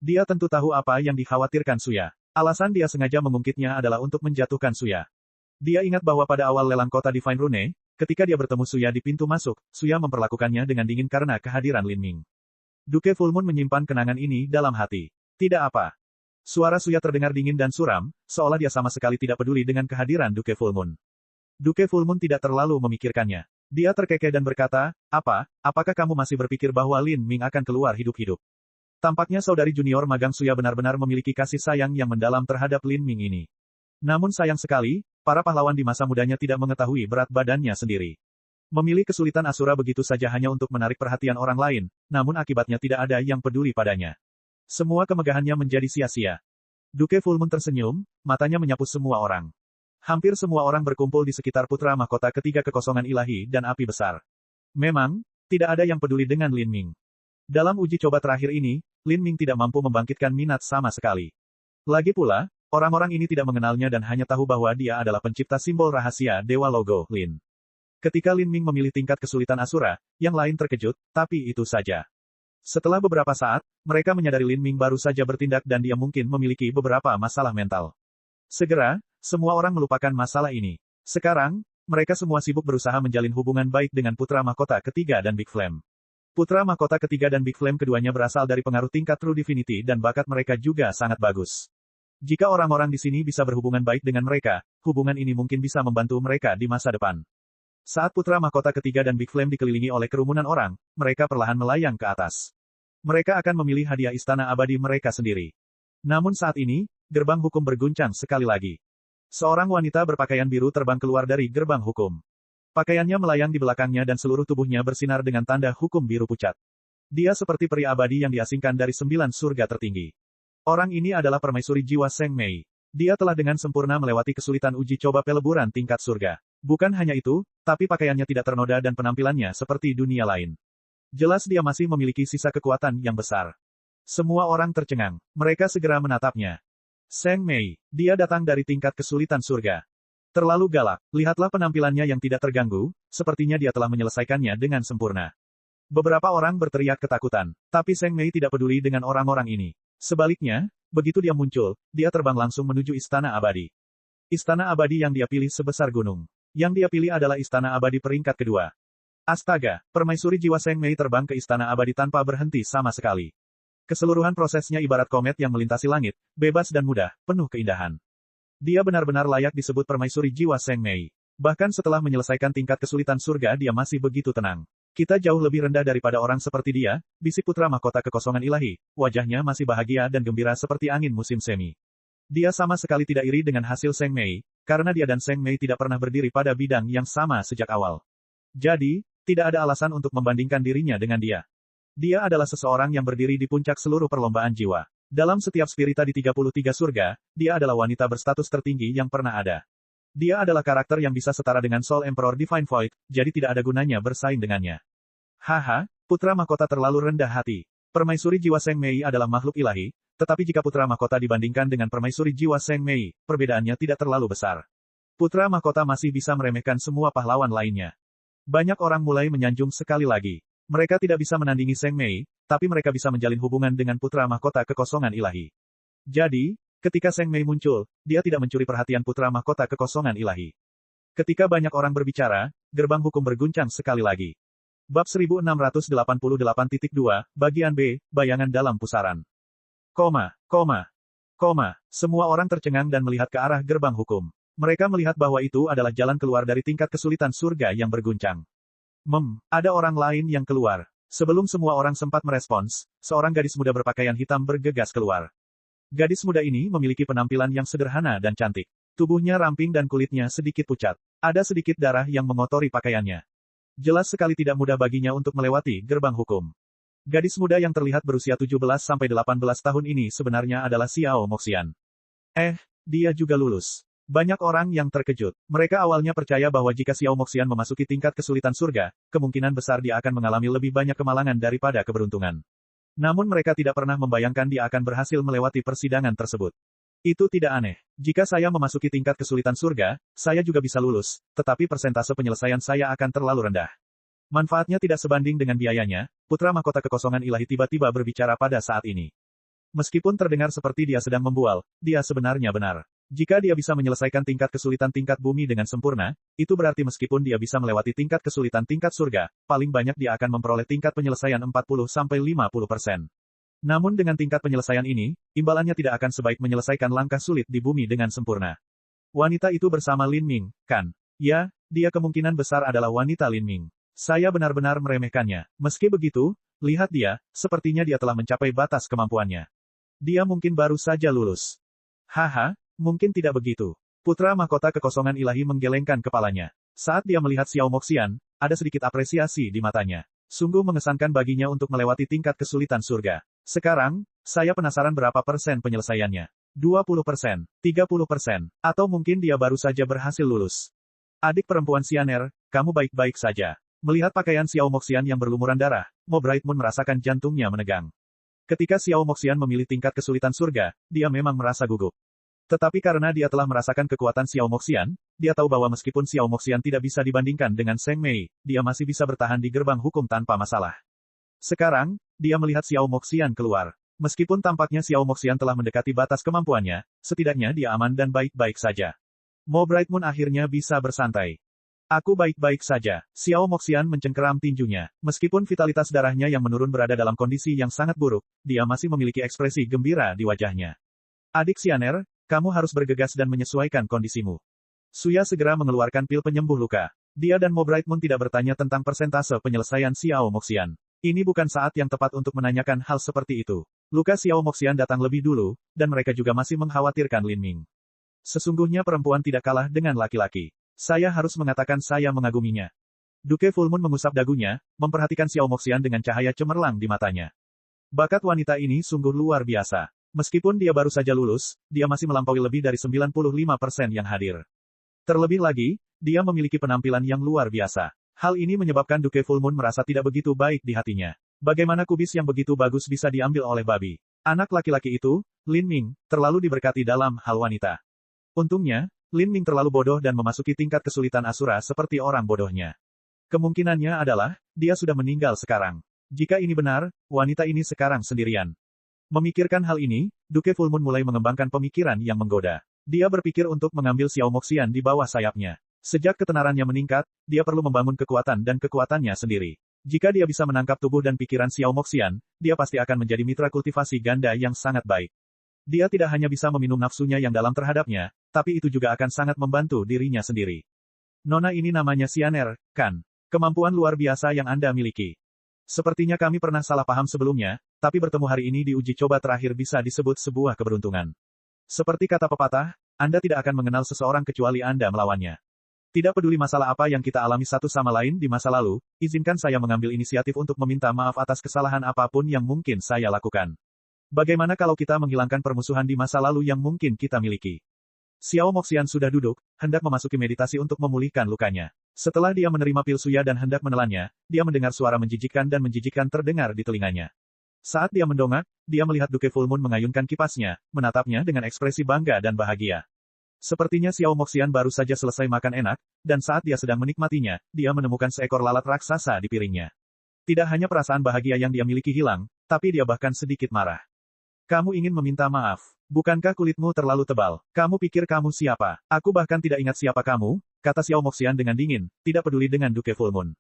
Dia tentu tahu apa yang dikhawatirkan Suya. Alasan dia sengaja mengungkitnya adalah untuk menjatuhkan Suya. Dia ingat bahwa pada awal lelang kota Divine Rune, ketika dia bertemu Suya di pintu masuk, Suya memperlakukannya dengan dingin karena kehadiran Lin Ming. Duke Full Moon menyimpan kenangan ini dalam hati. Tidak apa. Suara Suya terdengar dingin dan suram, seolah dia sama sekali tidak peduli dengan kehadiran Duke Full Moon. Duke Full Moon tidak terlalu memikirkannya. Dia terkekeh dan berkata, apakah kamu masih berpikir bahwa Lin Ming akan keluar hidup-hidup? Tampaknya saudari junior magang Suya benar-benar memiliki kasih sayang yang mendalam terhadap Lin Ming ini. Namun sayang sekali, para pahlawan di masa mudanya tidak mengetahui berat badannya sendiri. Memilih kesulitan Asura begitu saja hanya untuk menarik perhatian orang lain, namun akibatnya tidak ada yang peduli padanya. Semua kemegahannya menjadi sia-sia. Duke Full Moon tersenyum, matanya menyapu semua orang. Hampir semua orang berkumpul di sekitar putra mahkota ketiga kekosongan ilahi dan api besar. Memang, tidak ada yang peduli dengan Lin Ming. Dalam uji coba terakhir ini, Lin Ming tidak mampu membangkitkan minat sama sekali. Lagi pula, orang-orang ini tidak mengenalnya dan hanya tahu bahwa dia adalah pencipta simbol rahasia Dewa Logo, Lin. Ketika Lin Ming memilih tingkat kesulitan Asura, yang lain terkejut, tapi itu saja. Setelah beberapa saat, mereka menyadari Lin Ming baru saja bertindak dan dia mungkin memiliki beberapa masalah mental. Segera, semua orang melupakan masalah ini. Sekarang, mereka semua sibuk berusaha menjalin hubungan baik dengan putra mahkota ketiga dan Big Flame. Putra mahkota ketiga dan Big Flame keduanya berasal dari pengaruh tingkat True Divinity dan bakat mereka juga sangat bagus. Jika orang-orang di sini bisa berhubungan baik dengan mereka, hubungan ini mungkin bisa membantu mereka di masa depan. Saat putra mahkota ketiga dan Big Flame dikelilingi oleh kerumunan orang, mereka perlahan melayang ke atas. Mereka akan memilih hadiah istana abadi mereka sendiri. Namun saat ini, gerbang hukum berguncang sekali lagi. Seorang wanita berpakaian biru terbang keluar dari gerbang hukum. Pakaiannya melayang di belakangnya dan seluruh tubuhnya bersinar dengan tanda hukum biru pucat. Dia seperti peri abadi yang diasingkan dari 9 surga tertinggi. Orang ini adalah permaisuri jiwa Seng Mei. Dia telah dengan sempurna melewati kesulitan uji coba peleburan tingkat surga. Bukan hanya itu, tapi pakaiannya tidak ternoda dan penampilannya seperti dunia lain. Jelas dia masih memiliki sisa kekuatan yang besar. Semua orang tercengang. Mereka segera menatapnya. Seng Mei, dia datang dari tingkat kesulitan surga. Terlalu galak. Lihatlah penampilannya yang tidak terganggu, sepertinya dia telah menyelesaikannya dengan sempurna. Beberapa orang berteriak ketakutan, tapi Seng Mei tidak peduli dengan orang-orang ini. Sebaliknya, begitu dia muncul, dia terbang langsung menuju Istana Abadi. Istana Abadi yang dia pilih sebesar gunung. Yang dia pilih adalah Istana Abadi peringkat kedua. Astaga, permaisuri jiwa Seng Mei terbang ke Istana Abadi tanpa berhenti sama sekali. Keseluruhan prosesnya ibarat komet yang melintasi langit, bebas dan mudah, penuh keindahan. Dia benar-benar layak disebut permaisuri jiwa Seng Mei. Bahkan setelah menyelesaikan tingkat kesulitan surga dia masih begitu tenang. Kita jauh lebih rendah daripada orang seperti dia, bisik putra mahkota kekosongan ilahi, wajahnya masih bahagia dan gembira seperti angin musim semi. Dia sama sekali tidak iri dengan hasil Seng Mei, karena dia dan Seng Mei tidak pernah berdiri pada bidang yang sama sejak awal. Jadi, tidak ada alasan untuk membandingkan dirinya dengan dia. Dia adalah seseorang yang berdiri di puncak seluruh perlombaan jiwa. Dalam setiap spirita di 33 surga, dia adalah wanita berstatus tertinggi yang pernah ada. Dia adalah karakter yang bisa setara dengan Soul Emperor Divine Void, jadi tidak ada gunanya bersaing dengannya. Haha, putra mahkota terlalu rendah hati. Permaisuri jiwa Seng Mei adalah makhluk ilahi, tetapi jika putra mahkota dibandingkan dengan permaisuri jiwa Seng Mei, perbedaannya tidak terlalu besar. Putra mahkota masih bisa meremehkan semua pahlawan lainnya. Banyak orang mulai menyanjung sekali lagi. Mereka tidak bisa menandingi Seng Mei, tapi mereka bisa menjalin hubungan dengan putra mahkota kekosongan ilahi. Jadi, ketika Seng Mei muncul, dia tidak mencuri perhatian putra mahkota kekosongan ilahi. Ketika banyak orang berbicara, gerbang hukum berguncang sekali lagi. Bab 1688.2, bagian B, bayangan dalam pusaran. Semua orang tercengang dan melihat ke arah gerbang hukum. Mereka melihat bahwa itu adalah jalan keluar dari tingkat kesulitan surga yang berguncang. Ada orang lain yang keluar. Sebelum semua orang sempat merespons, seorang gadis muda berpakaian hitam bergegas keluar. Gadis muda ini memiliki penampilan yang sederhana dan cantik. Tubuhnya ramping dan kulitnya sedikit pucat. Ada sedikit darah yang mengotori pakaiannya. Jelas sekali tidak mudah baginya untuk melewati gerbang hukum. Gadis muda yang terlihat berusia 17-18 tahun ini sebenarnya adalah Xiao Moxian. Dia juga lulus. Banyak orang yang terkejut. Mereka awalnya percaya bahwa jika Xiao Moxian memasuki tingkat kesulitan surga, kemungkinan besar dia akan mengalami lebih banyak kemalangan daripada keberuntungan. Namun mereka tidak pernah membayangkan dia akan berhasil melewati persidangan tersebut. Itu tidak aneh. Jika saya memasuki tingkat kesulitan surga, saya juga bisa lulus, tetapi persentase penyelesaian saya akan terlalu rendah. Manfaatnya tidak sebanding dengan biayanya, putra mahkota kekosongan ilahi tiba-tiba berbicara pada saat ini. Meskipun terdengar seperti dia sedang membual, dia sebenarnya benar. Jika dia bisa menyelesaikan tingkat kesulitan tingkat bumi dengan sempurna, itu berarti meskipun dia bisa melewati tingkat kesulitan tingkat surga, paling banyak dia akan memperoleh tingkat penyelesaian 40-50%. Namun dengan tingkat penyelesaian ini, imbalannya tidak akan sebaik menyelesaikan langkah sulit di bumi dengan sempurna. Wanita itu bersama Lin Ming, kan? Ya, dia kemungkinan besar adalah wanita Lin Ming. Saya benar-benar meremehkannya. Meski begitu, lihat dia, sepertinya dia telah mencapai batas kemampuannya. Dia mungkin baru saja lulus. Mungkin tidak begitu. Putra mahkota kekosongan ilahi menggelengkan kepalanya. Saat dia melihat Xiao Moxian, ada sedikit apresiasi di matanya. Sungguh mengesankan baginya untuk melewati tingkat kesulitan surga. Sekarang, saya penasaran berapa persen penyelesaiannya. 20%, 30%, atau mungkin dia baru saja berhasil lulus. Adik perempuan Xianer, kamu baik-baik saja. Melihat pakaian Xiao Moxian yang berlumuran darah, Mo Brightmoon merasakan jantungnya menegang. Ketika Xiao Moxian memilih tingkat kesulitan surga, dia memang merasa gugup. Tetapi karena dia telah merasakan kekuatan Xiao Moxian, dia tahu bahwa meskipun Xiao Moxian tidak bisa dibandingkan dengan Seng Mei, dia masih bisa bertahan di gerbang hukum tanpa masalah. Sekarang, dia melihat Xiao Moxian keluar. Meskipun tampaknya Xiao Moxian telah mendekati batas kemampuannya, setidaknya dia aman dan baik-baik saja. Mo Brightmoon akhirnya bisa bersantai. Aku baik-baik saja. Xiao Moxian mencengkeram tinjunya. Meskipun vitalitas darahnya yang menurun berada dalam kondisi yang sangat buruk, dia masih memiliki ekspresi gembira di wajahnya. Adik Xianer, kamu harus bergegas dan menyesuaikan kondisimu. Suya segera mengeluarkan pil penyembuh luka. Dia dan Mo Brightmoon tidak bertanya tentang persentase penyelesaian Xiao Moxian. Ini bukan saat yang tepat untuk menanyakan hal seperti itu. Luka Xiao Moxian datang lebih dulu, dan mereka juga masih mengkhawatirkan Lin Ming. Sesungguhnya perempuan tidak kalah dengan laki-laki. Saya harus mengatakan saya mengaguminya. Duke Full Moon mengusap dagunya, memperhatikan Xiao Moxian dengan cahaya cemerlang di matanya. Bakat wanita ini sungguh luar biasa. Meskipun dia baru saja lulus, dia masih melampaui lebih dari 95% yang hadir. Terlebih lagi, dia memiliki penampilan yang luar biasa. Hal ini menyebabkan Duke Full Moon merasa tidak begitu baik di hatinya. Bagaimana kubis yang begitu bagus bisa diambil oleh babi? Anak laki-laki itu, Lin Ming, terlalu diberkati dalam hal wanita. Untungnya, Lin Ming terlalu bodoh dan memasuki tingkat kesulitan asura seperti orang bodohnya. Kemungkinannya adalah, dia sudah meninggal sekarang. Jika ini benar, wanita ini sekarang sendirian. Memikirkan hal ini, Duke Full Moon mulai mengembangkan pemikiran yang menggoda. Dia berpikir untuk mengambil Xiao Moxian di bawah sayapnya. Sejak ketenarannya meningkat, dia perlu membangun kekuatan dan kekuatannya sendiri. Jika dia bisa menangkap tubuh dan pikiran Xiao Moxian, dia pasti akan menjadi mitra kultivasi ganda yang sangat baik. Dia tidak hanya bisa meminum nafsunya yang dalam terhadapnya, tapi itu juga akan sangat membantu dirinya sendiri. Nona ini namanya Xianer, kan? Kemampuan luar biasa yang Anda miliki. Sepertinya kami pernah salah paham sebelumnya, tapi bertemu hari ini di uji coba terakhir bisa disebut sebuah keberuntungan. Seperti kata pepatah, Anda tidak akan mengenal seseorang kecuali Anda melawannya. Tidak peduli masalah apa yang kita alami satu sama lain di masa lalu, izinkan saya mengambil inisiatif untuk meminta maaf atas kesalahan apapun yang mungkin saya lakukan. Bagaimana kalau kita menghilangkan permusuhan di masa lalu yang mungkin kita miliki? Xiao Moxian sudah duduk, hendak memasuki meditasi untuk memulihkan lukanya. Setelah dia menerima pil suya dan hendak menelannya, dia mendengar suara menjijikkan dan menjijikkan terdengar di telinganya. Saat dia mendongak, dia melihat Duke Full Moon mengayunkan kipasnya, menatapnya dengan ekspresi bangga dan bahagia. Sepertinya Xiao Moxian baru saja selesai makan enak, dan saat dia sedang menikmatinya, dia menemukan seekor lalat raksasa di piringnya. Tidak hanya perasaan bahagia yang dia miliki hilang, tapi dia bahkan sedikit marah. Kamu ingin meminta maaf. Bukankah kulitmu terlalu tebal? Kamu pikir kamu siapa? Aku bahkan tidak ingat siapa kamu, kata Xiao Moxian dengan dingin, tidak peduli dengan Duke Full Moon.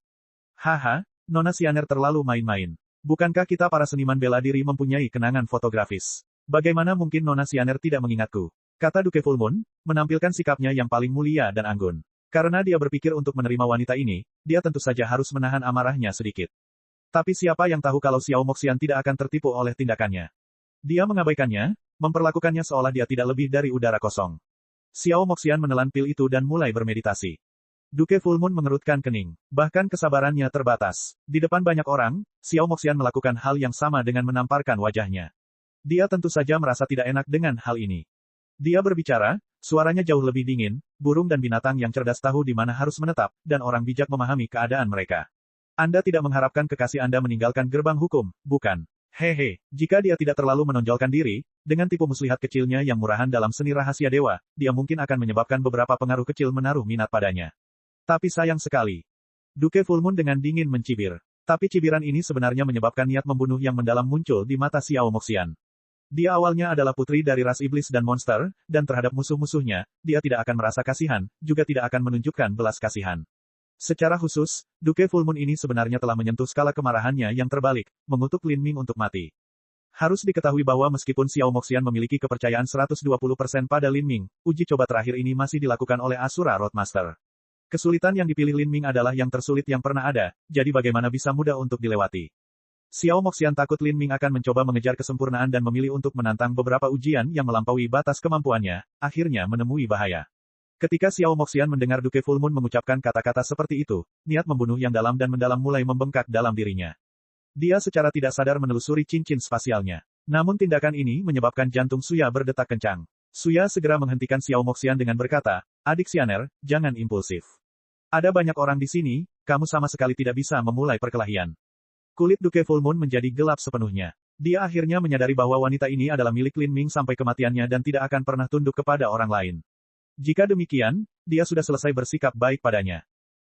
Haha, Nona Xianer terlalu main-main. Bukankah kita para seniman bela diri mempunyai kenangan fotografis? Bagaimana mungkin Nona Xianer tidak mengingatku? Kata Duke Full Moon, menampilkan sikapnya yang paling mulia dan anggun. Karena dia berpikir untuk menerima wanita ini, dia tentu saja harus menahan amarahnya sedikit. Tapi siapa yang tahu kalau Xiao Moxian tidak akan tertipu oleh tindakannya? Dia mengabaikannya, memperlakukannya seolah dia tidak lebih dari udara kosong. Xiao Moxian menelan pil itu dan mulai bermeditasi. Duke Full Moon mengerutkan kening. Bahkan kesabarannya terbatas. Di depan banyak orang, Xiao Moxian melakukan hal yang sama dengan menamparkan wajahnya. Dia tentu saja merasa tidak enak dengan hal ini. Dia berbicara, suaranya jauh lebih dingin, burung dan binatang yang cerdas tahu di mana harus menetap, dan orang bijak memahami keadaan mereka. Anda tidak mengharapkan kekasih Anda meninggalkan gerbang hukum, bukan? Hehe, jika dia tidak terlalu menonjolkan diri, dengan tipu muslihat kecilnya yang murahan dalam seni rahasia dewa, dia mungkin akan menyebabkan beberapa pengaruh kecil menaruh minat padanya. Tapi sayang sekali. Duke Full Moon dengan dingin mencibir. Tapi cibiran ini sebenarnya menyebabkan niat membunuh yang mendalam muncul di mata Xiao Moxian. Dia awalnya adalah putri dari ras iblis dan monster, dan terhadap musuh-musuhnya, dia tidak akan merasa kasihan, juga tidak akan menunjukkan belas kasihan. Secara khusus, Duke Full Moon ini sebenarnya telah menyentuh skala kemarahannya yang terbalik, mengutuk Lin Ming untuk mati. Harus diketahui bahwa meskipun Xiao Moxian memiliki kepercayaan 120% pada Lin Ming, uji coba terakhir ini masih dilakukan oleh Asura Roadmaster. Kesulitan yang dipilih Lin Ming adalah yang tersulit yang pernah ada, jadi bagaimana bisa mudah untuk dilewati. Xiao Moxian takut Lin Ming akan mencoba mengejar kesempurnaan dan memilih untuk menantang beberapa ujian yang melampaui batas kemampuannya, akhirnya menemui bahaya. Ketika Xiao Moxian mendengar Duke Full Moon mengucapkan kata-kata seperti itu, niat membunuh yang dalam dan mendalam mulai membengkak dalam dirinya. Dia secara tidak sadar menelusuri cincin spasialnya. Namun tindakan ini menyebabkan jantung Suya berdetak kencang. Suya segera menghentikan Xiao Moxian dengan berkata, "Adik Xianer, jangan impulsif. Ada banyak orang di sini, kamu sama sekali tidak bisa memulai perkelahian." Kulit Duke Full Moon menjadi gelap sepenuhnya. Dia akhirnya menyadari bahwa wanita ini adalah milik Lin Ming sampai kematiannya dan tidak akan pernah tunduk kepada orang lain. Jika demikian, dia sudah selesai bersikap baik padanya.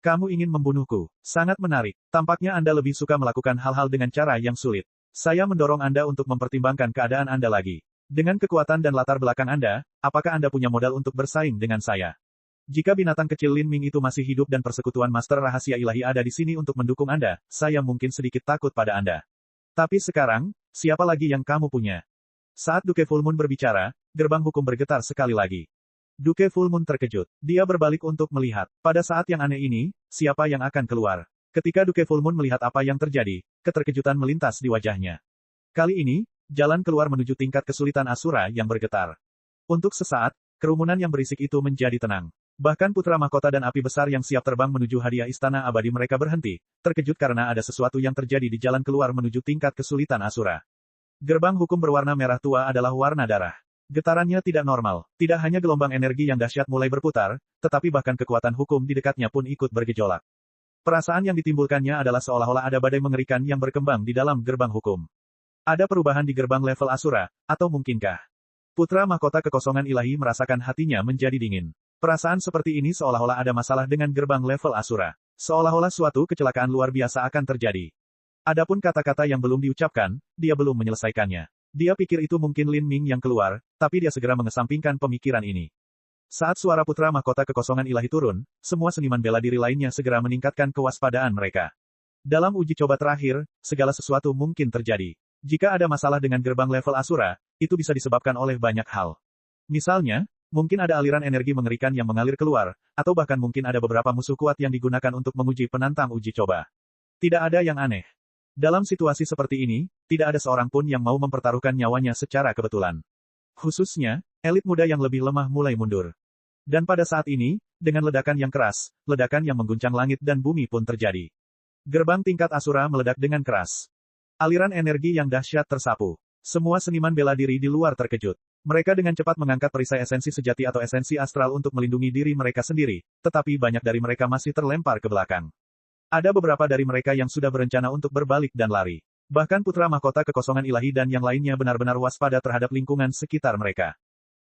Kamu ingin membunuhku. Sangat menarik. Tampaknya Anda lebih suka melakukan hal-hal dengan cara yang sulit. Saya mendorong Anda untuk mempertimbangkan keadaan Anda lagi. Dengan kekuatan dan latar belakang Anda, apakah Anda punya modal untuk bersaing dengan saya? Jika binatang kecil Lin Ming itu masih hidup dan persekutuan Master Rahasia Ilahi ada di sini untuk mendukung Anda, saya mungkin sedikit takut pada Anda. Tapi sekarang, siapa lagi yang kamu punya? Saat Duke Full Moon berbicara, gerbang hukum bergetar sekali lagi. Duke Full Moon terkejut. Dia berbalik untuk melihat. Pada saat yang aneh ini, siapa yang akan keluar? Ketika Duke Full Moon melihat apa yang terjadi, keterkejutan melintas di wajahnya. Kali ini, jalan keluar menuju tingkat kesulitan Asura yang bergetar. Untuk sesaat, kerumunan yang berisik itu menjadi tenang. Bahkan putra mahkota dan api besar yang siap terbang menuju hadiah istana abadi mereka berhenti, terkejut karena ada sesuatu yang terjadi di jalan keluar menuju tingkat kesulitan Asura. Gerbang hukum berwarna merah tua adalah warna darah. Getarannya tidak normal. Tidak hanya gelombang energi yang dahsyat mulai berputar, tetapi bahkan kekuatan hukum di dekatnya pun ikut bergejolak. Perasaan yang ditimbulkannya adalah seolah-olah ada badai mengerikan yang berkembang di dalam gerbang hukum. Ada perubahan di gerbang level Asura, atau mungkinkah? Putra mahkota kekosongan ilahi merasakan hatinya menjadi dingin. Perasaan seperti ini seolah-olah ada masalah dengan gerbang level Asura. Seolah-olah suatu kecelakaan luar biasa akan terjadi. Adapun kata-kata yang belum diucapkan, dia belum menyelesaikannya. Dia pikir itu mungkin Lin Ming yang keluar, tapi dia segera mengesampingkan pemikiran ini. Saat suara putra mahkota kekosongan ilahi turun, semua seniman bela diri lainnya segera meningkatkan kewaspadaan mereka. Dalam uji coba terakhir, segala sesuatu mungkin terjadi. Jika ada masalah dengan gerbang level Asura, itu bisa disebabkan oleh banyak hal. Misalnya, mungkin ada aliran energi mengerikan yang mengalir keluar, atau bahkan mungkin ada beberapa musuh kuat yang digunakan untuk menguji penantang uji coba. Tidak ada yang aneh. Dalam situasi seperti ini, tidak ada seorang pun yang mau mempertaruhkan nyawanya secara kebetulan. Khususnya, elit muda yang lebih lemah mulai mundur. Dan pada saat ini, dengan ledakan yang keras, ledakan yang mengguncang langit dan bumi pun terjadi. Gerbang tingkat Asura meledak dengan keras. Aliran energi yang dahsyat tersapu. Semua seniman bela diri di luar terkejut. Mereka dengan cepat mengangkat perisai esensi sejati atau esensi astral untuk melindungi diri mereka sendiri, tetapi banyak dari mereka masih terlempar ke belakang. Ada beberapa dari mereka yang sudah berencana untuk berbalik dan lari. Bahkan putra mahkota kekosongan ilahi dan yang lainnya benar-benar waspada terhadap lingkungan sekitar mereka.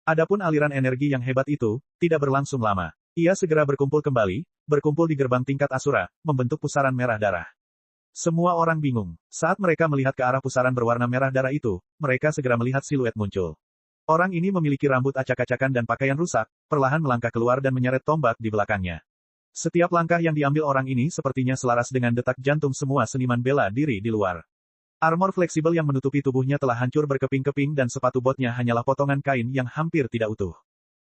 Adapun aliran energi yang hebat itu, tidak berlangsung lama. Ia segera berkumpul kembali, berkumpul di gerbang tingkat Asura, membentuk pusaran merah darah. Semua orang bingung. Saat mereka melihat ke arah pusaran berwarna merah darah itu, mereka segera melihat siluet muncul. Orang ini memiliki rambut acak-acakan dan pakaian rusak, perlahan melangkah keluar dan menyeret tombak di belakangnya. Setiap langkah yang diambil orang ini sepertinya selaras dengan detak jantung semua seniman bela diri di luar. Armor fleksibel yang menutupi tubuhnya telah hancur berkeping-keping dan sepatu botnya hanyalah potongan kain yang hampir tidak utuh.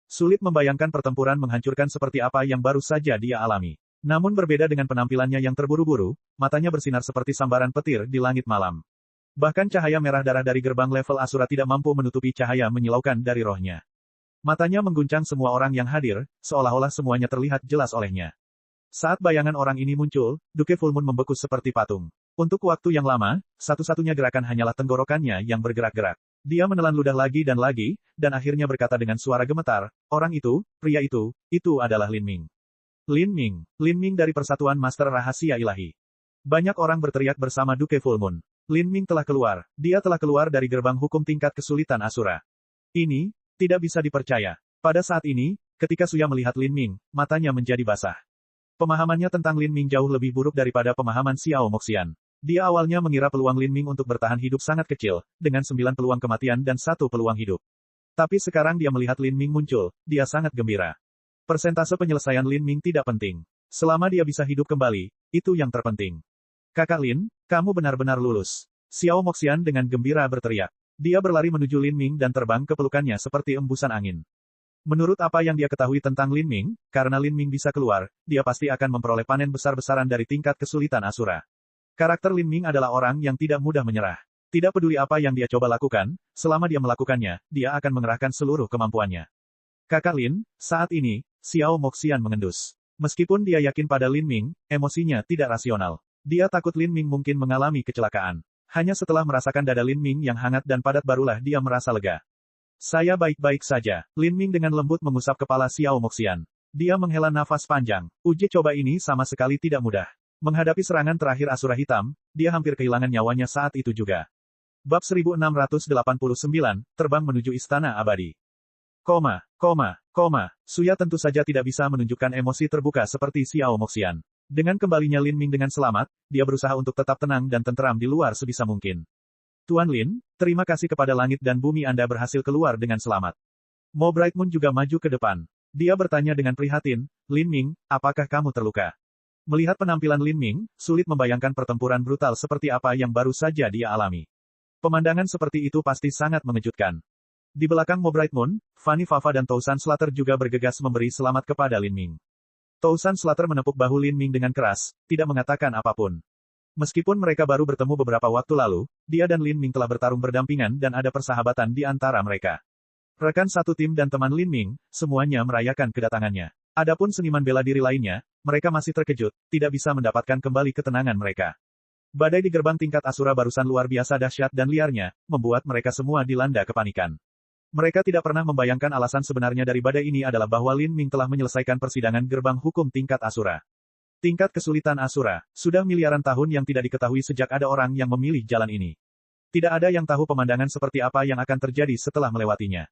Sulit membayangkan pertempuran menghancurkan seperti apa yang baru saja dia alami. Namun berbeda dengan penampilannya yang terburu-buru, matanya bersinar seperti sambaran petir di langit malam. Bahkan cahaya merah darah dari gerbang level Asura tidak mampu menutupi cahaya menyilaukan dari rohnya. Matanya mengguncang semua orang yang hadir, seolah-olah semuanya terlihat jelas olehnya. Saat bayangan orang ini muncul, Duke Full Moon membeku seperti patung. Untuk waktu yang lama, satu-satunya gerakan hanyalah tenggorokannya yang bergerak-gerak. Dia menelan ludah lagi, dan akhirnya berkata dengan suara gemetar, orang itu, pria itu adalah Lin Ming. Lin Ming dari Persatuan Master Rahasia Ilahi. Banyak orang berteriak bersama Duke Full Moon. Lin Ming telah keluar. Dia telah keluar dari gerbang hukum tingkat kesulitan Asura. Ini, tidak bisa dipercaya. Pada saat ini, ketika Suya melihat Lin Ming, matanya menjadi basah. Pemahamannya tentang Lin Ming jauh lebih buruk daripada pemahaman Xiao Moxian. Dia awalnya mengira peluang Lin Ming untuk bertahan hidup sangat kecil, dengan 9 peluang kematian dan 1 peluang hidup. Tapi sekarang dia melihat Lin Ming muncul, dia sangat gembira. Persentase penyelesaian Lin Ming tidak penting. Selama dia bisa hidup kembali, itu yang terpenting. Kakak Lin, kamu benar-benar lulus. Xiao Moxian dengan gembira berteriak. Dia berlari menuju Lin Ming dan terbang ke pelukannya seperti embusan angin. Menurut apa yang dia ketahui tentang Lin Ming, karena Lin Ming bisa keluar, dia pasti akan memperoleh panen besar-besaran dari tingkat kesulitan Asura. Karakter Lin Ming adalah orang yang tidak mudah menyerah. Tidak peduli apa yang dia coba lakukan, selama dia melakukannya, dia akan mengerahkan seluruh kemampuannya. Kakak Lin, saat ini, Xiao Moxian mengendus. Meskipun dia yakin pada Lin Ming, emosinya tidak rasional. Dia takut Lin Ming mungkin mengalami kecelakaan. Hanya setelah merasakan dada Lin Ming yang hangat dan padat barulah dia merasa lega. Saya baik-baik saja. Lin Ming dengan lembut mengusap kepala Xiao Moxian. Dia menghela nafas panjang. Uji coba ini sama sekali tidak mudah. Menghadapi serangan terakhir Asura Hitam, dia hampir kehilangan nyawanya saat itu juga. Bab 1689, terbang menuju Istana Abadi. Suya tentu saja tidak bisa menunjukkan emosi terbuka seperti Xiao Moxian. Dengan kembalinya Lin Ming dengan selamat, dia berusaha untuk tetap tenang dan tenteram di luar sebisa mungkin. Tuan Lin, terima kasih kepada langit dan bumi Anda berhasil keluar dengan selamat. Mo Bright Moon juga maju ke depan. Dia bertanya dengan prihatin, Lin Ming, apakah kamu terluka? Melihat penampilan Lin Ming, sulit membayangkan pertempuran brutal seperti apa yang baru saja dia alami. Pemandangan seperti itu pasti sangat mengejutkan. Di belakang Mo Bright Moon, Fanny Fafa dan Tousan Slater juga bergegas memberi selamat kepada Lin Ming. Tousan Slater menepuk bahu Lin Ming dengan keras, tidak mengatakan apapun. Meskipun mereka baru bertemu beberapa waktu lalu, dia dan Lin Ming telah bertarung berdampingan dan ada persahabatan di antara mereka. Rekan satu tim dan teman Lin Ming, semuanya merayakan kedatangannya. Adapun seniman bela diri lainnya, mereka masih terkejut, tidak bisa mendapatkan kembali ketenangan mereka. Badai di gerbang tingkat Asura barusan luar biasa dahsyat dan liarnya, membuat mereka semua dilanda kepanikan. Mereka tidak pernah membayangkan alasan sebenarnya dari badai ini adalah bahwa Lin Ming telah menyelesaikan persidangan gerbang hukum tingkat Asura. Tingkat kesulitan Asura, sudah miliaran tahun yang tidak diketahui sejak ada orang yang memilih jalan ini. Tidak ada yang tahu pemandangan seperti apa yang akan terjadi setelah melewatinya.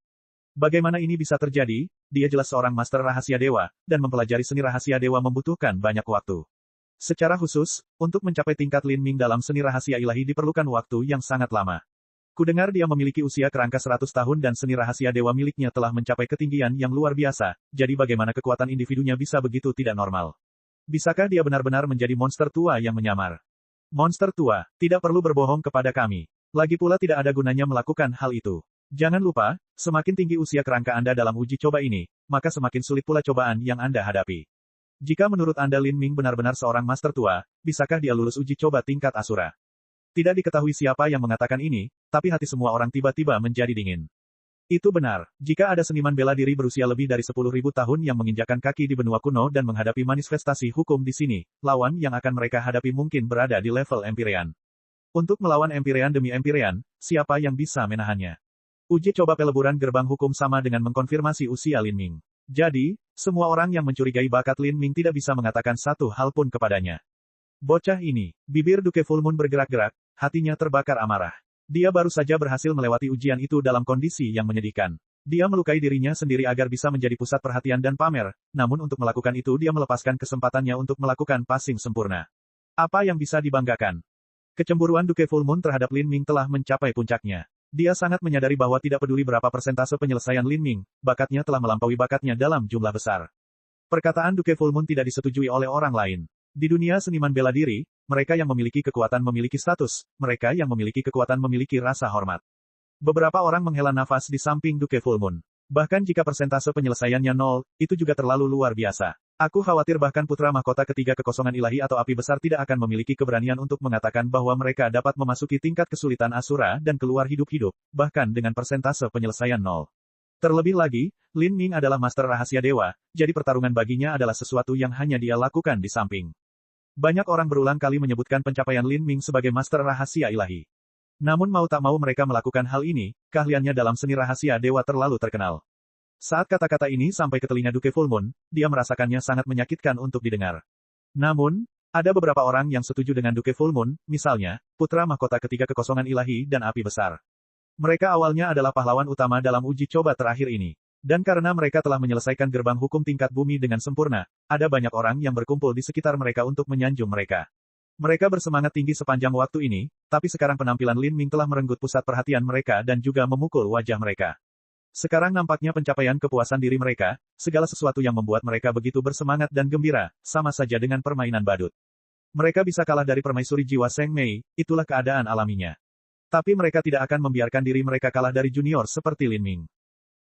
Bagaimana ini bisa terjadi? Dia jelas seorang master rahasia dewa, dan mempelajari seni rahasia dewa membutuhkan banyak waktu. Secara khusus, untuk mencapai tingkat Lin Ming dalam seni rahasia ilahi diperlukan waktu yang sangat lama. Kudengar dia memiliki usia kerangka 100 tahun dan seni rahasia dewa miliknya telah mencapai ketinggian yang luar biasa, jadi bagaimana kekuatan individunya bisa begitu tidak normal? Bisakah dia benar-benar menjadi monster tua yang menyamar? Monster tua, tidak perlu berbohong kepada kami. Lagi pula tidak ada gunanya melakukan hal itu. Jangan lupa, semakin tinggi usia kerangka Anda dalam uji coba ini, maka semakin sulit pula cobaan yang Anda hadapi. Jika menurut Anda Lin Ming benar-benar seorang master tua, bisakah dia lulus uji coba tingkat Asura? Tidak diketahui siapa yang mengatakan ini, tapi hati semua orang tiba-tiba menjadi dingin. Itu benar, jika ada seniman bela diri berusia lebih dari 10.000 tahun yang menginjakkan kaki di benua kuno dan menghadapi manifestasi hukum di sini, lawan yang akan mereka hadapi mungkin berada di level Empyrean. Untuk melawan Empyrean demi Empyrean, siapa yang bisa menahannya? Uji coba peleburan gerbang hukum sama dengan mengkonfirmasi usia Lin Ming. Jadi, semua orang yang mencurigai bakat Lin Ming tidak bisa mengatakan satu hal pun kepadanya. Bocah ini, bibir Duke Full Moon bergerak-gerak, hatinya terbakar amarah. Dia baru saja berhasil melewati ujian itu dalam kondisi yang menyedihkan. Dia melukai dirinya sendiri agar bisa menjadi pusat perhatian dan pamer, namun untuk melakukan itu dia melepaskan kesempatannya untuk melakukan passing sempurna. Apa yang bisa dibanggakan? Kecemburuan Duke Full Moon terhadap Lin Ming telah mencapai puncaknya. Dia sangat menyadari bahwa tidak peduli berapa persentase penyelesaian Lin Ming, bakatnya telah melampaui bakatnya dalam jumlah besar. Perkataan Duke Full Moon tidak disetujui oleh orang lain. Di dunia seniman bela diri, mereka yang memiliki kekuatan memiliki status, mereka yang memiliki kekuatan memiliki rasa hormat. Beberapa orang menghela nafas di samping Duke Full Moon. Bahkan jika persentase penyelesaiannya 0, itu juga terlalu luar biasa. Aku khawatir bahkan putra mahkota ketiga kekosongan ilahi atau api besar tidak akan memiliki keberanian untuk mengatakan bahwa mereka dapat memasuki tingkat kesulitan Asura dan keluar hidup-hidup, bahkan dengan persentase penyelesaian 0. Terlebih lagi, Lin Ming adalah master rahasia dewa, jadi pertarungan baginya adalah sesuatu yang hanya dia lakukan di samping. Banyak orang berulang kali menyebutkan pencapaian Lin Ming sebagai master rahasia ilahi. Namun mau tak mau mereka melakukan hal ini, keahliannya dalam seni rahasia dewa terlalu terkenal. Saat kata-kata ini sampai ke telinga Duke Full Moon, dia merasakannya sangat menyakitkan untuk didengar. Namun, ada beberapa orang yang setuju dengan Duke Full Moon, misalnya, putra mahkota ketiga kekosongan ilahi dan api besar. Mereka awalnya adalah pahlawan utama dalam uji coba terakhir ini. Dan karena mereka telah menyelesaikan gerbang hukum tingkat bumi dengan sempurna, ada banyak orang yang berkumpul di sekitar mereka untuk menyanjung mereka. Mereka bersemangat tinggi sepanjang waktu ini, tapi sekarang penampilan Lin Ming telah merenggut pusat perhatian mereka dan juga memukul wajah mereka. Sekarang nampaknya pencapaian kepuasan diri mereka, segala sesuatu yang membuat mereka begitu bersemangat dan gembira, sama saja dengan permainan badut. Mereka bisa kalah dari permaisuri jiwa Seng Mei, itulah keadaan alaminya. Tapi mereka tidak akan membiarkan diri mereka kalah dari junior seperti Lin Ming.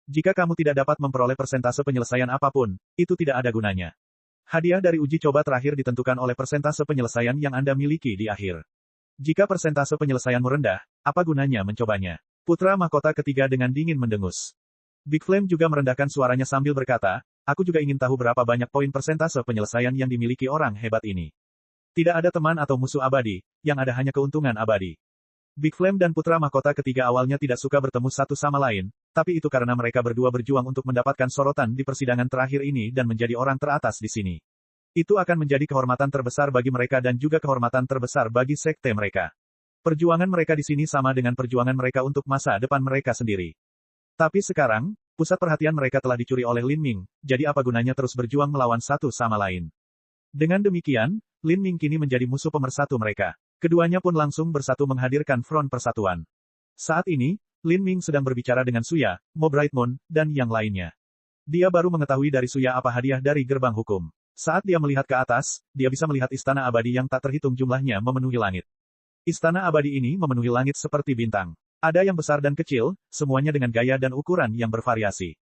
Jika kamu tidak dapat memperoleh persentase penyelesaian apapun, itu tidak ada gunanya. Hadiah dari uji coba terakhir ditentukan oleh persentase penyelesaian yang Anda miliki di akhir. Jika persentase penyelesaianmu rendah, apa gunanya mencobanya? Putra mahkota ketiga dengan dingin mendengus. Big Flame juga merendahkan suaranya sambil berkata, aku juga ingin tahu berapa banyak poin persentase penyelesaian yang dimiliki orang hebat ini. Tidak ada teman atau musuh abadi, yang ada hanya keuntungan abadi. Big Flame dan putra mahkota ketiga awalnya tidak suka bertemu satu sama lain, tapi itu karena mereka berdua berjuang untuk mendapatkan sorotan di persidangan terakhir ini dan menjadi orang teratas di sini. Itu akan menjadi kehormatan terbesar bagi mereka dan juga kehormatan terbesar bagi sekte mereka. Perjuangan mereka di sini sama dengan perjuangan mereka untuk masa depan mereka sendiri. Tapi sekarang, pusat perhatian mereka telah dicuri oleh Lin Ming, jadi apa gunanya terus berjuang melawan satu sama lain. Dengan demikian, Lin Ming kini menjadi musuh pemersatu mereka. Keduanya pun langsung bersatu menghadirkan front persatuan. Saat ini, Lin Ming sedang berbicara dengan Suya, Mo Bright Moon, dan yang lainnya. Dia baru mengetahui dari Suya apa hadiah dari gerbang hukum. Saat dia melihat ke atas, dia bisa melihat istana abadi yang tak terhitung jumlahnya memenuhi langit. Istana abadi ini memenuhi langit seperti bintang. Ada yang besar dan kecil, semuanya dengan gaya dan ukuran yang bervariasi.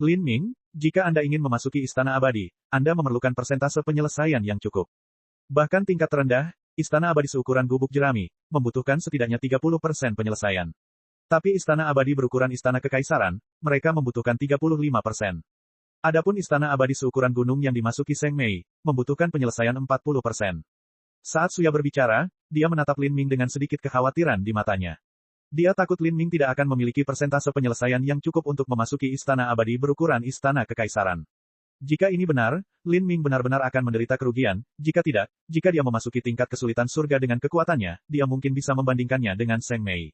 Lin Ming, jika Anda ingin memasuki istana abadi, Anda memerlukan persentase penyelesaian yang cukup. Bahkan tingkat terendah, istana abadi seukuran gubuk jerami, membutuhkan setidaknya 30% penyelesaian. Tapi istana abadi berukuran istana kekaisaran, mereka membutuhkan 35%. Adapun istana abadi seukuran gunung yang dimasuki Seng Mei, membutuhkan penyelesaian 40%. Saat Suya berbicara, dia menatap Lin Ming dengan sedikit kekhawatiran di matanya. Dia takut Lin Ming tidak akan memiliki persentase penyelesaian yang cukup untuk memasuki istana abadi berukuran istana kekaisaran. Jika ini benar, Lin Ming benar-benar akan menderita kerugian, jika tidak, jika dia memasuki tingkat kesulitan surga dengan kekuatannya, dia mungkin bisa membandingkannya dengan Seng Mei.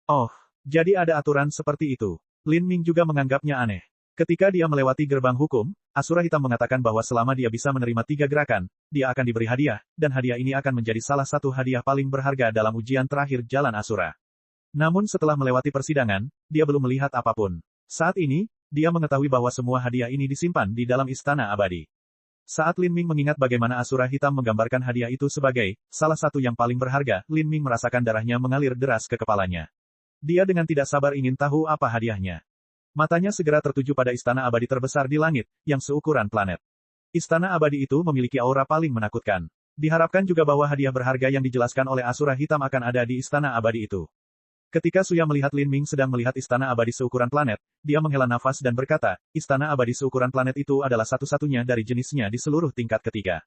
Oh, jadi ada aturan seperti itu. Lin Ming juga menganggapnya aneh. Ketika dia melewati gerbang hukum, Asura Hitam mengatakan bahwa selama dia bisa menerima 3 gerakan, dia akan diberi hadiah, dan hadiah ini akan menjadi salah satu hadiah paling berharga dalam ujian terakhir Jalan Asura. Namun setelah melewati persidangan, dia belum melihat apapun. Saat ini, dia mengetahui bahwa semua hadiah ini disimpan di dalam istana abadi. Saat Lin Ming mengingat bagaimana Asura Hitam menggambarkan hadiah itu sebagai salah satu yang paling berharga, Lin Ming merasakan darahnya mengalir deras ke kepalanya. Dia dengan tidak sabar ingin tahu apa hadiahnya. Matanya segera tertuju pada istana abadi terbesar di langit, yang seukuran planet. Istana abadi itu memiliki aura paling menakutkan. Diharapkan juga bahwa hadiah berharga yang dijelaskan oleh Asura Hitam akan ada di istana abadi itu. Ketika Suya melihat Lin Ming sedang melihat istana abadi seukuran planet, dia menghela nafas dan berkata, istana abadi seukuran planet itu adalah satu-satunya dari jenisnya di seluruh tingkat ketiga.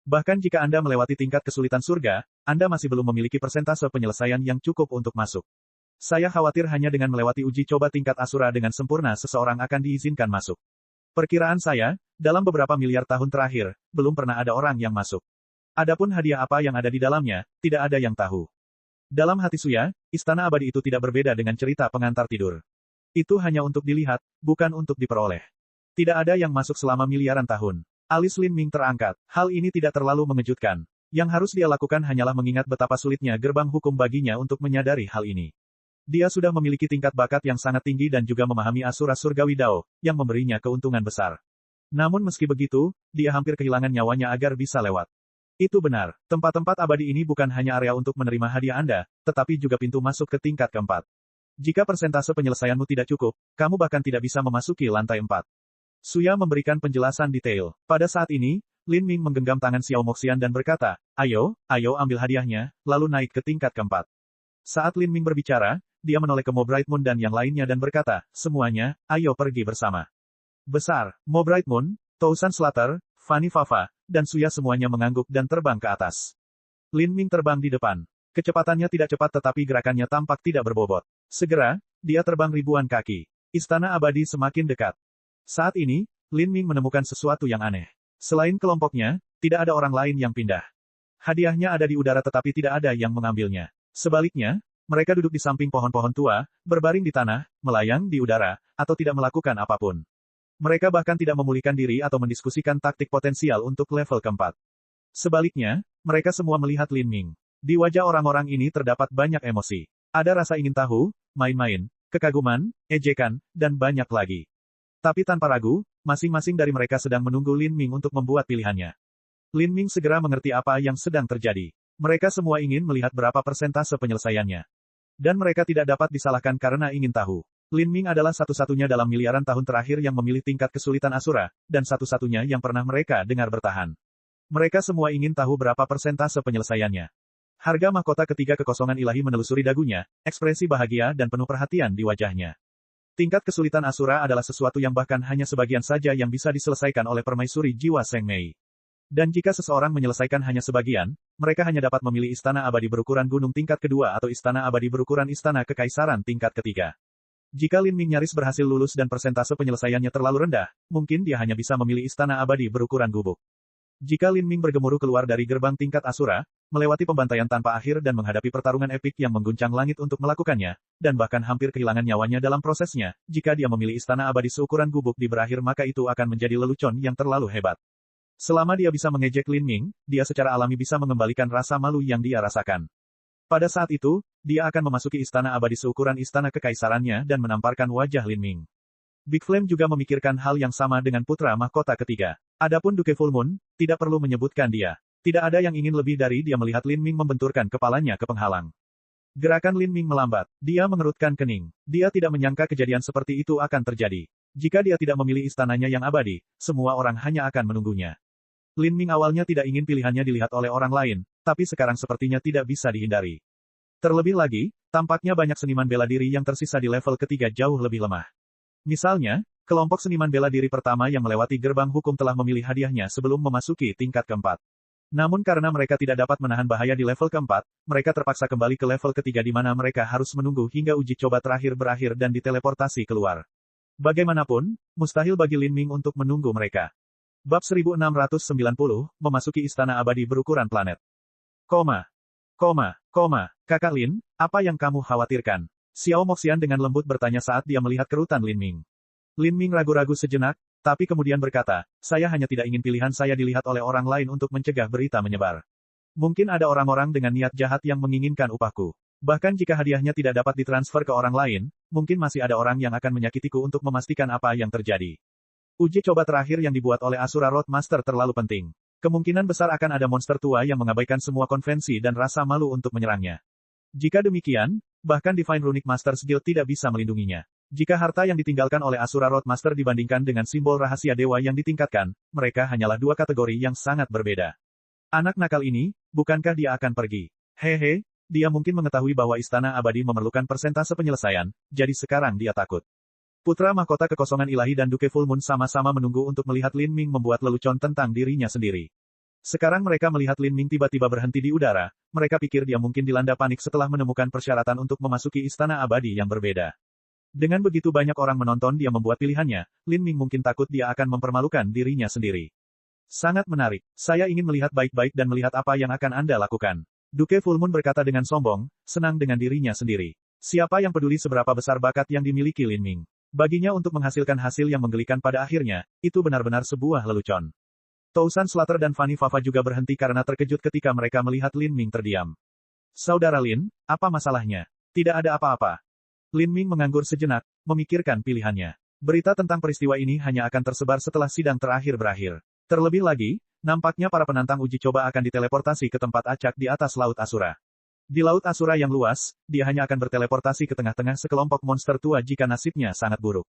Bahkan jika Anda melewati tingkat kesulitan surga, Anda masih belum memiliki persentase penyelesaian yang cukup untuk masuk. Saya khawatir hanya dengan melewati uji coba tingkat Asura dengan sempurna seseorang akan diizinkan masuk. Perkiraan saya, dalam beberapa miliar tahun terakhir, belum pernah ada orang yang masuk. Adapun hadiah apa yang ada di dalamnya, tidak ada yang tahu. Dalam hati Suya, istana abadi itu tidak berbeda dengan cerita pengantar tidur. Itu hanya untuk dilihat, bukan untuk diperoleh. Tidak ada yang masuk selama miliaran tahun. Alis Lin Ming terangkat. Hal ini tidak terlalu mengejutkan. Yang harus dia lakukan hanyalah mengingat betapa sulitnya gerbang hukum baginya untuk menyadari hal ini. Dia sudah memiliki tingkat bakat yang sangat tinggi dan juga memahami asura surgawi Dao, yang memberinya keuntungan besar. Namun meski begitu, dia hampir kehilangan nyawanya agar bisa lewat. Itu benar, tempat-tempat abadi ini bukan hanya area untuk menerima hadiah Anda, tetapi juga pintu masuk ke tingkat keempat. Jika persentase penyelesaianmu tidak cukup, kamu bahkan tidak bisa memasuki lantai 4. Suya memberikan penjelasan detail. Pada saat ini, Lin Ming menggenggam tangan Xiao Moxian dan berkata, ayo ambil hadiahnya, lalu naik ke tingkat keempat. Saat Lin Ming berbicara, dia menoleh ke Mo Bright Moon dan yang lainnya dan berkata, semuanya, ayo pergi bersama. Besar, Mo Bright Moon, Tousan Slater, Fanny Fafa, dan Suya semuanya mengangguk dan terbang ke atas. Lin Ming terbang di depan. Kecepatannya tidak cepat tetapi gerakannya tampak tidak berbobot. Segera, dia terbang ribuan kaki. Istana abadi semakin dekat. Saat ini, Lin Ming menemukan sesuatu yang aneh. Selain kelompoknya, tidak ada orang lain yang pindah. Hadiahnya ada di udara tetapi tidak ada yang mengambilnya. Sebaliknya, mereka duduk di samping pohon-pohon tua, berbaring di tanah, melayang di udara, atau tidak melakukan apapun. Mereka bahkan tidak memulihkan diri atau mendiskusikan taktik potensial untuk level keempat. Sebaliknya, mereka semua melihat Lin Ming. Di wajah orang-orang ini terdapat banyak emosi. Ada rasa ingin tahu, main-main, kekaguman, ejekan, dan banyak lagi. Tapi tanpa ragu, masing-masing dari mereka sedang menunggu Lin Ming untuk membuat pilihannya. Lin Ming segera mengerti apa yang sedang terjadi. Mereka semua ingin melihat berapa persentase penyelesaiannya. Dan mereka tidak dapat disalahkan karena ingin tahu. Lin Ming adalah satu-satunya dalam miliaran tahun terakhir yang memilih tingkat kesulitan Asura, dan satu-satunya yang pernah mereka dengar bertahan. Mereka semua ingin tahu berapa persentase penyelesaiannya. Harga mahkota ketiga kekosongan ilahi menelusuri dagunya, ekspresi bahagia dan penuh perhatian di wajahnya. Tingkat kesulitan Asura adalah sesuatu yang bahkan hanya sebagian saja yang bisa diselesaikan oleh permaisuri jiwa Seng Mei. Dan jika seseorang menyelesaikan hanya sebagian, mereka hanya dapat memilih istana abadi berukuran gunung tingkat kedua atau istana abadi berukuran istana kekaisaran tingkat ketiga. Jika Lin Ming nyaris berhasil lulus dan persentase penyelesaiannya terlalu rendah, mungkin dia hanya bisa memilih istana abadi berukuran gubuk. Jika Lin Ming bergemuruh keluar dari gerbang tingkat Asura, melewati pembantaian tanpa akhir dan menghadapi pertarungan epik yang mengguncang langit untuk melakukannya, dan bahkan hampir kehilangan nyawanya dalam prosesnya, jika dia memilih istana abadi seukuran gubuk di berakhir maka itu akan menjadi lelucon yang terlalu hebat. Selama dia bisa mengejek Lin Ming, dia secara alami bisa mengembalikan rasa malu yang dia rasakan. Pada saat itu, dia akan memasuki istana abadi seukuran istana kekaisarannya dan menamparkan wajah Lin Ming. Big Flame juga memikirkan hal yang sama dengan putra mahkota ketiga. Adapun Duke Full Moon, tidak perlu menyebutkan dia. Tidak ada yang ingin lebih dari dia melihat Lin Ming membenturkan kepalanya ke penghalang. Gerakan Lin Ming melambat. Dia mengerutkan kening. Dia tidak menyangka kejadian seperti itu akan terjadi. Jika dia tidak memilih istananya yang abadi, semua orang hanya akan menunggunya. Lin Ming awalnya tidak ingin pilihannya dilihat oleh orang lain, tapi sekarang sepertinya tidak bisa dihindari. Terlebih lagi, tampaknya banyak seniman bela diri yang tersisa di level ketiga jauh lebih lemah. Misalnya, kelompok seniman bela diri pertama yang melewati gerbang hukum telah memilih hadiahnya sebelum memasuki tingkat keempat. Namun karena mereka tidak dapat menahan bahaya di level keempat, mereka terpaksa kembali ke level ketiga di mana mereka harus menunggu hingga uji coba terakhir berakhir dan diteleportasi keluar. Bagaimanapun, mustahil bagi Lin Ming untuk menunggu mereka. Bab 1690, memasuki istana abadi berukuran planet. Kakak Lin, apa yang kamu khawatirkan? Xiao Moxian dengan lembut bertanya saat dia melihat kerutan Lin Ming. Lin Ming ragu-ragu sejenak, tapi kemudian berkata, saya hanya tidak ingin pilihan saya dilihat oleh orang lain untuk mencegah berita menyebar. Mungkin ada orang-orang dengan niat jahat yang menginginkan upahku. Bahkan jika hadiahnya tidak dapat ditransfer ke orang lain, mungkin masih ada orang yang akan menyakitiku untuk memastikan apa yang terjadi. Uji coba terakhir yang dibuat oleh Asura Roadmaster terlalu penting. Kemungkinan besar akan ada monster tua yang mengabaikan semua konvensi dan rasa malu untuk menyerangnya. Jika demikian, bahkan Divine Runic Master's Guild tidak bisa melindunginya. Jika harta yang ditinggalkan oleh Asura Roadmaster dibandingkan dengan simbol rahasia dewa yang ditingkatkan, mereka hanyalah dua kategori yang sangat berbeda. Anak nakal ini, bukankah dia akan pergi? Hehe, dia mungkin mengetahui bahwa istana abadi memerlukan persentase penyelesaian, jadi sekarang dia takut. Putra mahkota kekosongan ilahi dan Duke Full Moon sama-sama menunggu untuk melihat Lin Ming membuat lelucon tentang dirinya sendiri. Sekarang mereka melihat Lin Ming tiba-tiba berhenti di udara, mereka pikir dia mungkin dilanda panik setelah menemukan persyaratan untuk memasuki istana abadi yang berbeda. Dengan begitu banyak orang menonton dia membuat pilihannya, Lin Ming mungkin takut dia akan mempermalukan dirinya sendiri. Sangat menarik, saya ingin melihat baik-baik dan melihat apa yang akan Anda lakukan. Duke Full Moon berkata dengan sombong, senang dengan dirinya sendiri. Siapa yang peduli seberapa besar bakat yang dimiliki Lin Ming? Baginya untuk menghasilkan hasil yang menggelikan pada akhirnya, itu benar-benar sebuah lelucon. Tousan Slater dan Fanny Fafa juga berhenti karena terkejut ketika mereka melihat Lin Ming terdiam. Saudara Lin, apa masalahnya? Tidak ada apa-apa. Lin Ming menganggur sejenak, memikirkan pilihannya. Berita tentang peristiwa ini hanya akan tersebar setelah sidang terakhir berakhir. Terlebih lagi, nampaknya para penantang uji coba akan diteleportasi ke tempat acak di atas Laut Asura. Di Laut Asura yang luas, dia hanya akan berteleportasi ke tengah-tengah sekelompok monster tua jika nasibnya sangat buruk.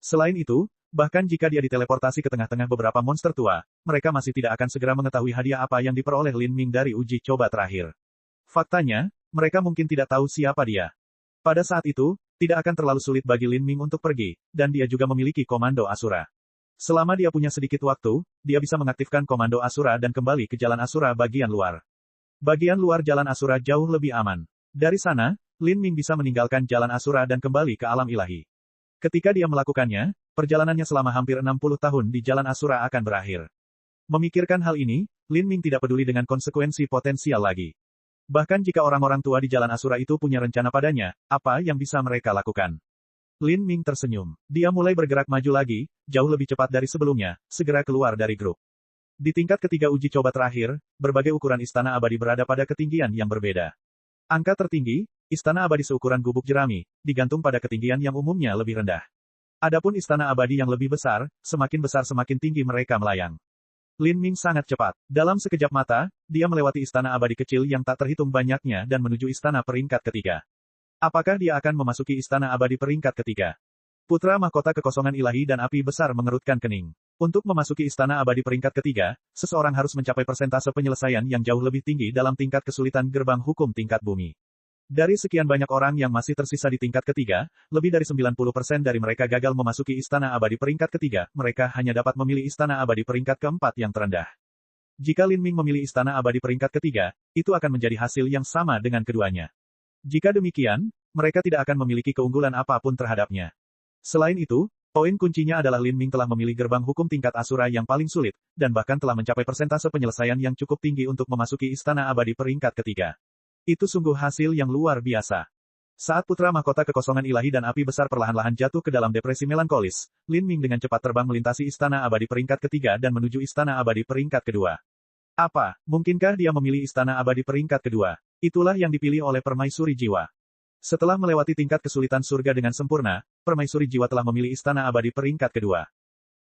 Selain itu, bahkan jika dia diteleportasi ke tengah-tengah beberapa monster tua, mereka masih tidak akan segera mengetahui hadiah apa yang diperoleh Lin Ming dari uji coba terakhir. Faktanya, mereka mungkin tidak tahu siapa dia. Pada saat itu, tidak akan terlalu sulit bagi Lin Ming untuk pergi, dan dia juga memiliki komando Asura. Selama dia punya sedikit waktu, dia bisa mengaktifkan komando Asura dan kembali ke Jalan Asura bagian luar. Bagian luar Jalan Asura jauh lebih aman. Dari sana, Lin Ming bisa meninggalkan Jalan Asura dan kembali ke alam ilahi. Ketika dia melakukannya, perjalanannya selama hampir 60 tahun di Jalan Asura akan berakhir. Memikirkan hal ini, Lin Ming tidak peduli dengan konsekuensi potensial lagi. Bahkan jika orang-orang tua di Jalan Asura itu punya rencana padanya, apa yang bisa mereka lakukan? Lin Ming tersenyum. Dia mulai bergerak maju lagi, jauh lebih cepat dari sebelumnya, segera keluar dari grup. Di tingkat ketiga uji coba terakhir, berbagai ukuran istana abadi berada pada ketinggian yang berbeda. Angka tertinggi, istana abadi seukuran gubuk jerami, digantung pada ketinggian yang umumnya lebih rendah. Adapun istana abadi yang lebih besar semakin tinggi mereka melayang. Lin Ming sangat cepat. Dalam sekejap mata, dia melewati istana abadi kecil yang tak terhitung banyaknya dan menuju istana peringkat ketiga. Apakah dia akan memasuki istana abadi peringkat ketiga? Putra mahkota kekosongan ilahi dan api besar mengerutkan kening. Untuk memasuki istana abadi peringkat ketiga, seseorang harus mencapai persentase penyelesaian yang jauh lebih tinggi dalam tingkat kesulitan gerbang hukum tingkat bumi. Dari sekian banyak orang yang masih tersisa di tingkat ketiga, lebih dari 90% dari mereka gagal memasuki istana abadi peringkat ketiga, mereka hanya dapat memilih istana abadi peringkat keempat yang terendah. Jika Lin Ming memilih istana abadi peringkat ketiga, itu akan menjadi hasil yang sama dengan keduanya. Jika demikian, mereka tidak akan memiliki keunggulan apapun terhadapnya. Selain itu, poin kuncinya adalah Lin Ming telah memilih gerbang hukum tingkat Asura yang paling sulit, dan bahkan telah mencapai persentase penyelesaian yang cukup tinggi untuk memasuki istana abadi peringkat ketiga. Itu sungguh hasil yang luar biasa. Saat putra mahkota kekosongan ilahi dan api besar perlahan-lahan jatuh ke dalam depresi melankolis, Lin Ming dengan cepat terbang melintasi istana abadi peringkat ketiga dan menuju istana abadi peringkat kedua. Apa, mungkinkah dia memilih istana abadi peringkat kedua? Itulah yang dipilih oleh permaisuri jiwa. Setelah melewati tingkat kesulitan surga dengan sempurna, permaisuri jiwa telah memilih istana abadi peringkat kedua.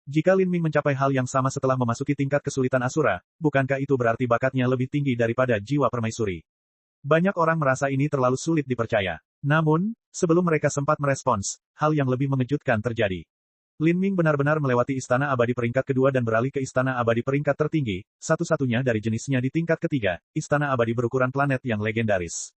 Jika Lin Ming mencapai hal yang sama setelah memasuki tingkat kesulitan Asura, bukankah itu berarti bakatnya lebih tinggi daripada jiwa permaisuri? Banyak orang merasa ini terlalu sulit dipercaya. Namun, sebelum mereka sempat merespons, hal yang lebih mengejutkan terjadi. Lin Ming benar-benar melewati istana abadi peringkat kedua dan beralih ke istana abadi peringkat tertinggi, satu-satunya dari jenisnya di tingkat ketiga, istana abadi berukuran planet yang legendaris.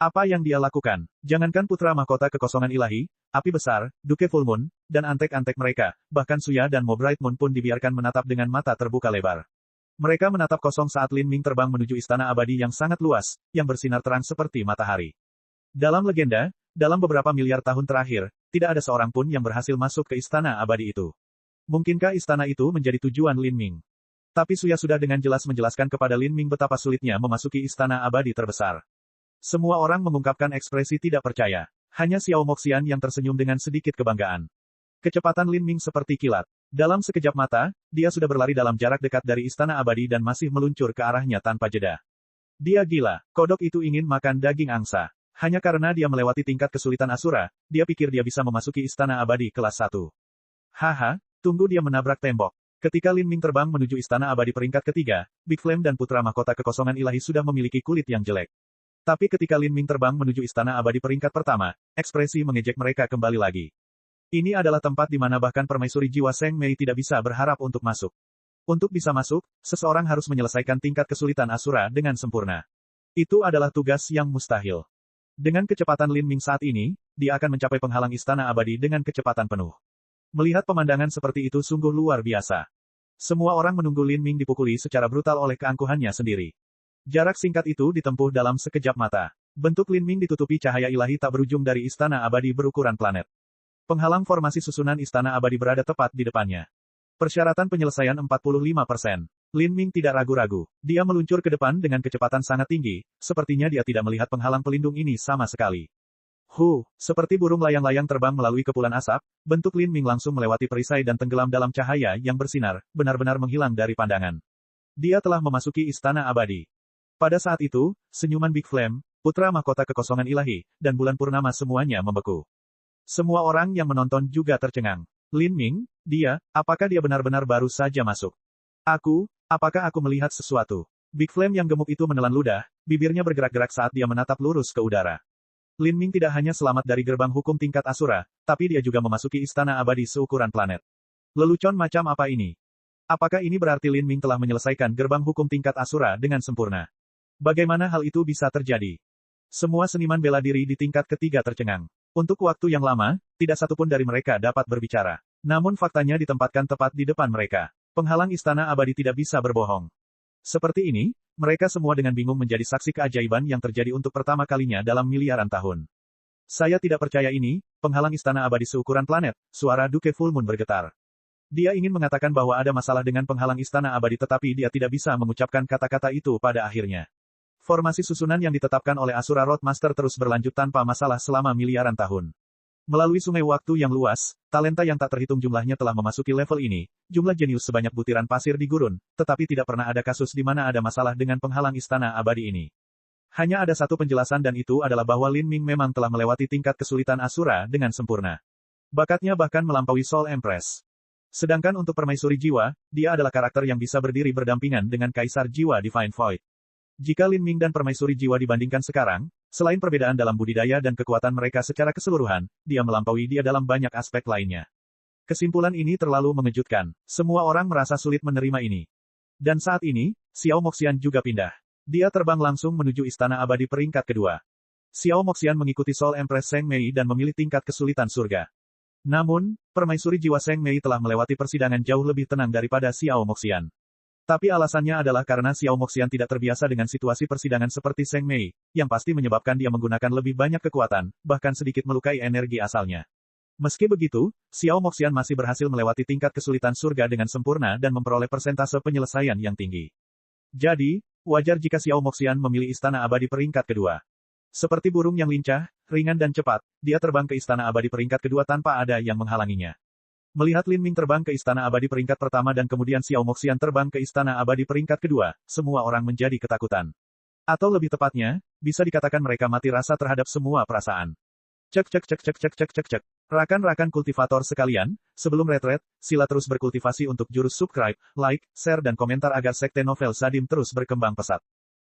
Apa yang dia lakukan? Jangankan putra mahkota kekosongan ilahi, api besar, Duke Full Moon, dan antek-antek mereka, bahkan Suya dan Mo Bright Moon pun dibiarkan menatap dengan mata terbuka lebar. Mereka menatap kosong saat Lin Ming terbang menuju istana abadi yang sangat luas, yang bersinar terang seperti matahari. Dalam legenda, dalam beberapa miliar tahun terakhir, tidak ada seorang pun yang berhasil masuk ke istana abadi itu. Mungkinkah istana itu menjadi tujuan Lin Ming? Tapi Suya sudah dengan jelas menjelaskan kepada Lin Ming betapa sulitnya memasuki istana abadi terbesar. Semua orang mengungkapkan ekspresi tidak percaya. Hanya Xiao Moxian yang tersenyum dengan sedikit kebanggaan. Kecepatan Lin Ming seperti kilat. Dalam sekejap mata, dia sudah berlari dalam jarak dekat dari istana abadi dan masih meluncur ke arahnya tanpa jeda. Dia gila, kodok itu ingin makan daging angsa. Hanya karena dia melewati tingkat kesulitan Asura, dia pikir dia bisa memasuki istana abadi kelas 1. Haha, tunggu dia menabrak tembok. Ketika Lin Ming terbang menuju istana abadi peringkat ketiga, Big Flame dan putra mahkota kekosongan ilahi sudah memiliki kulit yang jelek. Tapi ketika Lin Ming terbang menuju istana abadi peringkat pertama, ekspresi mengejek mereka kembali lagi. Ini adalah tempat di mana bahkan permaisuri jiwa Seng Mei tidak bisa berharap untuk masuk. Untuk bisa masuk, seseorang harus menyelesaikan tingkat kesulitan Asura dengan sempurna. Itu adalah tugas yang mustahil. Dengan kecepatan Lin Ming saat ini, dia akan mencapai penghalang istana abadi dengan kecepatan penuh. Melihat pemandangan seperti itu sungguh luar biasa. Semua orang menunggu Lin Ming dipukuli secara brutal oleh keangkuhannya sendiri. Jarak singkat itu ditempuh dalam sekejap mata. Bentuk Lin Ming ditutupi cahaya ilahi tak berujung dari istana abadi berukuran planet. Penghalang formasi susunan istana abadi berada tepat di depannya. Persyaratan penyelesaian 45%. Lin Ming tidak ragu-ragu. Dia meluncur ke depan dengan kecepatan sangat tinggi, sepertinya dia tidak melihat penghalang pelindung ini sama sekali. Seperti burung layang-layang terbang melalui kepulan asap, bentuk Lin Ming langsung melewati perisai dan tenggelam dalam cahaya yang bersinar, benar-benar menghilang dari pandangan. Dia telah memasuki istana abadi. Pada saat itu, senyuman Big Flame, putra mahkota kekosongan ilahi, dan bulan purnama semuanya membeku. Semua orang yang menonton juga tercengang. Lin Ming, apakah dia benar-benar baru saja masuk? Apakah aku melihat sesuatu? Big Flame yang gemuk itu menelan ludah, bibirnya bergerak-gerak saat dia menatap lurus ke udara. Lin Ming tidak hanya selamat dari gerbang hukum tingkat Asura, tapi dia juga memasuki istana abadi seukuran planet. Lelucon macam apa ini? Apakah ini berarti Lin Ming telah menyelesaikan gerbang hukum tingkat Asura dengan sempurna? Bagaimana hal itu bisa terjadi? Semua seniman bela diri di tingkat ketiga tercengang. Untuk waktu yang lama, tidak satupun dari mereka dapat berbicara. Namun faktanya ditempatkan tepat di depan mereka. Penghalang istana abadi tidak bisa berbohong. Seperti ini, mereka semua dengan bingung menjadi saksi keajaiban yang terjadi untuk pertama kalinya dalam miliaran tahun. Saya tidak percaya ini, penghalang istana abadi seukuran planet, suara Duke Full Moon bergetar. Dia ingin mengatakan bahwa ada masalah dengan penghalang istana abadi tetapi dia tidak bisa mengucapkan kata-kata itu pada akhirnya. Formasi susunan yang ditetapkan oleh Asura Roadmaster terus berlanjut tanpa masalah selama miliaran tahun. Melalui sungai waktu yang luas, talenta yang tak terhitung jumlahnya telah memasuki level ini, jumlah jenius sebanyak butiran pasir di gurun, tetapi tidak pernah ada kasus di mana ada masalah dengan penghalang istana abadi ini. Hanya ada satu penjelasan dan itu adalah bahwa Lin Ming memang telah melewati tingkat kesulitan Asura dengan sempurna. Bakatnya bahkan melampaui Soul Empress. Sedangkan untuk permaisuri jiwa, dia adalah karakter yang bisa berdiri berdampingan dengan kaisar jiwa Divine Void. Jika Lin Ming dan permaisuri jiwa dibandingkan sekarang, selain perbedaan dalam budidaya dan kekuatan mereka secara keseluruhan, dia melampaui dia dalam banyak aspek lainnya. Kesimpulan ini terlalu mengejutkan. Semua orang merasa sulit menerima ini. Dan saat ini, Xiao Moxian juga pindah. Dia terbang langsung menuju istana abadi peringkat kedua. Xiao Moxian mengikuti Soul Empress Seng Mei dan memilih tingkat kesulitan surga. Namun, permaisuri jiwa Seng Mei telah melewati persidangan jauh lebih tenang daripada Xiao Moxian. Tapi alasannya adalah karena Xiao Moxian tidak terbiasa dengan situasi persidangan seperti Seng Mei, yang pasti menyebabkan dia menggunakan lebih banyak kekuatan, bahkan sedikit melukai energi asalnya. Meski begitu, Xiao Moxian masih berhasil melewati tingkat kesulitan surga dengan sempurna dan memperoleh persentase penyelesaian yang tinggi. Jadi, wajar jika Xiao Moxian memilih istana abadi peringkat kedua. Seperti burung yang lincah, ringan dan cepat, dia terbang ke istana abadi peringkat kedua tanpa ada yang menghalanginya. Melihat Lin Ming terbang ke istana abadi peringkat pertama dan kemudian Xiao Moxian terbang ke istana abadi peringkat kedua, semua orang menjadi ketakutan. Atau lebih tepatnya, bisa dikatakan mereka mati rasa terhadap semua perasaan. Cek. Rakan-rakan kultivator sekalian, sebelum retret, sila terus berkultivasi untuk jurus subscribe, like, share dan komentar agar sekte novel Sadim terus berkembang pesat.